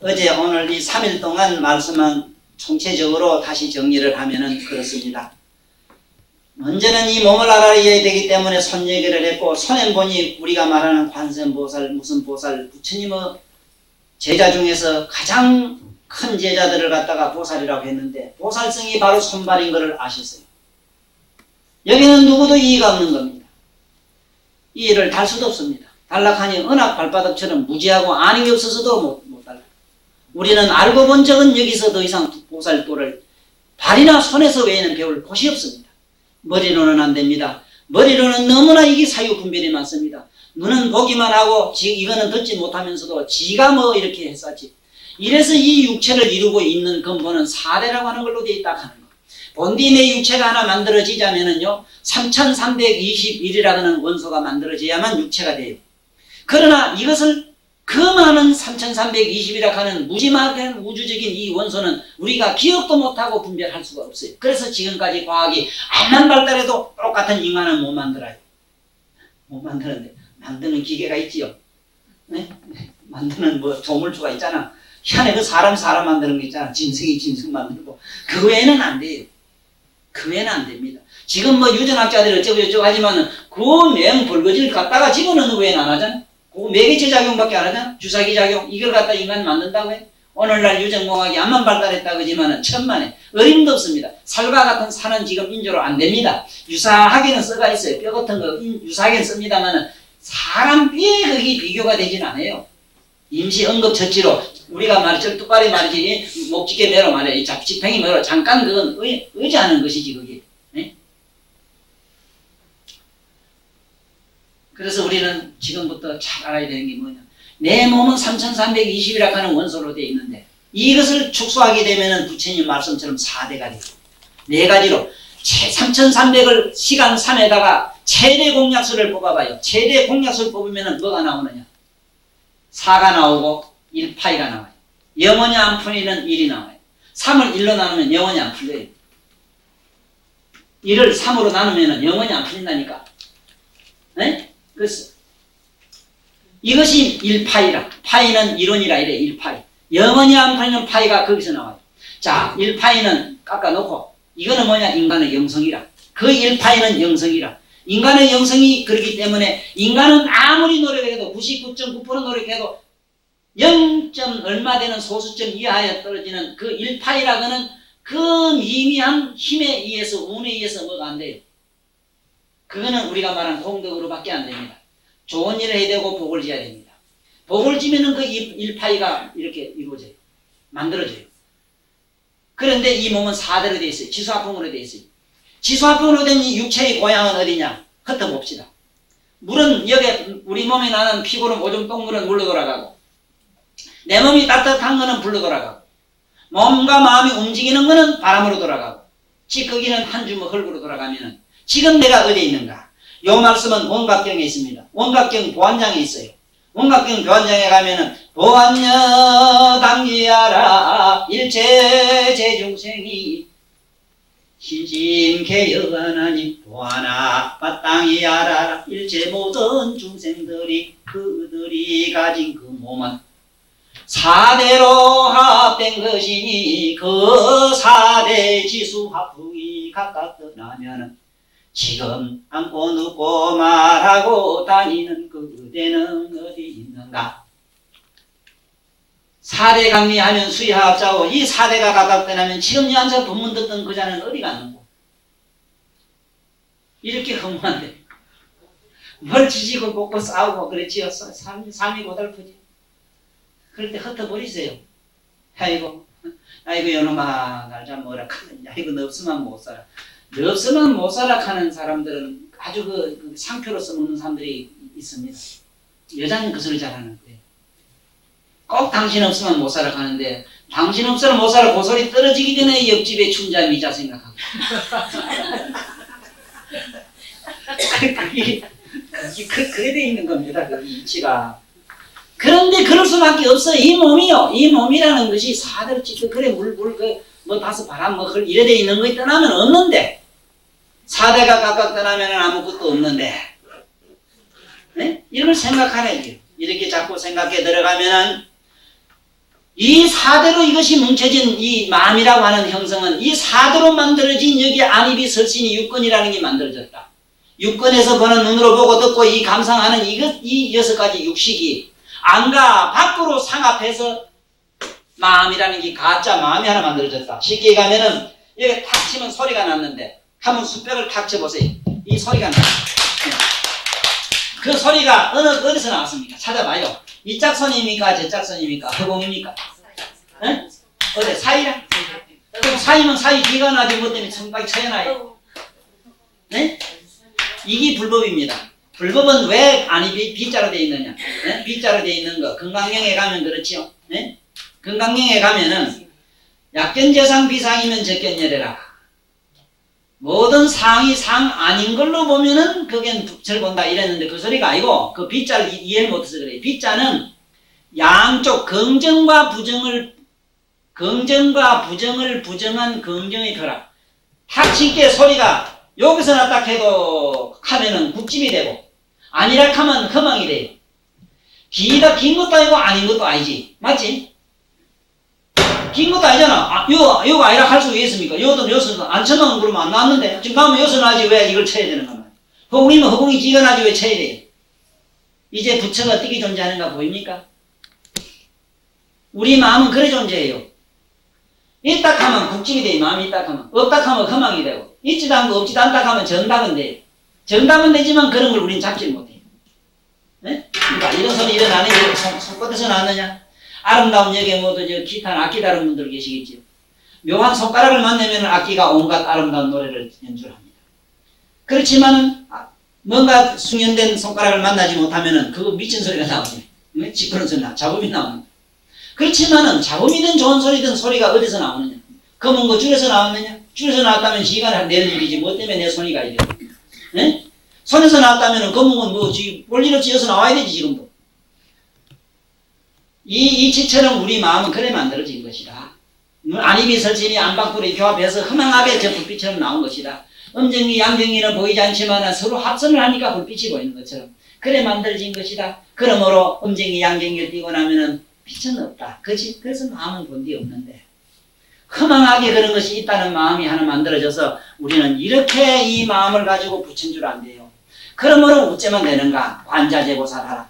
어제 오늘 이 3일 동안 말씀은 총체적으로 다시 정리를 하면은 그렇습니다. 먼저는 이 몸을 알아야 되기 때문에 손 얘기를 했고, 손에 보니 우리가 말하는 관세음보살, 무슨 보살, 부처님의 제자 중에서 가장 큰 제자들을 갖다가 보살이라고 했는데, 보살성이 바로 손발인 것을 아셨어요. 여기는 누구도 이의가 없는 겁니다. 이의를 달 수도 없습니다. 달락하니 은학 발바닥처럼 무지하고 아는 게 없어서도 못 달라. 우리는 알고 본 적은 여기서 더 이상 보살도를 발이나 손에서 외에는 배울 곳이 없습니다. 머리로는 안 됩니다. 머리로는 너무나 이게 사유 분별이 많습니다. 눈은 보기만 하고 이거는 듣지 못하면서도 지가 뭐 이렇게 했었지. 이래서 이 육체를 이루고 있는 근본은 사대라고 하는 걸로 되어 있다 하는 거. 본디 내 육체가 하나 만들어지자면은요 3321이라는 원소가 만들어져야만 육체가 돼요. 그러나 이것을 그 많은 3320이라 하는 무지막한 우주적인 이 원소는 우리가 기억도 못하고 분별할 수가 없어요. 그래서 지금까지 과학이 암만 발달해도 똑같은 인간은 못 만들어요. 못 만드는데 만드는 기계가 있지요. 네? 만드는 뭐 조물주가 있잖아. 희한해. 그 사람 만드는 거 있잖아. 짐승이 짐승 만들고. 그 외에는 안 돼요. 그 외에는 안 됩니다. 지금 뭐 유전학자들이 어쩌고 하지만은 그 맹 벌거지를 갖다가 집어넣는 외에는 안 하잖아. 그 매개체 작용밖에 안 하잖아. 주사기 작용. 이걸 갖다 인간 만든다고 해. 오늘날 유전공학이 암만 발달했다 그지만은 천만에 어림도 없습니다. 살과 같은 산은 지금 인조로 안 됩니다. 유사하게는 써가 있어요. 뼈 같은 거 유사하게는 씁니다만은 사람 뼈에 그게 비교가 되진 않아요. 임시 응급 처치로 우리가 말했죠. 똑바로 말이지 목지게 매로 말해. 잡지팽이 매로 잠깐 그건 의지하는 것이지 그게. 네? 그래서 우리는 지금부터 잘 알아야 되는 게 뭐냐. 내 몸은 3320이라고 하는 원소로 되어 있는데 이것을 축소하게 되면 부처님 말씀처럼 4대가 돼요. 4가지로 3300을 시간 3에다가 최대 공약수를 뽑아봐요. 최대 공약수를 뽑으면 뭐가 나오느냐. 4가 나오고 1파이가 나와요. 영원히 안 풀리는 1이 나와요. 3을 1로 나누면 영원히 안 풀려요. 1을 3으로 나누면 영원히 안 풀린다니까. 네? 그래서 이것이 1파이라. 파이는 이론이라 이래. 1파이. 영원히 안 풀리는 파이가 거기서 나와요. 자, 1파이는 깎아놓고 이거는 뭐냐. 인간의 영성이라. 그 1파이는 영성이라. 인간의 영성이 그렇기 때문에 인간은 아무리 노력해도 99.9% 노력해도 0. 얼마 되는 소수점 이하에 떨어지는 그 1파이라고는 그 미미한 힘에 의해서 운에 의해서 뭐가 안 돼요. 그거는 우리가 말한 공덕으로밖에 안 됩니다. 좋은 일을 해야 되고 복을 지어야 됩니다. 복을 지면은 그 1파이가 이렇게 이루어져요. 만들어져요. 그런데 이 몸은 4대로 되어 있어요. 지수화풍으로 되어 있어요. 지수화풍으로 된 이 육체의 고향은 어디냐? 흩어봅시다. 물은 여기에 우리 몸에 나는 피고는 오줌 똥물은 물로 돌아가고 내 몸이 따뜻한 거는 불로 돌아가고 몸과 마음이 움직이는 거는 바람으로 돌아가고 찌꺼기는 한 주먹 흙으로 돌아가면은 지금 내가 어디에 있는가? 요 말씀은 원각경에 있습니다. 원각경 보안장에 있어요. 원각경 보안장에 가면은 보안여 당기하라 일체 제중생이 신심개여하나니 보아나 마땅히 알아라. 일체 모든 중생들이 그들이 가진 그 몸은 4대로 합된 것이니 그 4대 지수화풍이 각각 떠나면은 지금 앉고 눕고 말하고 다니는 그대는 어디 있는가. 4대 강리하면 수의합자고 이 4대가 각각 떠나면 지금 이 앉아 법문 듣던 그 자는 어디 갔는고. 이렇게 허무한데 뭘 지지고 볶고 싸우고 그랬지요. 삶이 고달프지. 그럴 때 흩어버리세요. 아이고 요놈아 날 좀 뭐라 하느냐. 아이고 너 없으면 못 살아. 너 없으면 못 살아 하는 사람들은 아주 그 상표로서 먹는 사람들이 있습니다. 여자는 그 소리 잘하는 거예요. 꼭 당신 없으면 못 살아 가는데 당신 없으면 못 살아 그 소리 떨어지기 전에 옆집에 춘자 미자 생각하고 그래 돼 있는 겁니다. 그 이치가. 그런데 그럴 수밖에 없어. 이 몸이요. 이 몸이라는 것이 사대로 찍고 그래 뭐 다섯 바람 뭐 이래 돼 있는 거에 떠나면 없는데 4대가 각각 떠나면 아무것도 없는데 네? 이걸 생각하래. 이렇게 자꾸 생각해 들어가면은 이 사대로 이것이 뭉쳐진 이 마음이라고 하는 형성은 이 사대로 만들어진 여기 안입이 설신이 육근이라는 게 만들어졌다. 육근에서 보는 눈으로 보고 듣고 이 감상하는 이 6가지 육식이 안과 밖으로 상합해서 마음이라는 게 가짜 마음이 하나 만들어졌다. 쉽게 가면은 여기 탁 치면 소리가 났는데 한번 숫벽을 탁 쳐보세요. 이 소리가 나요. 그 소리가 어디서 나왔습니까? 찾아봐요. 이짝 손입니까? 저짝 손입니까? 허공입니까? 네? 어디 사이라? 그럼 사이면 사이 뒤가 나지 뭐 때문에 천박이 쳐여나요? 네? 이게 불법입니다. 불법은 왜 아니 B자로 되어 있느냐? 네? B자로 되어 있는 거 건강령에 가면 그렇지요. 네? 건강령에 가면은 약견재상 비상이면 적견열애라. 모든 상이 상 아닌 걸로 보면은 그게 절 본다 이랬는데 그 소리가 아니고 그 B자를 이해를 못해서 그래요. B자는 양쪽 긍정과 부정을 부정한 긍정의 벼락. 탁 칠게 소리가 여기서 났다 해도 하면은 국집이 되고 아니라 하면 허망이 돼요. 긴 것도 아니고 아닌 것도 아니지. 맞지? 긴 것도 아니잖아. 요거 아니라 할 수 있습니까? 요도 여수는 안 쳐놓으면 그러면 안 나왔는데 지금 나면 여수 나지 왜 이걸 쳐야 되는 거야? 허공이면 허공이 기가 나지 왜 쳐야 돼요? 이제 부처가 어떻게 존재하는가 보입니까? 우리 마음은 그래 존재해요. 있다 하면 국집이 돼요. 마음이 있다 하면. 없다 하면 허망이 되고 있지도 않고 없지도 않다 하면 정답은 돼요. 정답은 되지만 그런 걸 우리는 잡지 못해요. 네? 그러니까 이런 소리 일어나는 게 손끝에서 나느냐? 아름다운 역에 모두 저 기타 악기 다른 분들 계시겠지요. 묘한 손가락을 만나면 악기가 온갖 아름다운 노래를 연주를 합니다. 그렇지만은 뭔가 숙련된 손가락을 만나지 못하면은 그거 미친 소리가 나오지. 시끄러운 소리 나. 잡음이 나옵니다. 그렇지만은 잡음이든 좋은 소리든 소리가 어디서 나오느냐? 검은 거 줄에서 나왔느냐? 줄에서 나왔다면 시간을 낼 일이지 뭐 때문에 내 손이 가야 돼? 네? 손에서 나왔다면은 검은 건 뭐 볼일을 지어서 나와야 되지 지금도. 이 이치처럼 우리 마음은 그래 만들어진 것이다. 안입이 설진이 안팎으로 교합해서 허망하게 저 불빛처럼 나온 것이다. 음정이 양정이는 보이지 않지만 서로 합선을 하니까 불빛이 보이는 것처럼 그래 만들어진 것이다. 그러므로 음정이 양정이 띄고 나면은 빛은 없다. 그렇지? 그래서 마음은 본디 없는데 허망하게 그런 것이 있다는 마음이 하나 만들어져서 우리는 이렇게 이 마음을 가지고 붙인 줄 안 돼요. 그러므로 어쩌면 되는가? 관자재보살하라.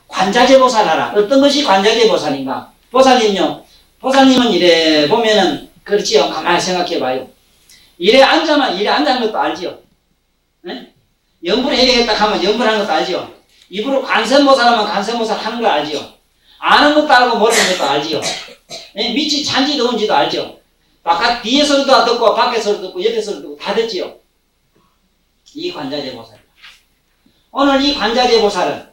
관자재보살하라. 어떤 것이 관자재보살인가? 보살님요. 보살님은 이래 보면은 그렇지요. 가만히 생각해봐요. 이래 앉은 것도 알지요. 네? 염불 해야 되겠다 하면 염불하는 것도 알지요. 입으로 관세음보살 하면 관세음보살 하는 거 알지요. 아는 것도 알고 모르는 것도 알지요. 네? 밑이 찬지 더운지도 알지요. 바깥 뒤에서도 듣고 밖에서도 듣고 옆에서도 듣고 다 듣지요. 이 관자재보살이다. 오늘 이 관자재보살은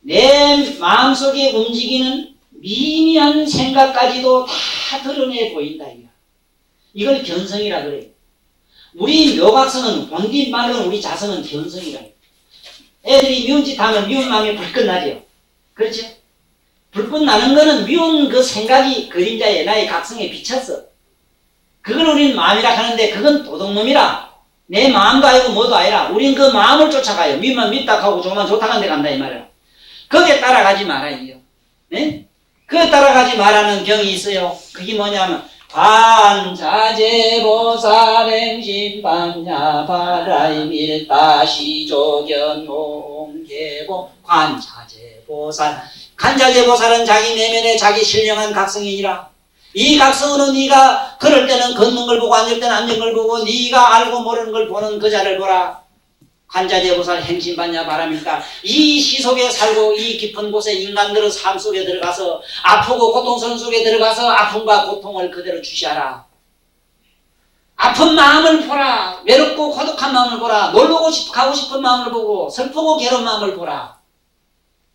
내 마음속에 움직이는 미미한 생각까지도 다 드러내 보인다. 이걸 견성이라 그래요. 우리 묘각성은 본디 말은 우리 자성은 견성이라 해요. 애들이 미운 짓 하면 미운 마음이 불끈 나죠. 그렇죠? 불끈 나는 거는 미운 그 생각이 그림자에 나의 각성에 비쳤어. 그걸 우리는 마음이라 하는데 그건 도둑놈이라. 내 마음도 아니고 뭐도 아니라 우린 그 마음을 쫓아가요. 미만 믿다 하고 조금만 좋다 한데 간다 이 말이야. 거기에 따라가지 말아요. 네? 그에 따라가지 말라는 경이 있어요. 그게 뭐냐면 관자재보살행심반야 바라이밀다시조견몽계보 관자재보살. 관자재보살은 자기 내면에 자기 신령한 각성이니라. 이 각성으로 네가 걸을 때는 걷는 걸 보고 앉을 때는 앉는 걸 보고 네가 알고 모르는 걸 보는 그 자를 보라. 관자재보살 행심반야 바람일까. 이 시속에 살고 이 깊은 곳에 인간들의 삶 속에 들어가서 아프고 고통스러운 속에 들어가서 아픔과 고통을 그대로 주시하라. 아픈 마음을 보라. 외롭고 고독한 마음을 보라. 놀러 가고 싶은 마음을 보고 슬프고 괴로운 마음을 보라.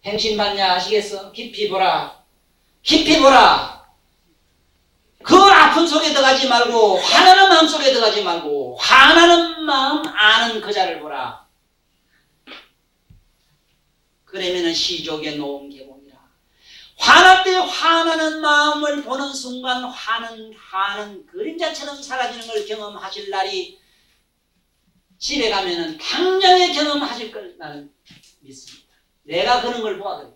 행심반야 아시겠어? 깊이 보라. 깊이 보라. 그 아픈 속에 들어가지 말고 화나는 마음 속에 들어가지 말고 화나는 마음 아는 그 자를 보라. 그러면은 시족의 노음 개봉이라. 화날 때 화나는 마음을 보는 순간 화는 그림자처럼 사라지는 걸 경험하실 날이 집에 가면은 당장에 경험하실 걸 나는 믿습니다. 내가 그런 걸 보아거든요.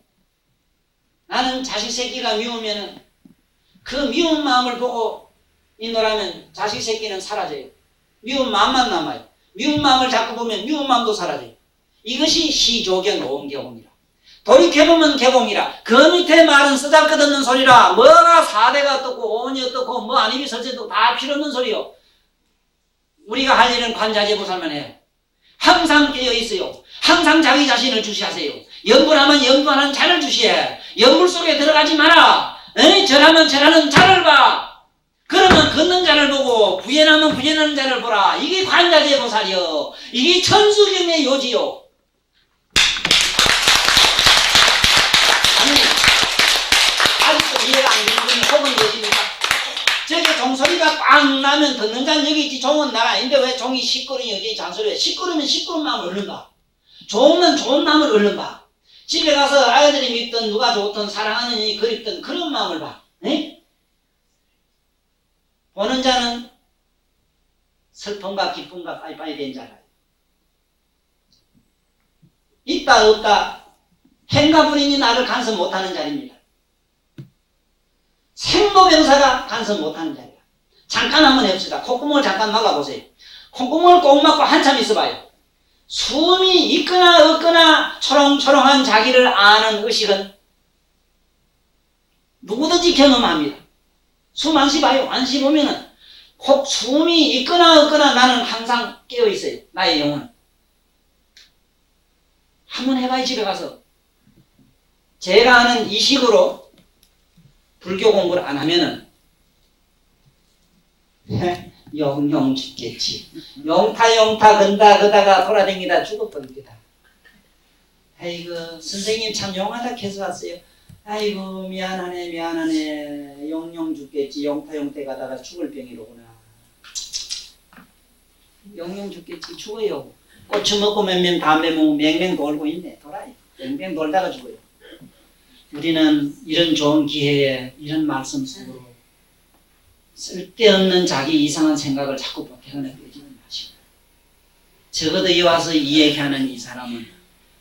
나는 자식 새끼가 미우면은 그 미운 마음을 보고 있노라면 자식 새끼는 사라져요. 미운 마음만 남아요. 미운 마음을 자꾸 보면 미운 마음도 사라져요. 이것이 시조견 오음개공이라. 돌이켜보면 개공이라. 그 밑에 말은 쓰잘것없는 소리라. 뭐가 4대가 어떻고 5원이 어떻고 뭐 아니비 설제도 다 필요없는 소리요. 우리가 할 일은 관자재보살만 해요. 항상 깨어있어요. 항상 자기 자신을 주시하세요. 염불하면 염불하는 자를 주시해. 염불 속에 들어가지 마라. 절하면 절하는 자를 봐. 그러면 걷는 자를 보고 부연하면 부연하는 자를 보라. 이게 관자재보살이요. 이게 천수경의 요지요. 아니, 아직도 이해가 안 되는 분이 혹은 계십니까? 저기 종소리가 꽝 나면 듣는 자는 여기 있지 종은 나가 아닌데 왜 종이 시끄러니 여기 잔소리해. 시끄러우면 시끄러운 마음을 얻는다. 좋으면 좋은 마음을 얻는다. 집에 가서 아이들이 믿든 누가 좋든 사랑하는 이 그립든 그런 마음을 봐. 에? 보는 자는 슬픔과 기쁨과 빠이빠이 된 자라. 있다 없다 행가 분인이 나를 간섭 못하는 자리입니다. 생로병사가 간섭 못하는 자리야. 잠깐 한번 해봅시다. 콧구멍을 잠깐 막아보세요. 콧구멍을 꼭 막고 한참 있어봐요. 숨이 있거나 없거나 초롱초롱한 자기를 아는 의식은 누구든지 경험합니다. 숨 안 쉬봐요. 안 쉬보면은 꼭 숨이 있거나 없거나 나는 항상 깨어있어요. 나의 영혼은. 한번 해봐요. 집에 가서. 제가 하는 이 식으로 불교 공부를 안 하면은 영영 죽겠지. 용타 건다 그다가 돌아다니다 죽어버립니다. 아이고 선생님 참 용하다 해서 왔어요. 아이고 미안하네 영영 죽겠지. 용타 가다가 죽을 병이로구나. 영영 죽겠지. 죽어요. 고추 먹고 맹맹 담배 먹고 맹맹 돌고 있네. 돌아요. 맹맹 돌다가 죽어요. 우리는 이런 좋은 기회에 이런 말씀 속으로 쓸데없는 자기 이상한 생각을 자꾸 보태어내 빼지는 마시고, 적어도 이 와서 이 얘기하는 이 사람은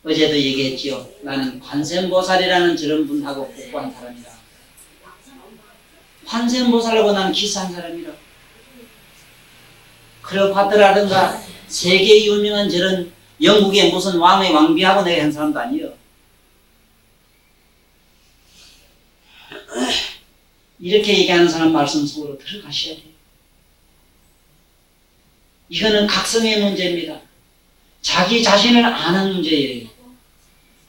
어제도 얘기했지요. 나는 관세음보살이라는 저런 분하고 공부한 사람이라. 관세음보살하고 나는 기사한 사람이라. 클레오파트라든가 세계 유명한 저런 영국의 무슨 왕의 왕비하고 내가 한 사람도 아니에요. 이렇게 얘기하는 사람 말씀 속으로 들어가셔야 돼요. 이거는 각성의 문제입니다. 자기 자신을 아는 문제예요.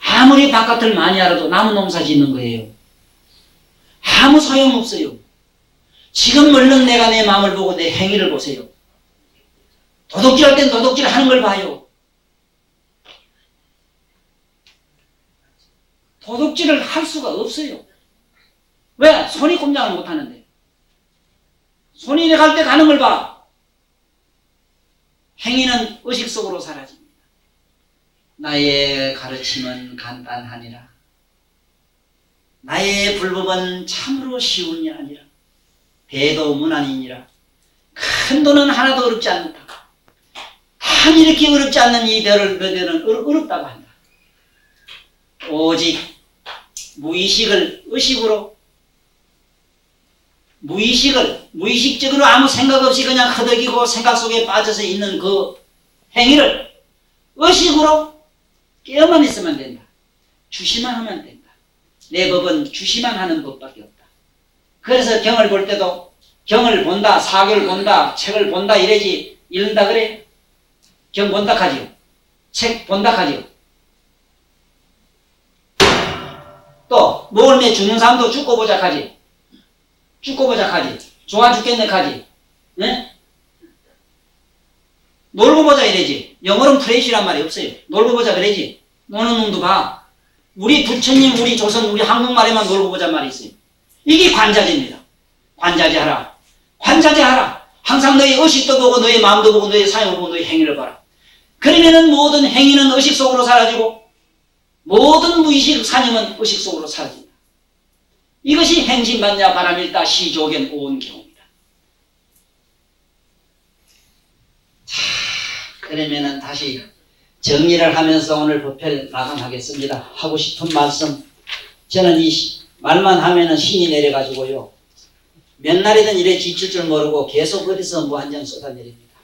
아무리 바깥을 많이 알아도 나무 농사 짓는 거예요. 아무 소용없어요. 지금 물론 내가 내 마음을 보고 내 행위를 보세요. 도둑질할 땐 도둑질 하는 걸 봐요. 도둑질을 할 수가 없어요. 왜? 손이 꼼짝을 못하는데. 손이 갈 때 가는 걸 봐. 행위는 의식 속으로 사라집니다. 나의 가르침은 간단하니라. 나의 불법은 참으로 쉬운 이 아니라 대도 무난이니라. 큰 돈은 하나도 어렵지 않다. 단 이렇게 어렵지 않는 이 별은 어렵다고 한다. 오직 무의식을 의식으로 무의식적으로 아무 생각 없이 그냥 허덕이고 생각 속에 빠져서 있는 그 행위를 의식으로 깨어만 있으면 된다. 주시만 하면 된다. 내 법은 주시만 하는 법밖에 없다. 그래서 경을 볼 때도 경을 본다, 사교를 본다, 책을 본다 이래지 이런다 그래? 경 본다 하지요. 책 본다 하지요. 또 모을매 죽는 사람도 죽고 보자 하지. 죽고 보자 하지. 좋아 죽겠네 하지. 네? 놀고 보자 이래지. 영어로는 프레시란 말이 없어요. 놀고 보자 그래지. 노는 놈도 봐. 우리 부처님, 우리 조선, 우리 한국말에만 놀고 보자 말이 있어요. 이게 관자재입니다. 관자재하라. 관자재하라. 항상 너의 의식도 보고 너의 마음도 보고 너의 사용을 보고 너의 행위를 봐라. 그러면은 모든 행위는 의식 속으로 사라지고 모든 무의식 사념은 의식 속으로 사라진다. 이것이 행신반야 바람일다 시조견 오은경입니다. 자, 그러면은 다시 정리를 하면서 오늘 법회를 마감하겠습니다. 하고 싶은 말씀, 저는 이 말만 하면은 신이 내려가지고요. 몇 날이든 이래 지칠 줄 모르고 계속 어디서 무한정 쏟아내립니다.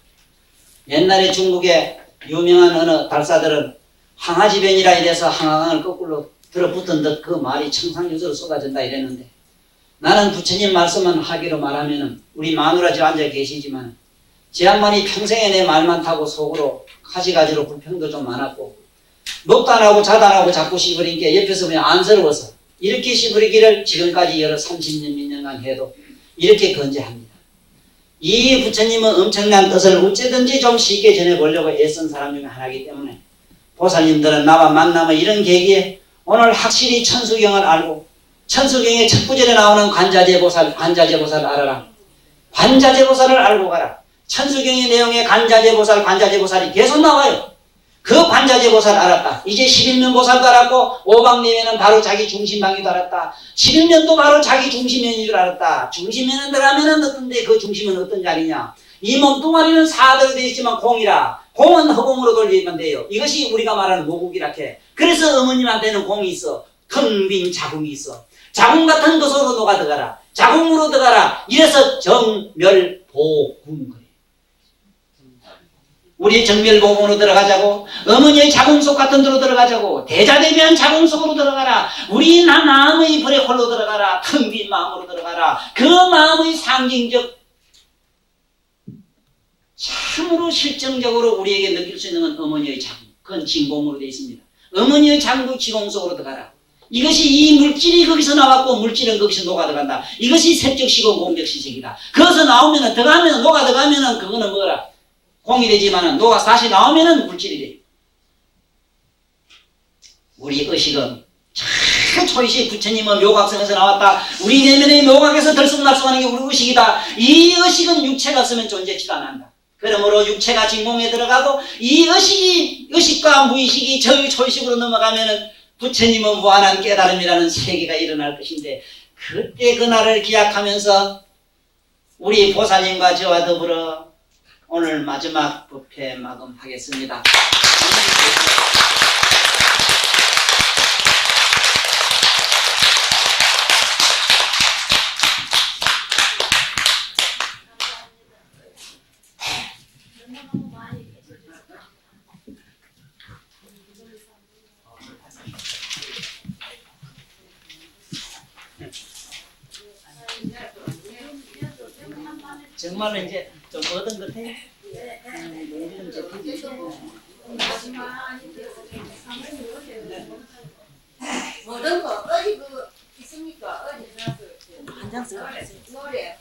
옛날에 중국의 유명한 어느 달사들은 항아지변이라 이래서 항아강을 거꾸로 들어붙은 듯 그 말이 청상유수로 쏟아진다 이랬는데, 나는 부처님 말씀만 하기로 말하면은 우리 마누라 저 앉아 계시지만 제 양반이 평생에 내 말만 타고 속으로 가지가지로 불평도 좀 많았고 먹도 안 하고 자도 안 하고 자꾸 씹으니까 옆에서 그냥 안쓰러워서 이렇게 씹으리기를 지금까지 여러 30년 몇 년간 해도 이렇게 건재합니다. 이 부처님은 엄청난 뜻을 어찌든지 좀 쉽게 전해보려고 애쓴 사람 중에 하나이기 때문에 보살님들은 나와 만나면 이런 계기에 오늘 확실히 천수경을 알고, 천수경의 첫 구절에 나오는 관자재보살 알아라. 관자재보살을 알고 가라. 천수경의 내용에 관자재보살이 계속 나와요. 그 관자재보살 알았다. 이제 11면 보살도 알았고 오방내면은 바로 자기 중심방위도 알았다. 11면도 바로 자기 중심면인 줄 알았다. 중심면에 들어가면은 어떤데 그 중심은 어떤 자리냐. 이 몸뚱아리는 사대로 되어 있지만 공이라. 공은 허공으로 돌리면 돼요. 이것이 우리가 말하는 모국이라 해. 그래서 어머님한테는 공이 있어. 텅 빈 자궁이 있어. 자궁 같은 것으로 너가 들어가라. 자궁으로 들어가라. 이래서 정멸보궁. 우리 정멸보궁으로 들어가자고. 어머니의 자궁 속 같은 데로 들어가자고. 대자대비한 자궁 속으로 들어가라. 우리 마음의 브레홀로 들어가라. 텅 빈 마음으로 들어가라. 그 마음의 상징적 참으로 실정적으로 우리에게 느낄 수 있는 건 어머니의 자궁. 그건 진공으로 되어 있습니다. 어머니의 자궁 지공 속으로 들어가라. 이것이 이 물질이 거기서 나왔고 물질은 거기서 녹아 들어간다. 이것이 색적시고 공적시색이다. 거기서 나오면은 들어가면은 녹아 들어가면은 그거는 뭐라? 공이 되지만은 녹아 다시 나오면은 물질이 돼. 우리 의식은 참 초이시 부처님은 묘각성에서 나왔다. 우리 내면의 묘각에서 들쑥날쑥하는 게 우리 의식이다. 이 의식은 육체가 없으면 존재치도 않는다. 그러므로 육체가 진공에 들어가고 이 의식과 무의식이 저희 초의식으로 넘어가면은 부처님은 무한한 깨달음이라는 세계가 일어날 것인데, 그때 그날을 기약하면서 우리 보살님과 저와 더불어 오늘 마지막 법회 마감하겠습니다. 정말로 이제 좀 얻은 것 같아요. 모든 거 어디 그 있습니까? 어디 나서 한 장씩 노래